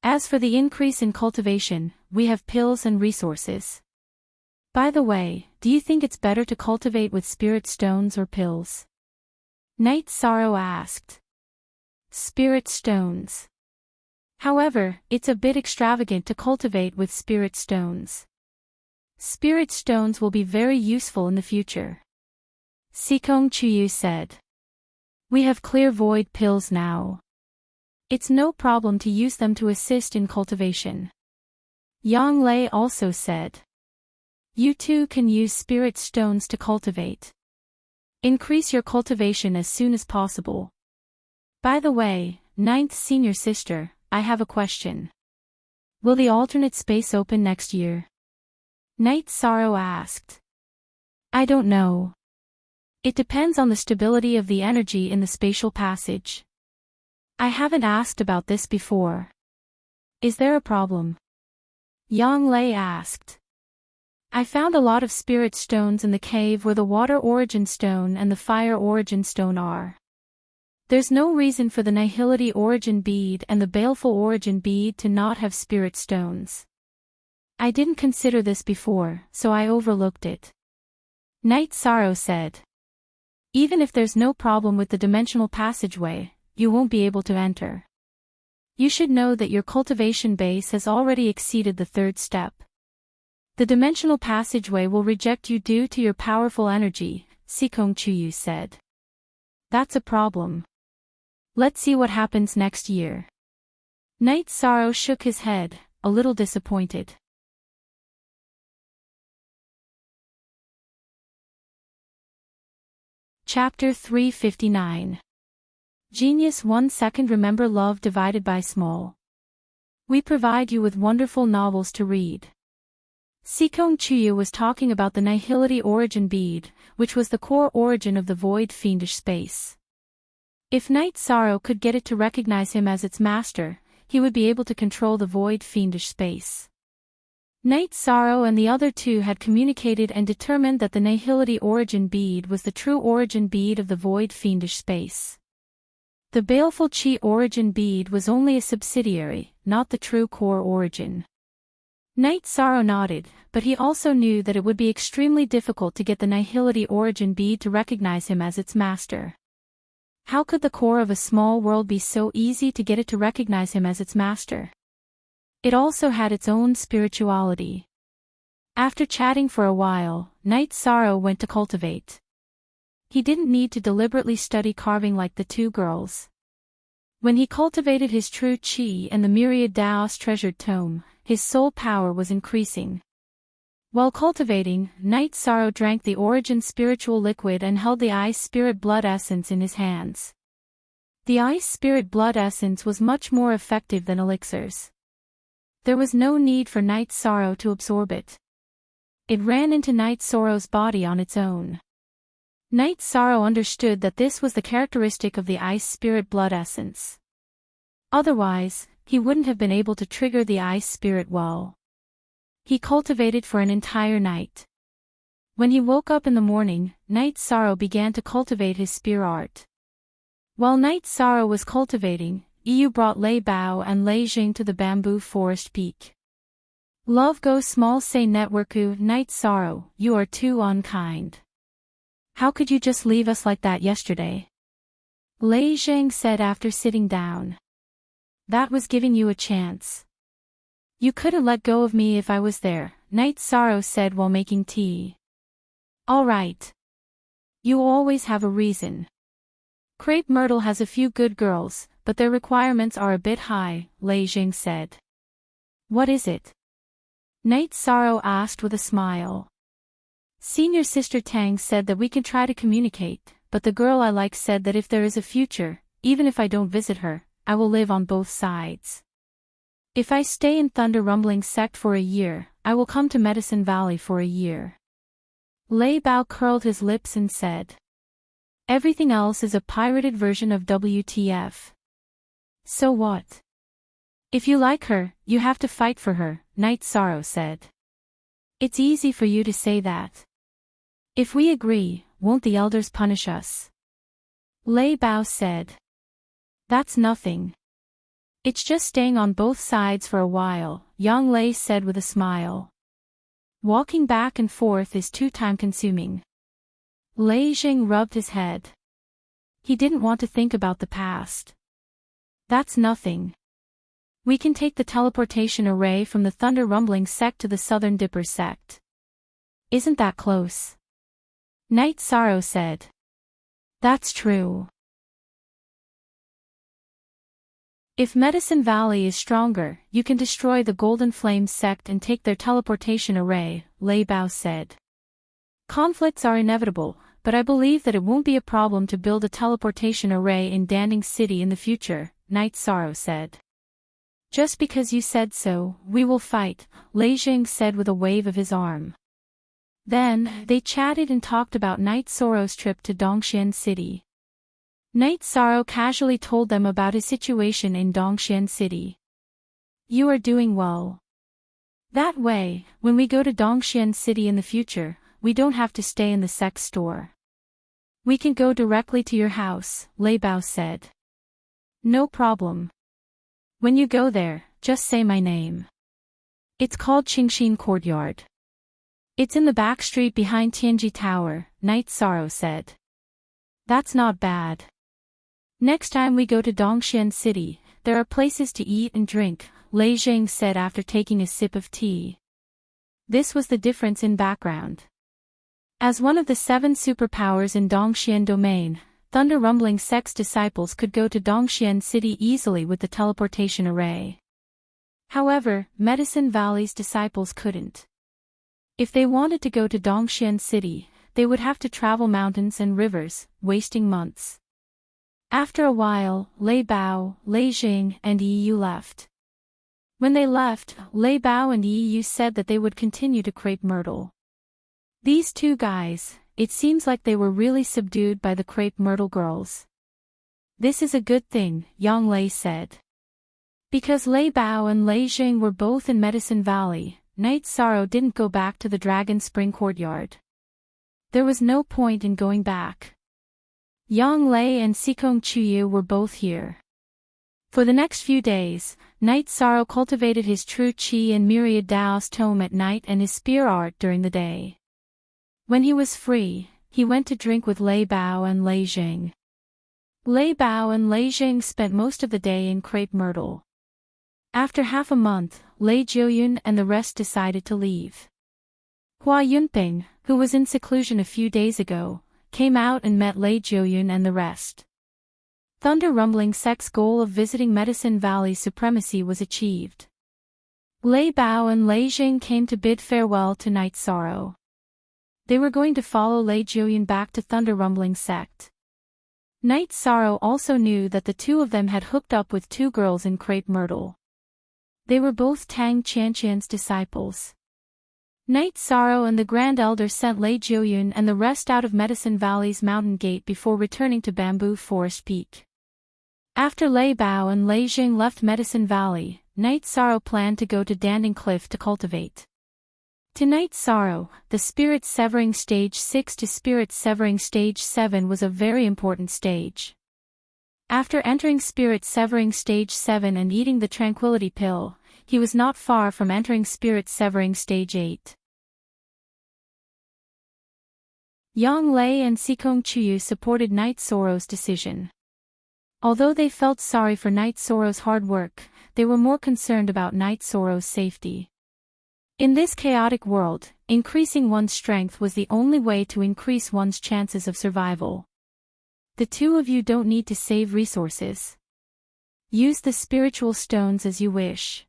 As for the increase in cultivation, we have pills and resources. By the way, do you think it's better to cultivate with spirit stones or pills? Night Sorrow asked. Spirit stones. However, it's a bit extravagant to cultivate with spirit stones. Spirit stones will be very useful in the future. Sikong Chuyu said. We have clear void pills now. It's no problem to use them to assist in cultivation. Yang Lei also said. You too can use spirit stones to cultivate. Increase your cultivation as soon as possible. By the way, ninth senior sister, I have a question. Will the alternate space open next year? Night Sorrow asked. I don't know. It depends on the stability of the energy in the spatial passage. I haven't asked about this before. Is there a problem? Yang Lei asked. I found a lot of spirit stones in the cave where the water origin stone and the fire origin stone are. There's no reason for the nihility origin bead and the baleful origin bead to not have spirit stones. I didn't consider this before, so I overlooked it. Night Sorrow said. Even if there's no problem with the dimensional passageway, you won't be able to enter. You should know that your cultivation base has already exceeded the third step. The dimensional passageway will reject you due to your powerful energy, Sikong Chuyu said. That's a problem. Let's see what happens next year. Night Sorrow shook his head, a little disappointed. Chapter 359. Genius 1 Second Remember Love Divided by Small. We provide you with wonderful novels to read. Sikong Chuyu was talking about the nihility origin bead, which was the core origin of the void fiendish space. If Night Sorrow could get it to recognize him as its master, he would be able to control the void fiendish space. Night Sorrow and the other two had communicated and determined that the nihility origin bead was the true origin bead of the void fiendish space. The baleful chi origin bead was only a subsidiary, not the true core origin. Night Sorrow nodded, but he also knew that it would be extremely difficult to get the nihility origin bead to recognize him as its master. How could the core of a small world be so easy to get it to recognize him as its master? It also had its own spirituality. After chatting for a while, Night Sorrow went to cultivate. He didn't need to deliberately study carving like the two girls. When he cultivated his true chi and the myriad Daos treasured tome, his soul power was increasing. While cultivating, Night Sorrow drank the origin spiritual liquid and held the ice spirit blood essence in his hands. The ice spirit blood essence was much more effective than elixirs. There was no need for Night Sorrow to absorb it. It ran into Night Sorrow's body on its own. Night Sorrow understood that this was the characteristic of the ice spirit blood essence. Otherwise, he wouldn't have been able to trigger the ice spirit well. He cultivated for an entire night. When he woke up in the morning, Night Sorrow began to cultivate his spear art. While Night Sorrow was cultivating, Yu brought Lei Bao and Lei Jing to the bamboo forest peak. Love Go Small Say Networku Night Sorrow, you are too unkind. How could you just leave us like that yesterday? Lei Jing said after sitting down. That was giving you a chance. You couldn't let go of me if I was there, Night Sorrow said while making tea. All right. You always have a reason. Crepe Myrtle has a few good girls, but their requirements are a bit high, Lei Jing said. What is it? Night Sorrow asked with a smile. Senior Sister Tang said that we can try to communicate, but the girl I like said that if there is a future, even if I don't visit her, I will live on both sides. If I stay in Thunder Rumbling Sect for a year, I will come to Medicine Valley for a year. Lei Bao curled his lips and said. Everything else is a pirated version of WTF. So what? If you like her, you have to fight for her, Night Sorrow said. It's easy for you to say that. If we agree, won't the elders punish us? Lei Bao said. That's nothing. It's just staying on both sides for a while, Yang Lei said with a smile. Walking back and forth is too time-consuming. Lei Jing rubbed his head. He didn't want to think about the past. That's nothing. We can take the teleportation array from the Thunder Rumbling sect to the Southern Dipper sect. Isn't that close? Night Sorrow said. That's true. If Medicine Valley is stronger, you can destroy the Golden Flame sect and take their teleportation array, Lei Bao said. Conflicts are inevitable, but I believe that it won't be a problem to build a teleportation array in Danding City in the future, Night Sorrow said. Just because you said so, we will fight, Lei Jing said with a wave of his arm. Then, they chatted and talked about Night Sorrow's trip to Dongxian City. Night Sorrow casually told them about his situation in Dongxian City. You are doing well. That way, when we go to Dongxian City in the future, we don't have to stay in the sex store. We can go directly to your house, Lei Bao said. No problem. When you go there, just say my name. It's called Qingxin Courtyard. It's in the back street behind Tianji Tower, Night Sorrow said. That's not bad. Next time we go to Dongxian City, there are places to eat and drink, Lei Jing said after taking a sip of tea. This was the difference in background. As one of the 7 superpowers in Dongxian domain, Thunder Rumbling Sect's disciples could go to Dongxian City easily with the teleportation array. However, Medicine Valley's disciples couldn't. If they wanted to go to Dongxian City, they would have to travel mountains and rivers, wasting months. After a while, Lei Bao, Lei Jing, and Yi left. When they left, Lei Bao and Yi said that they would continue to Crepe Myrtle. These two guys, it seems like they were really subdued by the Crepe Myrtle girls. This is a good thing, Yang Lei said. Because Lei Bao and Lei Jing were both in Medicine Valley, Night Sorrow didn't go back to the Dragon Spring Courtyard. There was no point in going back. Yang Lei and Sikong Chuyu were both here. For the next few days, Night Sorrow cultivated his true qi and myriad Taoist tome at night and his spear art during the day. When he was free, he went to drink with Lei Bao and Lei Jing. Lei Bao and Lei Jing spent most of the day in Crepe Myrtle. After half a month, Lei Jiuyun and the rest decided to leave. Hua Yunping, who was in seclusion a few days ago, came out and met Lei Jiuyun and the rest. Thunder Rumbling Sect's goal of visiting Medicine Valley's supremacy was achieved. Lei Bao and Lei Jing came to bid farewell to Night Sorrow. They were going to follow Lei Jiuyun back to Thunder Rumbling Sect. Night Sorrow also knew that the two of them had hooked up with 2 girls in Crepe Myrtle. They were both Tang Qianqian's disciples. Night Sorrow and the Grand Elder sent Lei Jiuyun and the rest out of Medicine Valley's mountain gate before returning to Bamboo Forest Peak. After Lei Bao and Lei Jing left Medicine Valley, Night Sorrow planned to go to Danding Cliff to cultivate. To Night Sorrow, the Spirit Severing Stage 6 to Spirit Severing Stage 7 was a very important stage. After entering Spirit Severing Stage 7 and eating the Tranquility Pill, he was not far from entering Spirit Severing Stage 8. Yang Lei and Sikong Chuyu supported Night Sorrow's decision. Although they felt sorry for Night Sorrow's hard work, they were more concerned about Night Sorrow's safety. In this chaotic world, increasing one's strength was the only way to increase one's chances of survival. The two of you don't need to save resources. Use the spiritual stones as you wish.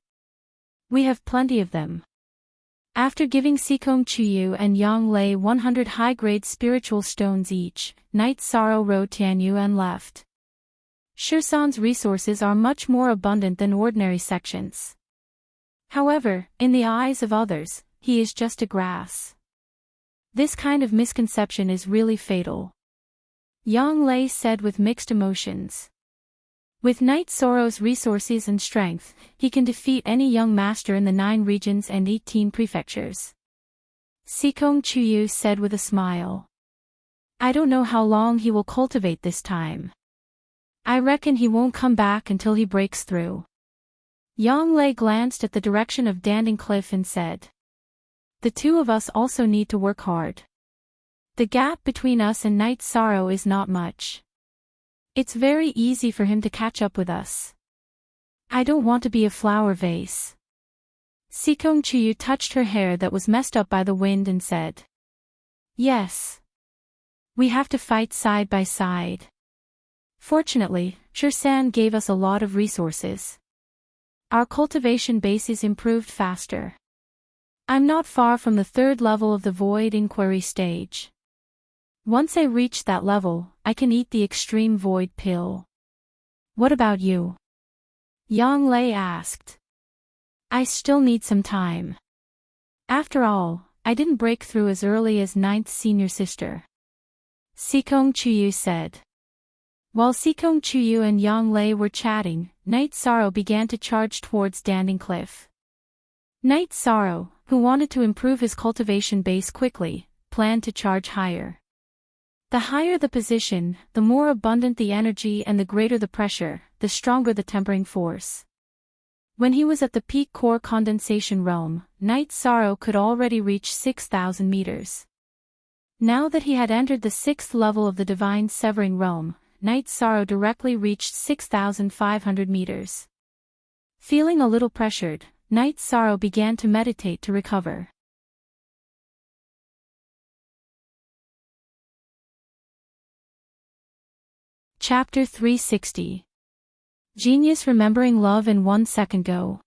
We have plenty of them. After giving Sikong Chuyu and Yang Lei 100 high-grade spiritual stones each, Night Sorrow rode Tianyu and left. Shursan's resources are much more abundant than ordinary sections. However, in the eyes of others, he is just a grass. This kind of misconception is really fatal. Yang Lei said with mixed emotions. With Night Sorrow's resources and strength, he can defeat any young master in the 9 regions and 18 prefectures. Sikong Chuyu said with a smile. I don't know how long he will cultivate this time. I reckon he won't come back until he breaks through. Yang Lei glanced at the direction of Danding Cliff and said. The two of us also need to work hard. The gap between us and Night Sorrow is not much. It's very easy for him to catch up with us. I don't want to be a flower vase. Sikong Chuyu touched her hair that was messed up by the wind and said. Yes. We have to fight side by side. Fortunately, Shursan gave us a lot of resources. Our cultivation base is improved faster. I'm not far from the 3rd level of the void inquiry stage. Once I reach that level, I can eat the extreme void pill. What about you? Yang Lei asked. I still need some time. After all, I didn't break through as early as 9th senior sister. Sikong Chuyu said. While Sikong Chuyu and Yang Lei were chatting, Night Sorrow began to charge towards Danding Cliff. Night Sorrow, who wanted to improve his cultivation base quickly, planned to charge higher. The higher the position, the more abundant the energy and the greater the pressure, the stronger the tempering force. When he was at the peak core condensation realm, Night Sorrow could already reach 6,000 meters. Now that he had entered the 6th level of the divine severing realm, Night Sorrow directly reached 6,500 meters. Feeling a little pressured, Night Sorrow began to meditate to recover. Chapter 360. Genius Remembering Love in 1 Second Go.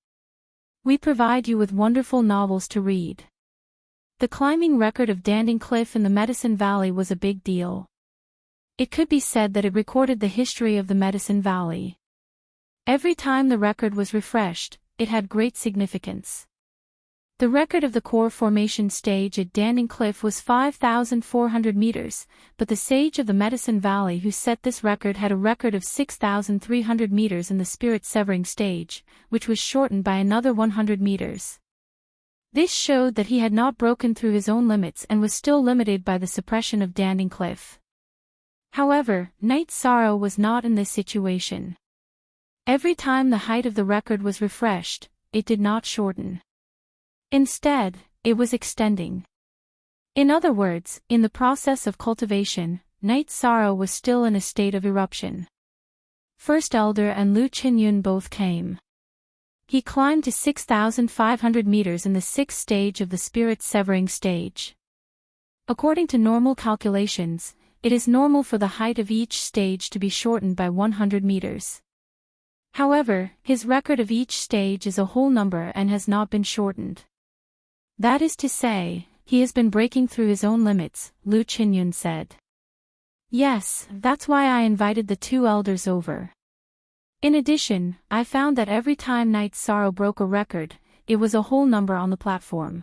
We provide you with wonderful novels to read. The climbing record of Danding Cliff in the Medicine Valley was a big deal. It could be said that it recorded the history of the Medicine Valley. Every time the record was refreshed, it had great significance. The record of the core formation stage at Danding Cliff was 5,400 meters, but the sage of the Medicine Valley who set this record had a record of 6,300 meters in the spirit severing stage, which was shortened by another 100 meters. This showed that he had not broken through his own limits and was still limited by the suppression of Danding Cliff. However, Night Sorrow was not in this situation. Every time the height of the record was refreshed, it did not shorten. Instead, it was extending. In other words, in the process of cultivation, Night Sorrow was still in a state of eruption. First Elder and Lu Qinyun both came. He climbed to 6,500 meters in the 6th stage of the spirit severing stage. According to normal calculations, it is normal for the height of each stage to be shortened by 100 meters. However, his record of each stage is a whole number and has not been shortened. That is to say, he has been breaking through his own limits, Lu Qinyun said. Yes, that's why I invited the 2 elders over. In addition, I found that every time Night Sorrow broke a record, it was a whole number on the platform.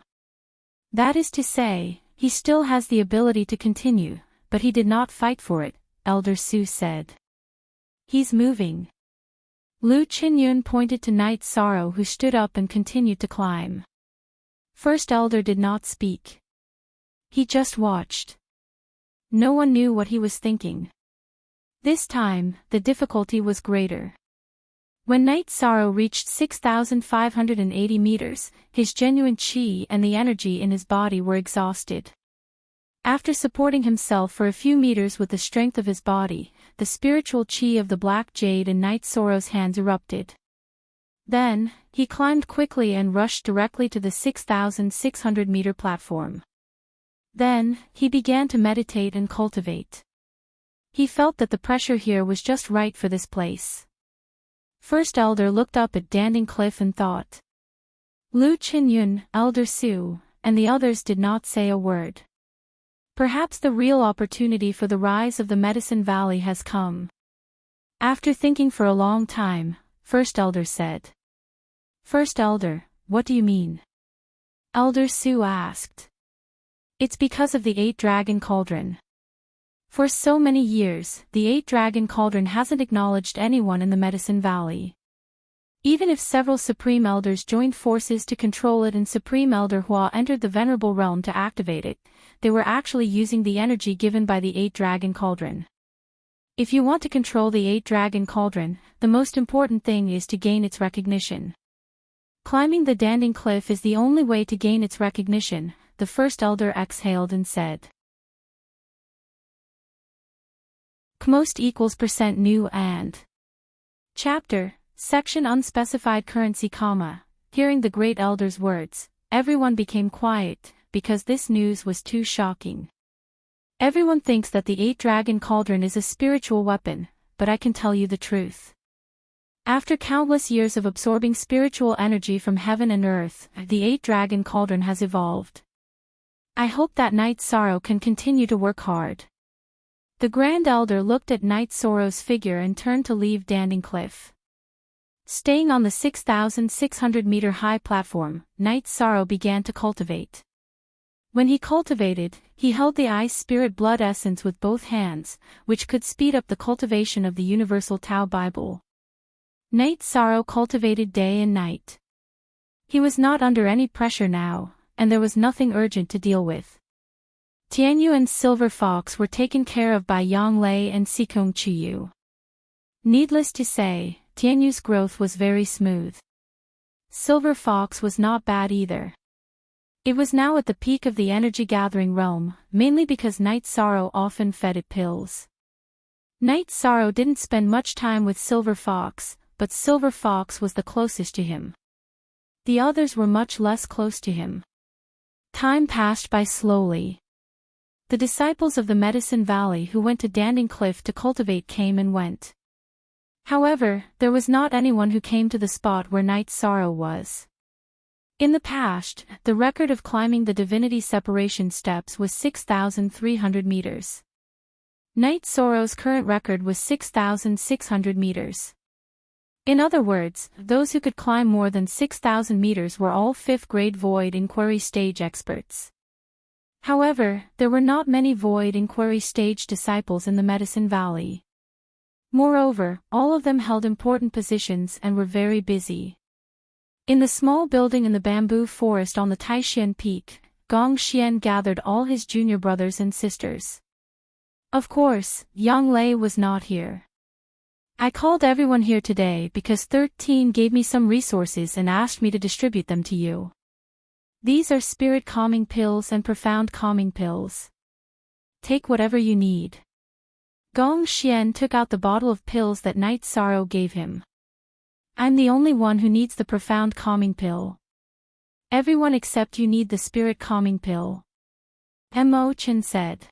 That is to say, he still has the ability to continue, but he did not fight for it, Elder Su said. He's moving. Lu Qinyun pointed to Night Sorrow who stood up and continued to climb. First Elder did not speak. He just watched. No one knew what he was thinking. This time, the difficulty was greater. When Night Sorrow reached 6,580 meters, his genuine qi and the energy in his body were exhausted. After supporting himself for a few meters with the strength of his body, the spiritual qi of the black jade in Night Sorrow's hands erupted. Then, he climbed quickly and rushed directly to the 6,600-meter platform. Then, he began to meditate and cultivate. He felt that the pressure here was just right for this place. First Elder looked up at Danding Cliff and thought. Lu Qinyun, Elder Su, and the others did not say a word. Perhaps the real opportunity for the rise of the Medicine Valley has come. After thinking for a long time, First Elder said. First Elder, what do you mean? Elder Su asked. It's because of the 8-dragon cauldron. For so many years, the Eight-Dragon Cauldron hasn't acknowledged anyone in the Medicine Valley. Even if several Supreme Elders joined forces to control it and Supreme Elder Hua entered the Venerable Realm to activate it, they were actually using the energy given by the Eight-Dragon Cauldron. If you want to control the Eight-Dragon Cauldron, the most important thing is to gain its recognition. Climbing the Danding Cliff is the only way to gain its recognition, the first elder exhaled and said. Most equals % new and. Chapter, section unspecified currency, hearing the great elder's words, everyone became quiet, because this news was too shocking. Everyone thinks that the Eight-Dragon Cauldron is a spiritual weapon, but I can tell you the truth. After countless years of absorbing spiritual energy from heaven and earth, the Eight-Dragon Cauldron has evolved. I hope that Night Sorrow can continue to work hard. The Grand Elder looked at Night Sorrow's figure and turned to leave Danding Cliff. Staying on the 6,600-meter high platform, Night Sorrow began to cultivate. When he cultivated, he held the Ice Spirit Blood Essence with both hands, which could speed up the cultivation of the Universal Tao Bible. Night Sorrow cultivated day and night. He was not under any pressure now, and there was nothing urgent to deal with. Tianyu and Silver Fox were taken care of by Yang Lei and Sikong Chiyu. Needless to say, Tianyu's growth was very smooth. Silver Fox was not bad either. It was now at the peak of the energy-gathering realm, mainly because Night Sorrow often fed it pills. Night Sorrow didn't spend much time with Silver Fox, but Silver Fox was the closest to him. The others were much less close to him. Time passed by slowly. The disciples of the Medicine Valley who went to Danding Cliff to cultivate came and went. However, there was not anyone who came to the spot where Night Sorrow was. In the past, the record of climbing the divinity separation steps was 6,300 meters. Night Sorrow's current record was 6,600 meters. In other words, those who could climb more than 6,000 meters were all 5th grade Void Inquiry stage experts. However, there were not many Void Inquiry stage disciples in the Medicine Valley. Moreover, all of them held important positions and were very busy. In the small building in the bamboo forest on the Taixian Peak, Gong Xian gathered all his junior brothers and sisters. Of course, Yang Lei was not here. I called everyone here today because 13 gave me some resources and asked me to distribute them to you. These are spirit calming pills and profound calming pills. Take whatever you need. Gong Xian took out the bottle of pills that Night Sorrow gave him. I'm the only one who needs the profound calming pill. Everyone except you need the spirit calming pill. Mo Chen said.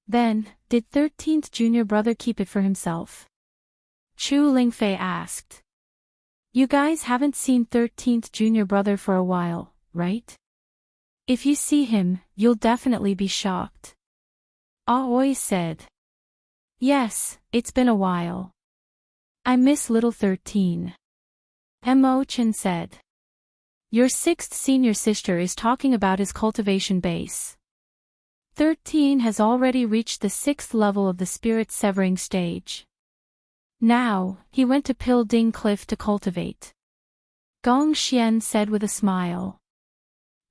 Then, did 13th junior brother keep it for himself? Chu Lingfei asked. You guys haven't seen 13th junior brother for a while, right? If you see him, you'll definitely be shocked. Aoi said. Yes, it's been a while. I miss little 13. Mo Chen said. Your 6th senior sister is talking about his cultivation base. 13 has already reached the 6th level of the spirit severing stage. Now, he went to Pill Ding Cliff to cultivate. Gong Xian said with a smile.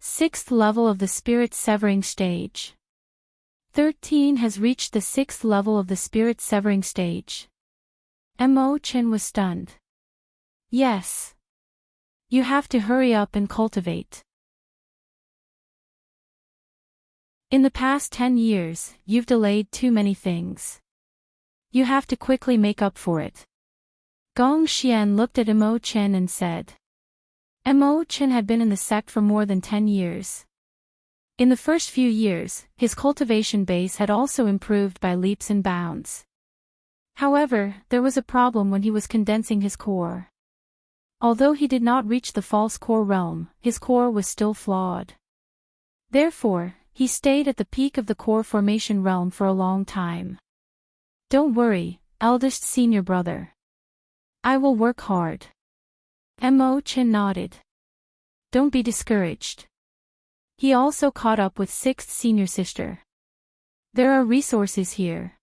6th level of the spirit severing stage. 13 has reached the 6th level of the spirit severing stage. Mo Chen was stunned. Yes. You have to hurry up and cultivate. In the past 10 years, you've delayed too many things. You have to quickly make up for it. Gong Xian looked at Mo Chen and said. Mo Chen had been in the sect for more than 10 years. In the first few years, his cultivation base had also improved by leaps and bounds. However, there was a problem when he was condensing his core. Although he did not reach the false core realm, his core was still flawed. Therefore, he stayed at the peak of the core formation realm for a long time. Don't worry, eldest senior brother. I will work hard. Mo Chen nodded. Don't be discouraged. He also caught up with 6th senior sister. There are resources here.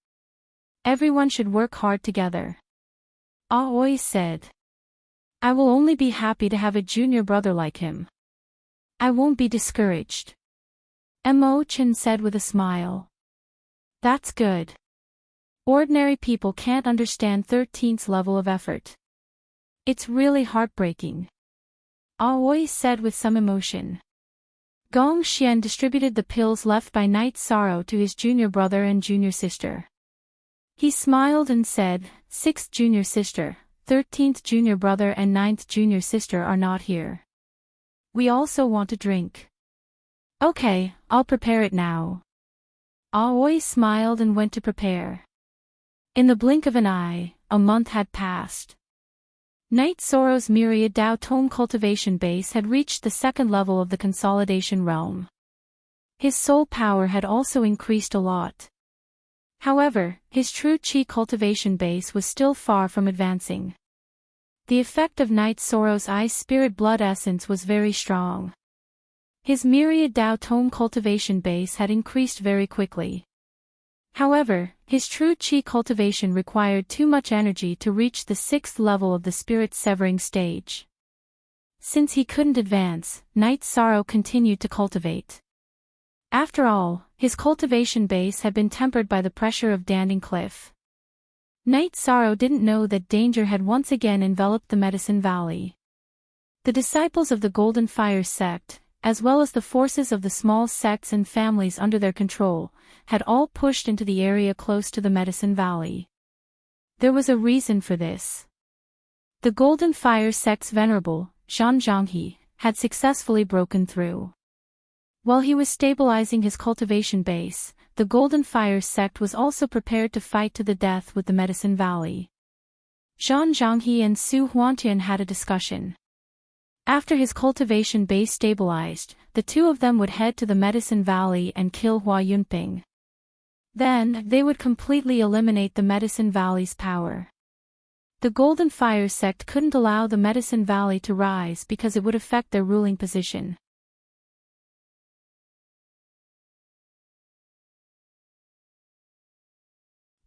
Everyone should work hard together. Aoi said. I will only be happy to have a junior brother like him. I won't be discouraged. Mo-chan said with a smile. That's good. Ordinary people can't understand 13th's level of effort. It's really heartbreaking. Aoi said with some emotion. Gong Xian distributed the pills left by Night Sorrow to his junior brother and junior sister. He smiled and said, 6th junior sister, 13th junior brother and 9th junior sister are not here. We also want a drink. Okay, I'll prepare it now. Aoi smiled and went to prepare. In the blink of an eye, a month had passed. Night Sorrow's myriad Dao Tome cultivation base had reached the second level of the consolidation realm. His soul power had also increased a lot. However, his true Qi cultivation base was still far from advancing. The effect of Night Sorrow's Ice Spirit Blood Essence was very strong. His myriad Dao Tome cultivation base had increased very quickly. However, his true Qi cultivation required too much energy to reach the 6th level of the spirit severing stage. Since he couldn't advance, Night Sorrow continued to cultivate. After all, his cultivation base had been tempered by the pressure of Danding Cliff. Night Sorrow didn't know that danger had once again enveloped the Medicine Valley. The disciples of the Golden Fire sect, as well as the forces of the small sects and families under their control, had all pushed into the area close to the Medicine Valley. There was a reason for this. The Golden Fire sect's venerable, Zhan Zhanghe, had successfully broken through. While he was stabilizing his cultivation base, the Golden Fire sect was also prepared to fight to the death with the Medicine Valley. Zhan Zhanghe and Su Huantian had a discussion. After his cultivation base stabilized, the two of them would head to the Medicine Valley and kill Hua Yunping. Then, they would completely eliminate the Medicine Valley's power. The Golden Fire sect couldn't allow the Medicine Valley to rise because it would affect their ruling position.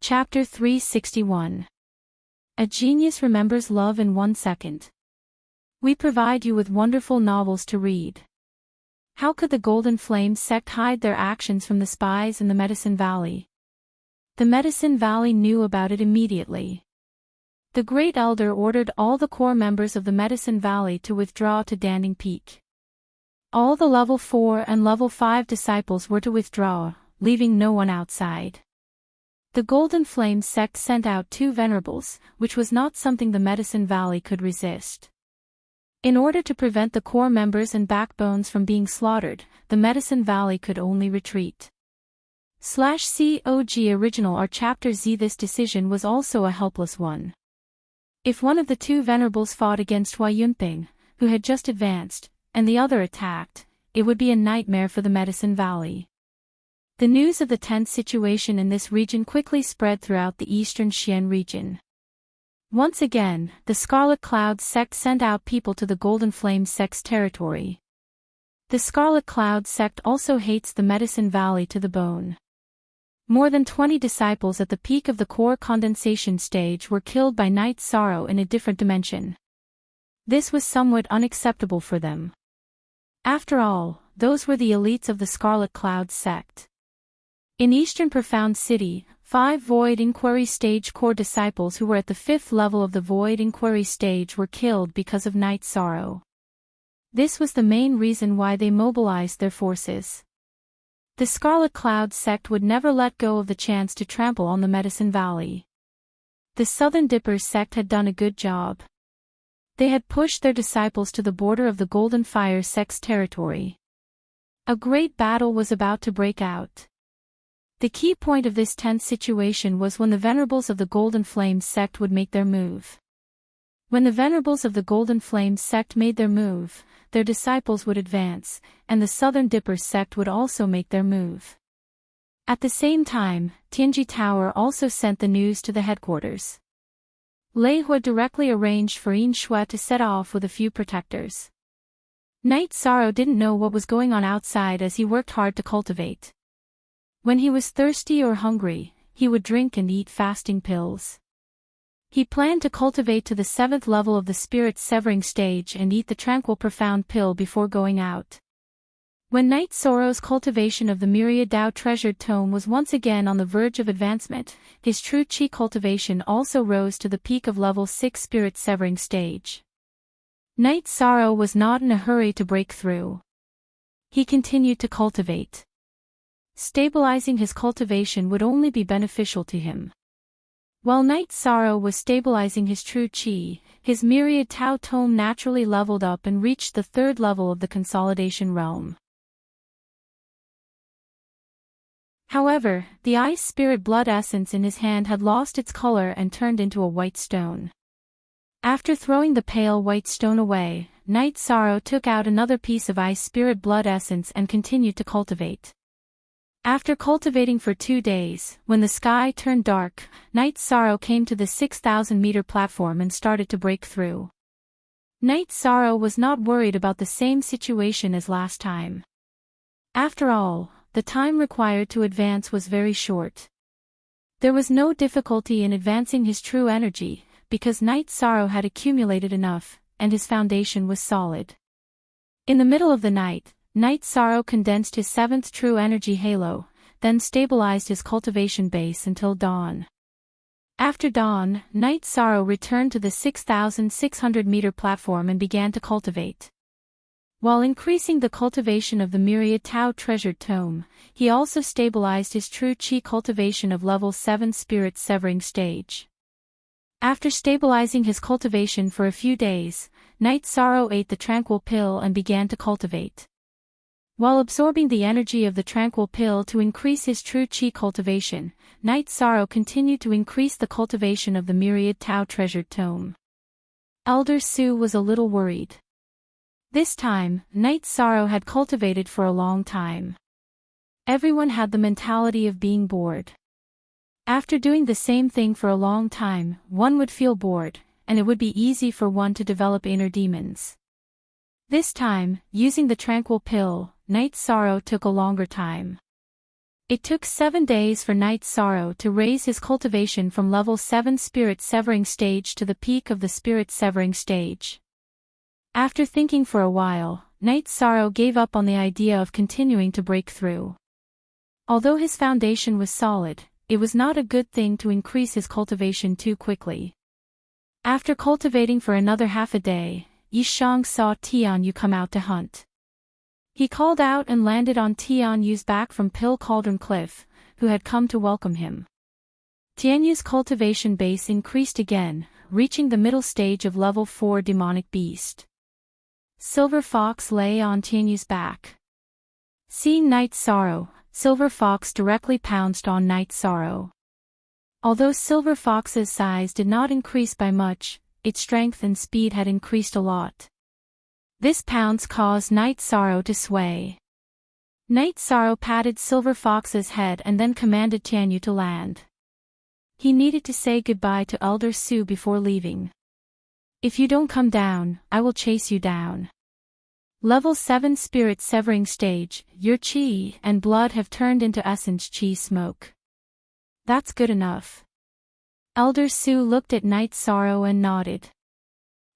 Chapter 361. A Genius Remembers Love in 1 Second. We provide you with wonderful novels to read. How could the Golden Flame sect hide their actions from the spies in the Medicine Valley? The Medicine Valley knew about it immediately. The Great Elder ordered all the core members of the Medicine Valley to withdraw to Danding Peak. All the level 4 and level 5 disciples were to withdraw, leaving no one outside. The Golden Flame sect sent out 2 venerables, which was not something the Medicine Valley could resist. In order to prevent the core members and backbones from being slaughtered, the Medicine Valley could only retreat. /COG Original R Chapter Z. This decision was also a helpless one. If one of the 2 venerables fought against Hua Yunping, who had just advanced, and the other attacked, it would be a nightmare for the Medicine Valley. The news of the tense situation in this region quickly spread throughout the eastern Xian region. Once again, the Scarlet Cloud sect sent out people to the Golden Flame sect's territory. The Scarlet Cloud sect also hates the Medicine Valley to the bone. More than 20 disciples at the peak of the core condensation stage were killed by Night Sorrow in a different dimension. This was somewhat unacceptable for them. After all, those were the elites of the Scarlet Cloud sect. In Eastern Profound City, 5 Void Inquiry Stage core disciples who were at the 5th level of the Void Inquiry Stage were killed because of Night Sorrow. This was the main reason why they mobilized their forces. The Scarlet Cloud sect would never let go of the chance to trample on the Medicine Valley. The Southern Dippers sect had done a good job. They had pushed their disciples to the border of the Golden Fire sect's territory. A great battle was about to break out. The key point of this tense situation was when the venerables of the Golden Flame sect would make their move. When the venerables of the Golden Flame sect made their move, their disciples would advance, and the Southern Dippers sect would also make their move. At the same time, Tianji Tower also sent the news to the headquarters. Lei Hua directly arranged for Yin Shui to set off with a few protectors. Night Sorrow didn't know what was going on outside as he worked hard to cultivate. When he was thirsty or hungry, he would drink and eat fasting pills. He planned to cultivate to the 7th level of the spirit severing stage and eat the tranquil profound pill before going out. When Night Sorrow's cultivation of the myriad Tao treasured tome was once again on the verge of advancement, his true chi cultivation also rose to the peak of level 6 spirit severing stage. Night Sorrow was not in a hurry to break through. He continued to cultivate. Stabilizing his cultivation would only be beneficial to him. While Night Sorrow was stabilizing his true chi, his myriad Tao tome naturally leveled up and reached the 3rd level of the consolidation realm. However, the ice spirit blood essence in his hand had lost its color and turned into a white stone. After throwing the pale white stone away, Night Sorrow took out another piece of ice spirit blood essence and continued to cultivate. After cultivating for 2 days, when the sky turned dark, Night Sorrow came to the 6,000-meter platform and started to break through. Night Sorrow was not worried about the same situation as last time. After all, the time required to advance was very short. There was no difficulty in advancing his true energy, because Night Sorrow had accumulated enough, and his foundation was solid. In the middle of the night, Night Sorrow condensed his 7th true energy halo, then stabilized his cultivation base until dawn. After dawn, Night Sorrow returned to the 6,600-meter platform and began to cultivate. While increasing the cultivation of the myriad Tao treasured tome, he also stabilized his true chi cultivation of level 7 spirit severing stage. After stabilizing his cultivation for a few days, Night Sorrow ate the tranquil pill and began to cultivate. While absorbing the energy of the tranquil pill to increase his true chi cultivation, Night Sorrow continued to increase the cultivation of the myriad Tao treasured tome. Elder Su was a little worried. This time, Night Sorrow had cultivated for a long time. Everyone had the mentality of being bored. After doing the same thing for a long time, one would feel bored, and it would be easy for one to develop inner demons. This time, using the tranquil pill, Night Sorrow took a longer time. It took 7 days for Night Sorrow to raise his cultivation from level 7 spirit severing stage to the peak of the spirit severing stage. After thinking for a while, Night Sorrow gave up on the idea of continuing to break through. Although his foundation was solid, it was not a good thing to increase his cultivation too quickly. After cultivating for another half a day, Yishang saw Tianyu come out to hunt. He called out and landed on Tianyu's back from Pill Cauldron Cliff, who had come to welcome him. Tianyu's cultivation base increased again, reaching the middle stage of level 4 demonic beast. Silver Fox lay on Tianyu's back. Seeing Night Sorrow, Silver Fox directly pounced on Night Sorrow. Although Silver Fox's size did not increase by much, its strength and speed had increased a lot. This pounce caused Night Sorrow to sway. Night Sorrow patted Silver Fox's head and then commanded Tianyu to land. He needed to say goodbye to Elder Su before leaving. If you don't come down, I will chase you down. Level 7 spirit severing stage, your chi and blood have turned into essence chi smoke. That's good enough. Elder Su looked at Night Sorrow and nodded.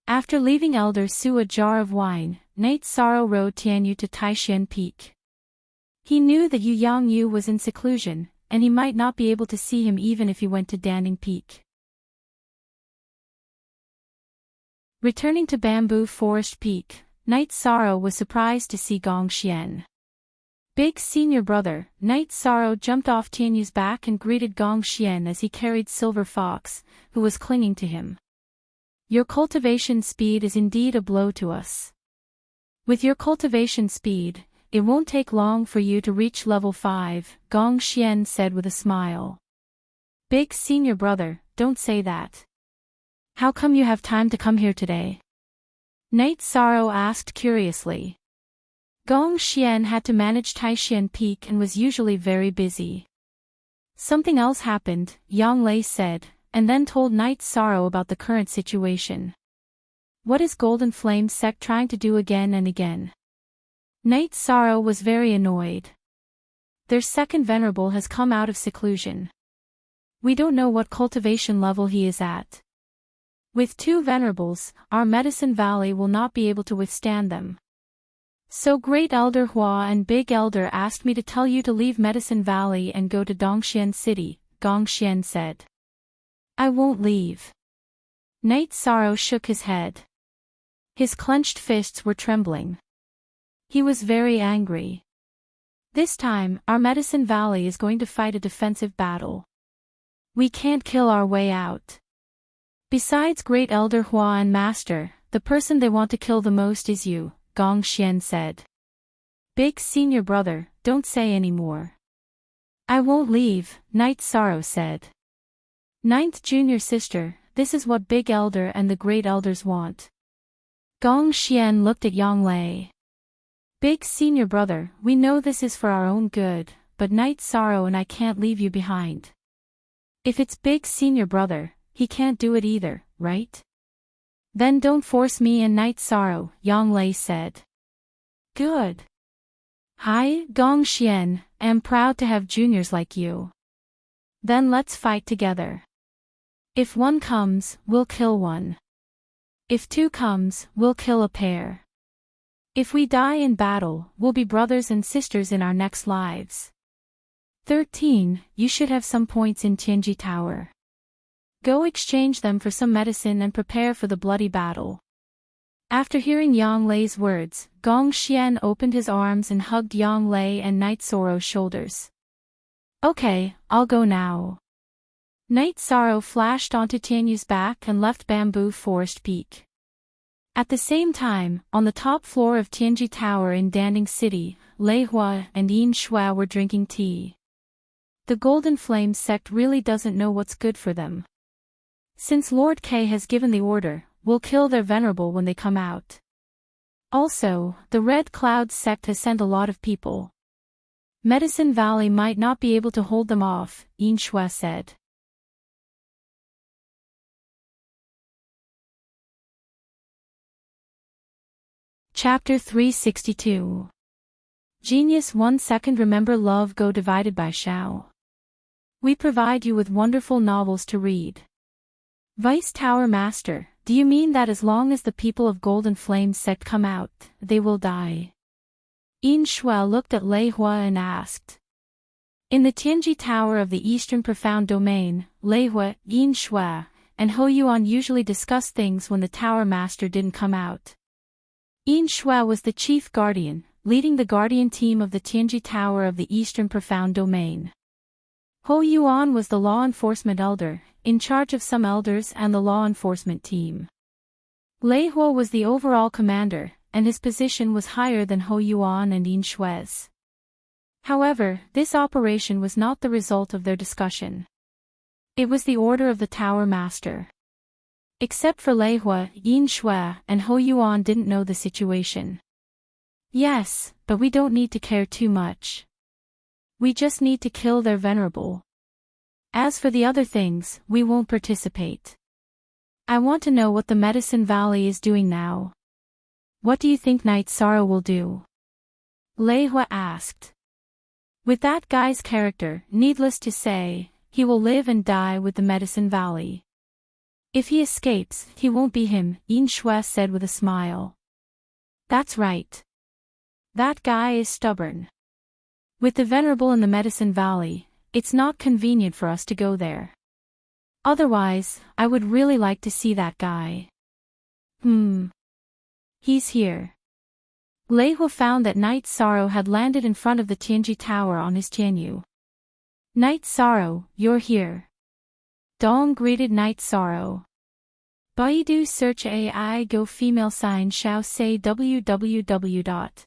After leaving Elder Su a jar of wine, Night Sorrow rode Tianyu to Taishan Peak. He knew that Yu Yangyu was in seclusion, and he might not be able to see him even if he went to Danning Peak. Returning to Bamboo Forest Peak, Night Sorrow was surprised to see Gong Xian. Big senior brother, Night Sorrow jumped off Tianyu's back and greeted Gong Xian as he carried Silver Fox, who was clinging to him. Your cultivation speed is indeed a blow to us. With your cultivation speed, it won't take long for you to reach level 5, Gong Xian said with a smile. Big senior brother, don't say that. How come you have time to come here today? Night Sorrow asked curiously. Gong Xian had to manage Taishan Peak and was usually very busy. Something else happened, Yang Lei said, and then told Night Sorrow about the current situation. What is Golden Flame Sect trying to do again and again? Night Sorrow was very annoyed. their second venerable has come out of seclusion. We don't know what cultivation level he is at. With 2 venerables, our Medicine Valley will not be able to withstand them. So Great Elder Hua and Big Elder asked me to tell you to leave Medicine Valley and go to Dongxian City, Gongxian said. I won't leave. Knight Sorrow shook his head. His clenched fists were trembling. He was very angry. This time, our Medicine Valley is going to fight a defensive battle. We can't kill our way out. Besides Great Elder Hua and Master, the person they want to kill the most is you, Gongxian said. Big senior brother, don't say any more. I won't leave, Knight Sorrow said. Ninth junior sister, this is what Big Elder and the Great Elders want. Gongxian looked at Yang Lei. Big senior brother, we know this is for our own good, but Knight Sorrow and I can't leave you behind. If it's Big senior brother, he can't do it either, right? Then don't force me and Knight Sorrow, Yang Lei said. Good. Hi, Gongxian, am proud to have juniors like you. Then let's fight together. If 1 comes, we'll kill 1. If 2 comes, we'll kill a pair. If we die in battle, we'll be brothers and sisters in our next lives. 13, you should have some points in Tianji Tower. Go exchange them for some medicine and prepare for the bloody battle. After hearing Yang Lei's words, Gongxian opened his arms and hugged Yang Lei and Knight Sorrow's shoulders. Okay, I'll go now. Knight Sorrow flashed onto Tianyu's back and left Bamboo Forest Peak. At the same time, on the top floor of Tianji Tower in Danding City, Lei Hua and Yin Shui were drinking tea. The Golden Flame sect really doesn't know what's good for them. Since Lord K has given the order, we'll kill their venerable when they come out. Also, the Red Cloud sect has sent a lot of people. Medicine Valley might not be able to hold them off, Yin Shui said. Chapter 362. Genius 1 second. Remember love go divided by Shao. We provide you with wonderful novels to read. Vice Tower Master, do you mean that as long as the people of Golden Flame sect come out, they will die? Yin Shui looked at Lei Hua and asked. In the Tianji Tower of the Eastern Profound Domain, Lei Hua, Yin Shui, and Ho Yuan usually discuss things when the Tower Master didn't come out. Yin Shui was the chief guardian, leading the guardian team of the Tianji Tower of the Eastern Profound Domain. Ho Yuan was the law enforcement elder, in charge of some elders and the law enforcement team. Lei Hua was the overall commander, and his position was higher than Ho Yuan and Yin Shui's. However, this operation was not the result of their discussion. It was the order of the Tower Master. Except for Lei Hua, Yin Shui, and Ho Yuan didn't know the situation. Yes, but we don't need to care too much. We just need to kill their venerable. As for the other things, we won't participate. I want to know what the Medicine Valley is doing now. What do you think Knight Sorrow will do? Lei Hua asked. With that guy's character, needless to say, he will live and die with the Medicine Valley. If he escapes, he won't be him, Yin Shui said with a smile. That's right. That guy is stubborn. With the Venerable in the Medicine Valley, it's not convenient for us to go there. Otherwise, I would really like to see that guy. He's here. Lei Hua found that Knight Sorrow had landed in front of the Tianji Tower on his Tianyu. Knight Sorrow, you're here. Dong greeted Knight Sorrow. Baidu search AI go female sign Shao say www.aichuxs.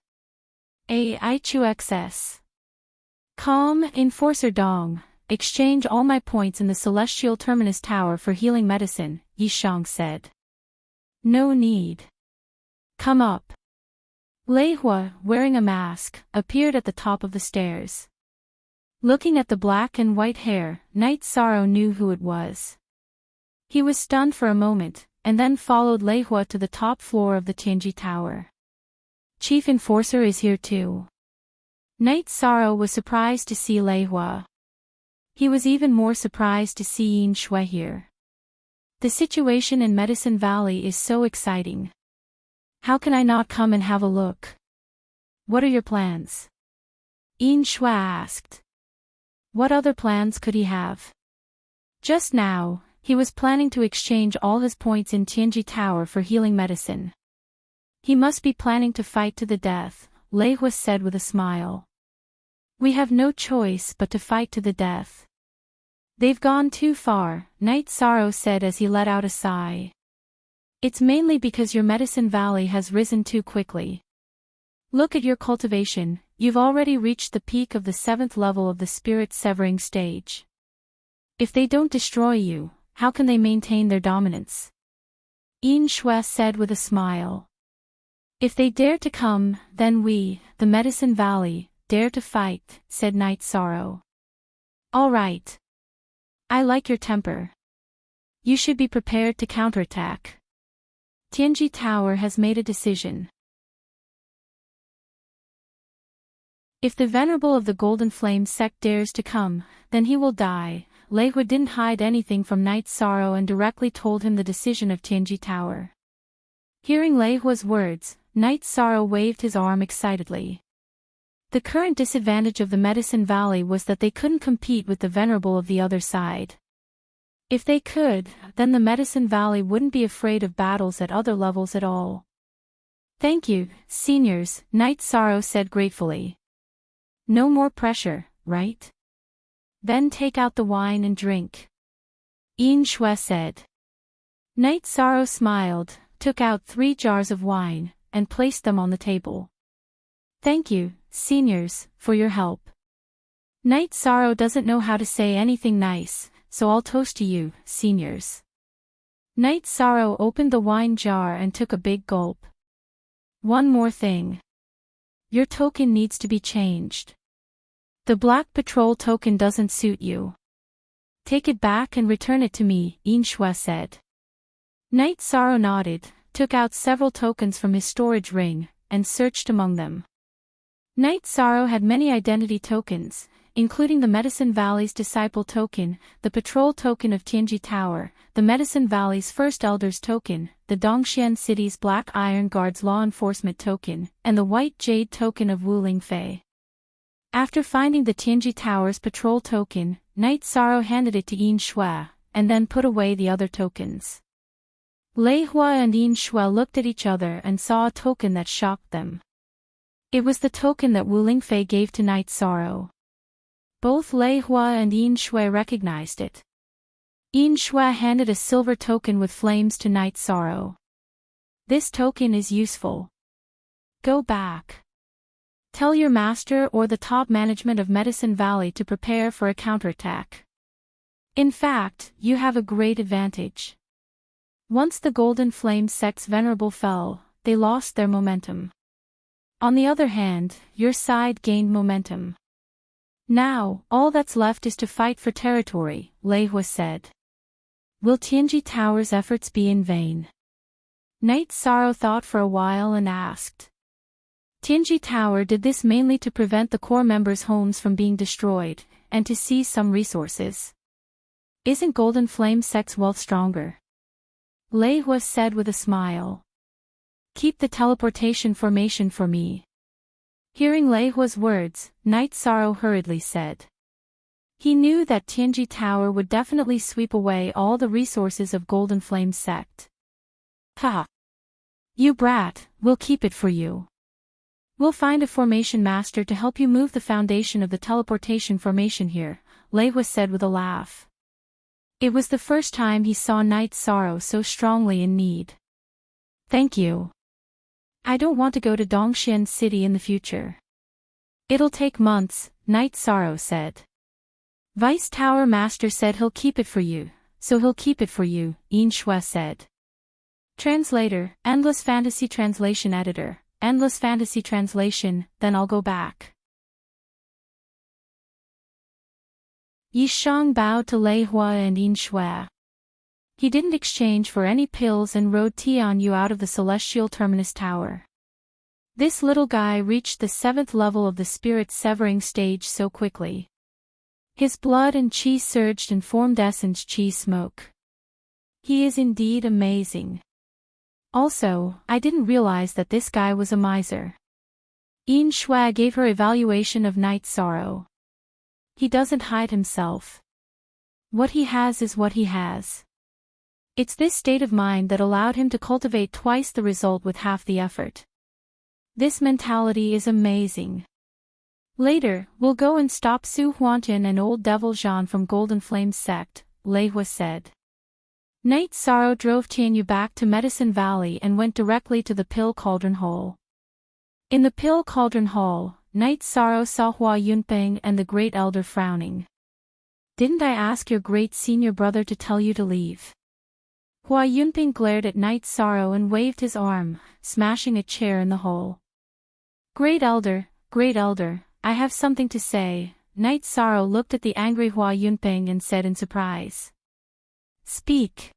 Com Enforcer Dong, exchange all my points in the Celestial Terminus Tower for healing medicine, Yishang said. No need. Come up. Lei Hua, wearing a mask, appeared at the top of the stairs. Looking at the black and white hair, Knight Sorrow knew who it was. He was stunned for a moment, and then followed Lei Hua to the top floor of the Tianji Tower. Chief Enforcer is here too. Knight Sorrow was surprised to see Lei Hua. He was even more surprised to see Yin Shui here. The situation in Medicine Valley is so exciting. How can I not come and have a look? What are your plans? Yin Shui asked. What other plans could he have? Just now, he was planning to exchange all his points in Tianji Tower for healing medicine. He must be planning to fight to the death, Lei Hua said with a smile. We have no choice but to fight to the death. They've gone too far, Knight Sorrow said as he let out a sigh. It's mainly because your Medicine Valley has risen too quickly. Look at your cultivation, you've already reached the peak of the 7th level of the spirit severing stage. If they don't destroy you, how can they maintain their dominance? Yin Shui said with a smile. If they dare to come, then we, the Medicine Valley, dare to fight, said Knight Sorrow. All right. I like your temper. You should be prepared to counterattack. Tianji Tower has made a decision. If the Venerable of the Golden Flame sect dares to come, then he will die. Lei Hua didn't hide anything from Knight Sorrow and directly told him the decision of Tianji Tower. Hearing Lei Hua's words, Knight Sorrow waved his arm excitedly. The current disadvantage of the Medicine Valley was that they couldn't compete with the Venerable of the other side. If they could, then the Medicine Valley wouldn't be afraid of battles at other levels at all. Thank you, seniors, Knight Sorrow said gratefully. No more pressure, right? Then take out the wine and drink. Yin Shui said. Knight Sorrow smiled, took out 3 jars of wine, and placed them on the table. Thank you, seniors, for your help. Knight Sorrow doesn't know how to say anything nice, so I'll toast to you, seniors. Knight Sorrow opened the wine jar and took a big gulp. One more thing. Your token needs to be changed. The Black Patrol token doesn't suit you. Take it back and return it to me, Yin Shui said. Knight Sorrow nodded, took out several tokens from his storage ring, and searched among them. Knight Sorrow had many identity tokens, including the Medicine Valley's Disciple token, the Patrol token of Tianji Tower, the Medicine Valley's First Elders token, the Dongxian City's Black Iron Guards Law Enforcement token, and the White Jade token of Wu Lingfei. After finding the Tianji Tower's Patrol token, Knight Sorrow handed it to Yin Shui, and then put away the other tokens. Lei Hua and Yin Shui looked at each other and saw a token that shocked them. It was the token that Wu Lingfei gave to Knight Sorrow. Both Lei Hua and Yin Shui recognized it. Yin Shui handed a silver token with flames to Knight Sorrow. This token is useful. Go back. Tell your master or the top management of Medicine Valley to prepare for a counterattack. In fact, you have a great advantage. Once the Golden Flame sect's Venerable fell, they lost their momentum. On the other hand, your side gained momentum. Now, all that's left is to fight for territory, Lei Hua said. Will Tianji Tower's efforts be in vain? Knight Sorrow thought for a while and asked. Tianji Tower did this mainly to prevent the core members' homes from being destroyed, and to seize some resources. Isn't Golden Flame sect's wealth stronger? Lei Hua said with a smile. Keep the teleportation formation for me. Hearing Lei Hua's words, Knight Sorrow hurriedly said. He knew that Tianji Tower would definitely sweep away all the resources of Golden Flame sect. Ha! You brat, we'll keep it for you. We'll find a formation master to help you move the foundation of the teleportation formation here, Lei Hua said with a laugh. It was the first time he saw Knight Sorrow so strongly in need. Thank you. I don't want to go to Dongxian City in the future. It'll take months, Knight Sorrow said. Vice Tower Master said he'll keep it for you, so he'll keep it for you, Yin Shui said. Translator, Endless Fantasy Translation Editor, Endless Fantasy Translation, then I'll go back. Yi Shang bowed to Lei Hua and Yin Shui. He didn't exchange for any pills and rode Tian Yu out of the Celestial Terminus Tower. This little guy reached the 7th level of the spirit severing stage so quickly. His blood and chi surged and formed essence chi smoke. He is indeed amazing. Also, I didn't realize that this guy was a miser. Yin Shui gave her evaluation of Night Sorrow. He doesn't hide himself. What he has is what he has. It's this state of mind that allowed him to cultivate twice the result with half the effort. This mentality is amazing. Later, we'll go and stop Su Huantian and Old Devil Zhan from Golden Flame's sect, Lei Hua said. Night Sorrow drove Tianyu back to Medicine Valley and went directly to the Pill Cauldron Hall. In the Pill Cauldron Hall, Night Sorrow saw Hua Yunpeng and the Great Elder frowning. Didn't I ask your great senior brother to tell you to leave? Hua Yunpeng glared at Night Sorrow and waved his arm, smashing a chair in the hall. Great Elder, I have something to say. Night Sorrow looked at the angry Hua Yunpeng and said in surprise. Speak.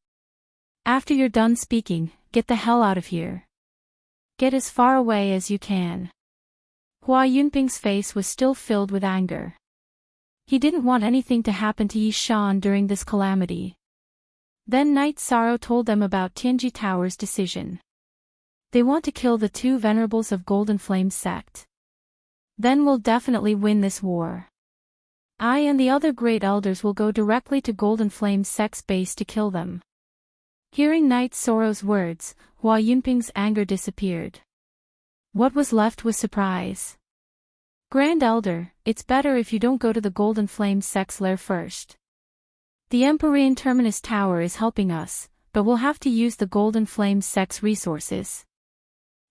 After you're done speaking, get the hell out of here. Get as far away as you can. Hua Yunpeng's face was still filled with anger. He didn't want anything to happen to Yi Shan during this calamity. Then Night Sorrow told them about Tianji Tower's decision. They want to kill the 2 venerables of Golden Flame sect. Then we'll definitely win this war. I and the other great elders will go directly to Golden Flame's sect's base to kill them. Hearing Night Sorrow's words, Hua Yunpeng's anger disappeared. What was left was surprise. Grand Elder, it's better if you don't go to the Golden Flame sect's lair first. The Empyrean Terminus Tower is helping us, but we'll have to use the Golden Flame sect's resources.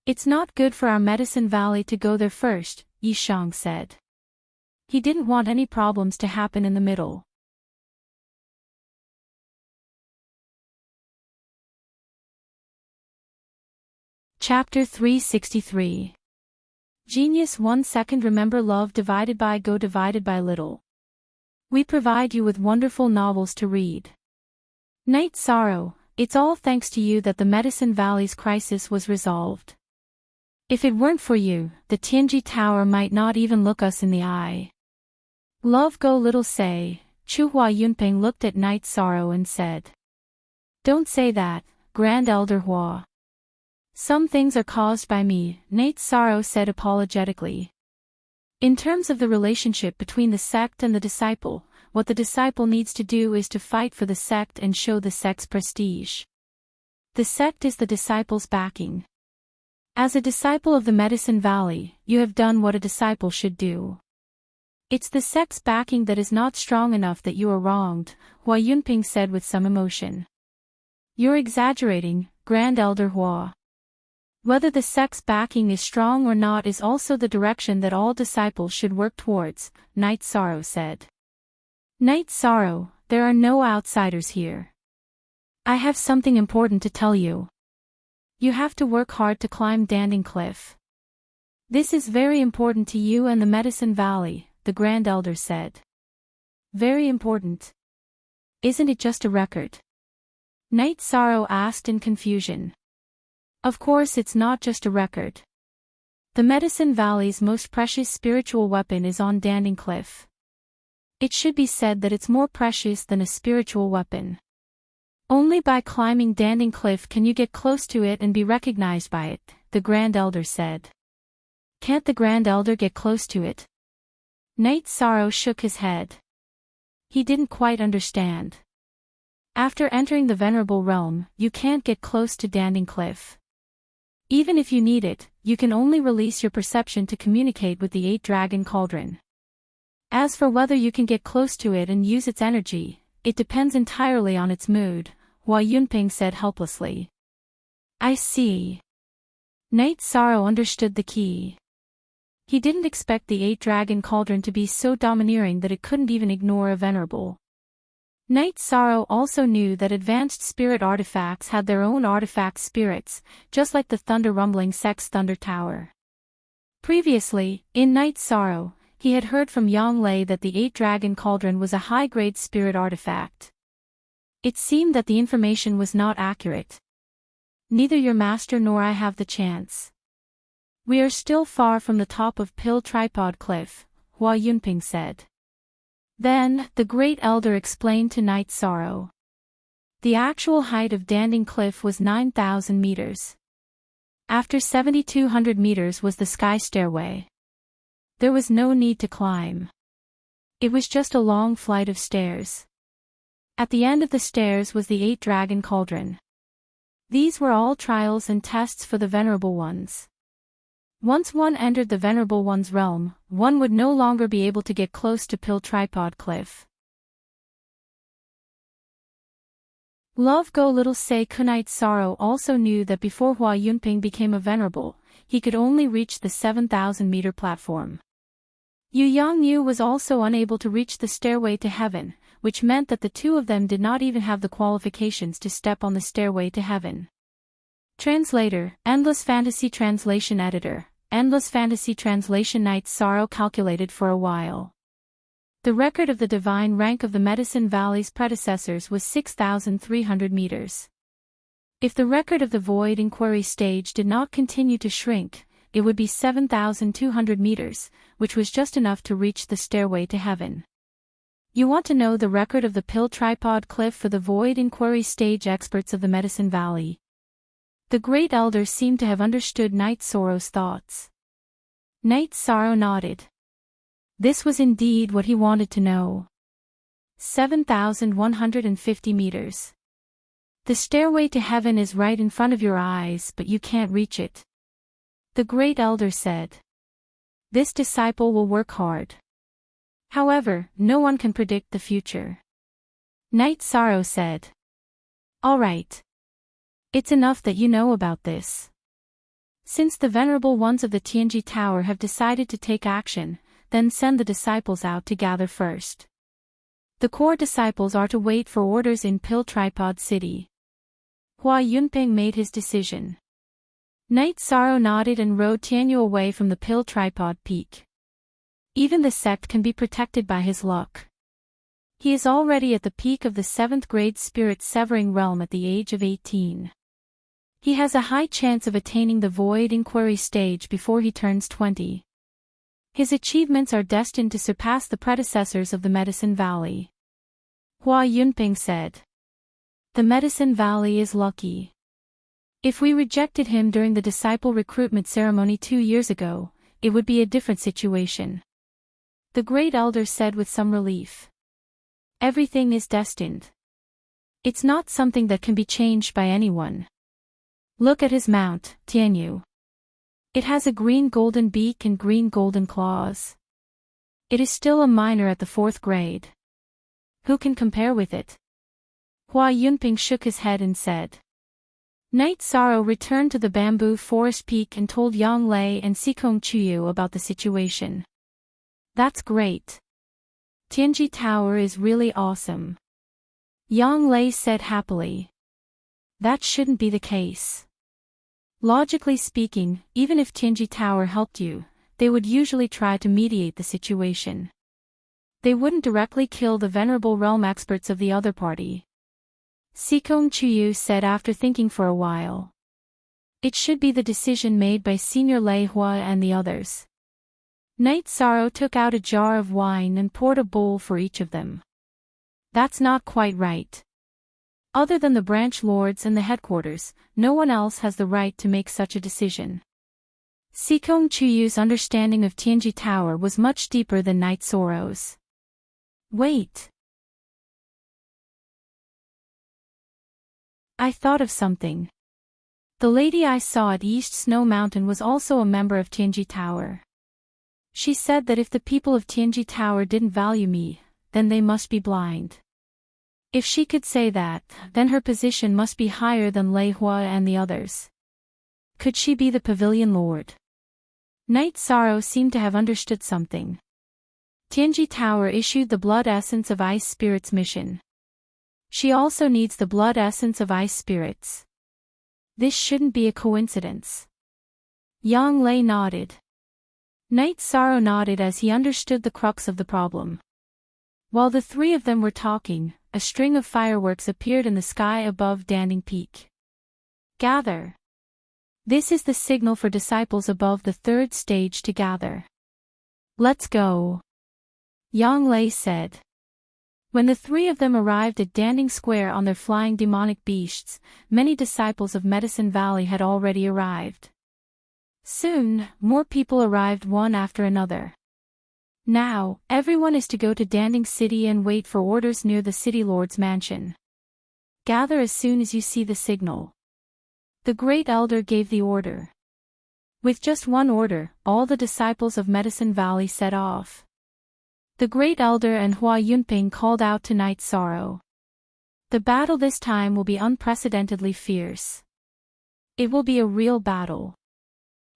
It's not good for our Medicine Valley to go there first, Yi Shang said. He didn't want any problems to happen in the middle. Chapter 363. Genius 1 second. Remember love divided by go divided by little. We provide you with wonderful novels to read. Night Sorrow, it's all thanks to you that the Medicine Valley's crisis was resolved. If it weren't for you, the Tianji Tower might not even look us in the eye. Love go little say. Chu Hua Yunpeng looked at Night Sorrow and said. Don't say that, Grand Elder Hua. Some things are caused by me, Night Sorrow said apologetically. In terms of the relationship between the sect and the disciple, what the disciple needs to do is to fight for the sect and show the sect's prestige. The sect is the disciple's backing. As a disciple of the Medicine Valley, you have done what a disciple should do. It's the sect's backing that is not strong enough that you are wronged, Hua Yunpeng said with some emotion. You're exaggerating, Grand Elder Hua. Whether the sect's backing is strong or not is also the direction that all disciples should work towards, Night Sorrow said. Night Sorrow, there are no outsiders here. I have something important to tell you. You have to work hard to climb Danding Cliff. This is very important to you and the Medicine Valley, the Grand Elder said. Very important. Isn't it just a record? Night Sorrow asked in confusion. Of course it's not just a record. The Medicine Valley's most precious spiritual weapon is on Danding Cliff. It should be said that it's more precious than a spiritual weapon. Only by climbing Danding Cliff can you get close to it and be recognized by it, the Grand Elder said. Can't the Grand Elder get close to it? Night Sorrow shook his head. He didn't quite understand. After entering the Venerable Realm, you can't get close to Danding Cliff. Even if you need it, you can only release your perception to communicate with the 8-Dragon Cauldron. As for whether you can get close to it and use its energy, it depends entirely on its mood, Hua Yunpeng said helplessly. I see. Night Sorrow understood the key. He didn't expect the 8-Dragon Cauldron to be so domineering that it couldn't even ignore a Venerable. Night Sorrow also knew that advanced spirit artifacts had their own artifact spirits, just like the Thunder Rumbling Sect's Thunder Tower. Previously, in Night Sorrow, he had heard from Yang Lei that the 8-Dragon Cauldron was a high-grade spirit artifact. It seemed that the information was not accurate. Neither your master nor I have the chance. We are still far from the top of Pill Tripod Cliff, Hua Yunping said. Then, the great elder explained to Night Sorrow. The actual height of Danding Cliff was 9,000 meters. After 7,200 meters was the sky stairway. There was no need to climb. It was just a long flight of stairs. At the end of the stairs was the 8-dragon cauldron. These were all trials and tests for the Venerable Ones. Once one entered the Venerable One's realm, one would no longer be able to get close to Pill Tripod Cliff. Love Go Little Say Kunite Sorrow also knew that before Hua Yunping became a Venerable, he could only reach the 7,000-meter platform. Yu Yangyu was also unable to reach the stairway to heaven, which meant that the two of them did not even have the qualifications to step on the stairway to heaven. Translator, Endless Fantasy Translation Editor, Endless Fantasy Translation. Night Sorrow calculated for a while. The record of the divine rank of the Medicine Valley's predecessors was 6,300 meters. If the record of the Void Inquiry stage did not continue to shrink, it would be 7,200 meters, which was just enough to reach the stairway to heaven. You want to know the record of the Pill Tripod Cliff for the Void Inquiry stage experts of the Medicine Valley? The great elder seemed to have understood Night Sorrow's thoughts. Night Sorrow nodded. This was indeed what he wanted to know. 7,150 meters. The stairway to heaven is right in front of your eyes, but you can't reach it. The great elder said. This disciple will work hard. However, no one can predict the future. Night Sorrow said. All right. It's enough that you know about this. Since the Venerable Ones of the Tianji Tower have decided to take action, then send the disciples out to gather first. The core disciples are to wait for orders in Pill Tripod City. Hua Yunping made his decision. Night Sorrow nodded and rode Tianyu away from the Pill Tripod Peak. Even the sect can be protected by his luck. He is already at the peak of the 7th grade spirit severing realm at the age of 18. He has a high chance of attaining the Void Inquiry stage before he turns 20. His achievements are destined to surpass the predecessors of the Medicine Valley. Hua Yunping said. The Medicine Valley is lucky. If we rejected him during the disciple recruitment ceremony 2 years ago, it would be a different situation. The great elder said with some relief. Everything is destined. It's not something that can be changed by anyone. Look at his mount, Tianyu. It has a green golden beak and green golden claws. It is still a minor at the 4th grade. Who can compare with it? Hua Yunping shook his head and said. Night Sorrow returned to the bamboo forest peak and told Yang Lei and Sikong Chuyu about the situation. That's great. Tianji Tower is really awesome. Yang Lei said happily. That shouldn't be the case. Logically speaking, even if Tianji Tower helped you, they would usually try to mediate the situation. They wouldn't directly kill the venerable realm experts of the other party. Sikong Chuyu said after thinking for a while. It should be the decision made by Senior Lei Hua and the others. Night Sorrow took out a jar of wine and poured a bowl for each of them. That's not quite right. Other than the branch lords and the headquarters, no one else has the right to make such a decision. Sikong Chuyu's understanding of Tianji Tower was much deeper than Night Sorrow's. Wait. I thought of something. The lady I saw at East Snow Mountain was also a member of Tianji Tower. She said that if the people of Tianji Tower didn't value me, then they must be blind. If she could say that, then her position must be higher than Lei Hua and the others. Could she be the Pavilion Lord? Night Sorrow seemed to have understood something. Tianji Tower issued the Blood Essence of Ice Spirits mission. She also needs the Blood Essence of Ice Spirits. This shouldn't be a coincidence. Yang Lei nodded. Night Sorrow nodded as he understood the crux of the problem. While the three of them were talking, a string of fireworks appeared in the sky above Danding Peak. Gather. This is the signal for disciples above the third stage to gather. Let's go. Yang Lei said. When the three of them arrived at Danding Square on their flying demonic beasts, many disciples of Medicine Valley had already arrived. Soon, more people arrived one after another. Now, everyone is to go to Danding City and wait for orders near the City Lord's mansion. Gather as soon as you see the signal. The Great Elder gave the order. With just one order, all the disciples of Medicine Valley set off. The Great Elder and Hua Yunping called out to Night Sorrow. The battle this time will be unprecedentedly fierce. It will be a real battle.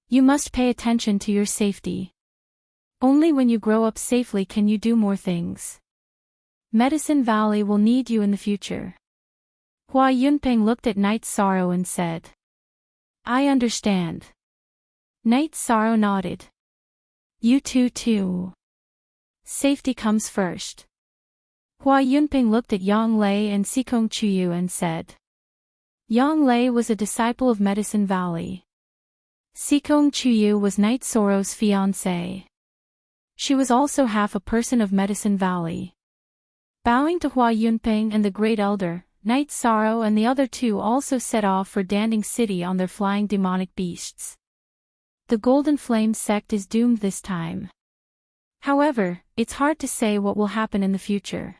You must pay attention to your safety. Only when you grow up safely can you do more things. Medicine Valley will need you in the future. Hua Yunping looked at Night Sorrow and said, I understand. Night Sorrow nodded. You too. Safety comes first. Hua Yunping looked at Yang Lei and Sikong Chuyu and said. Yang Lei was a disciple of Medicine Valley. Sikong Chuyu was Night Sorrow's fiancée. She was also half a person of Medicine Valley. Bowing to Hua Yunping and the Great Elder, Night Sorrow and the other two also set off for Danding City on their flying demonic beasts. The Golden Flame sect is doomed this time. However, it's hard to say what will happen in the future.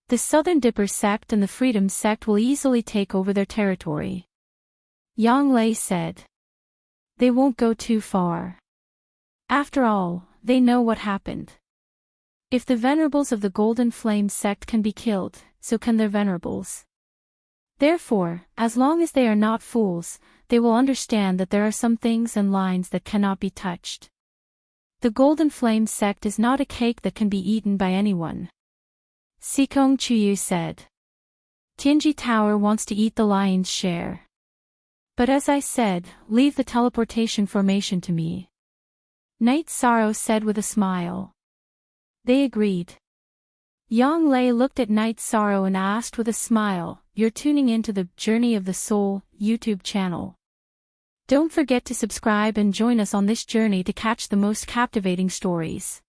The Southern Dipper sect and the Freedom sect will easily take over their territory. Yang Lei said. They won't go too far. After all, they know what happened. If the venerables of the Golden Flame sect can be killed, so can their venerables. Therefore, as long as they are not fools, they will understand that there are some things and lines that cannot be touched. The Golden Flame sect is not a cake that can be eaten by anyone. Sikong Chuyu said. Tianji Tower wants to eat the lion's share. But as I said, leave the teleportation formation to me. Night Sorrow said with a smile. They agreed. Yang Lei looked at Night Sorrow and asked with a smile, You're tuning into the Journey of the Soul YouTube channel. Don't forget to subscribe and join us on this journey to catch the most captivating stories.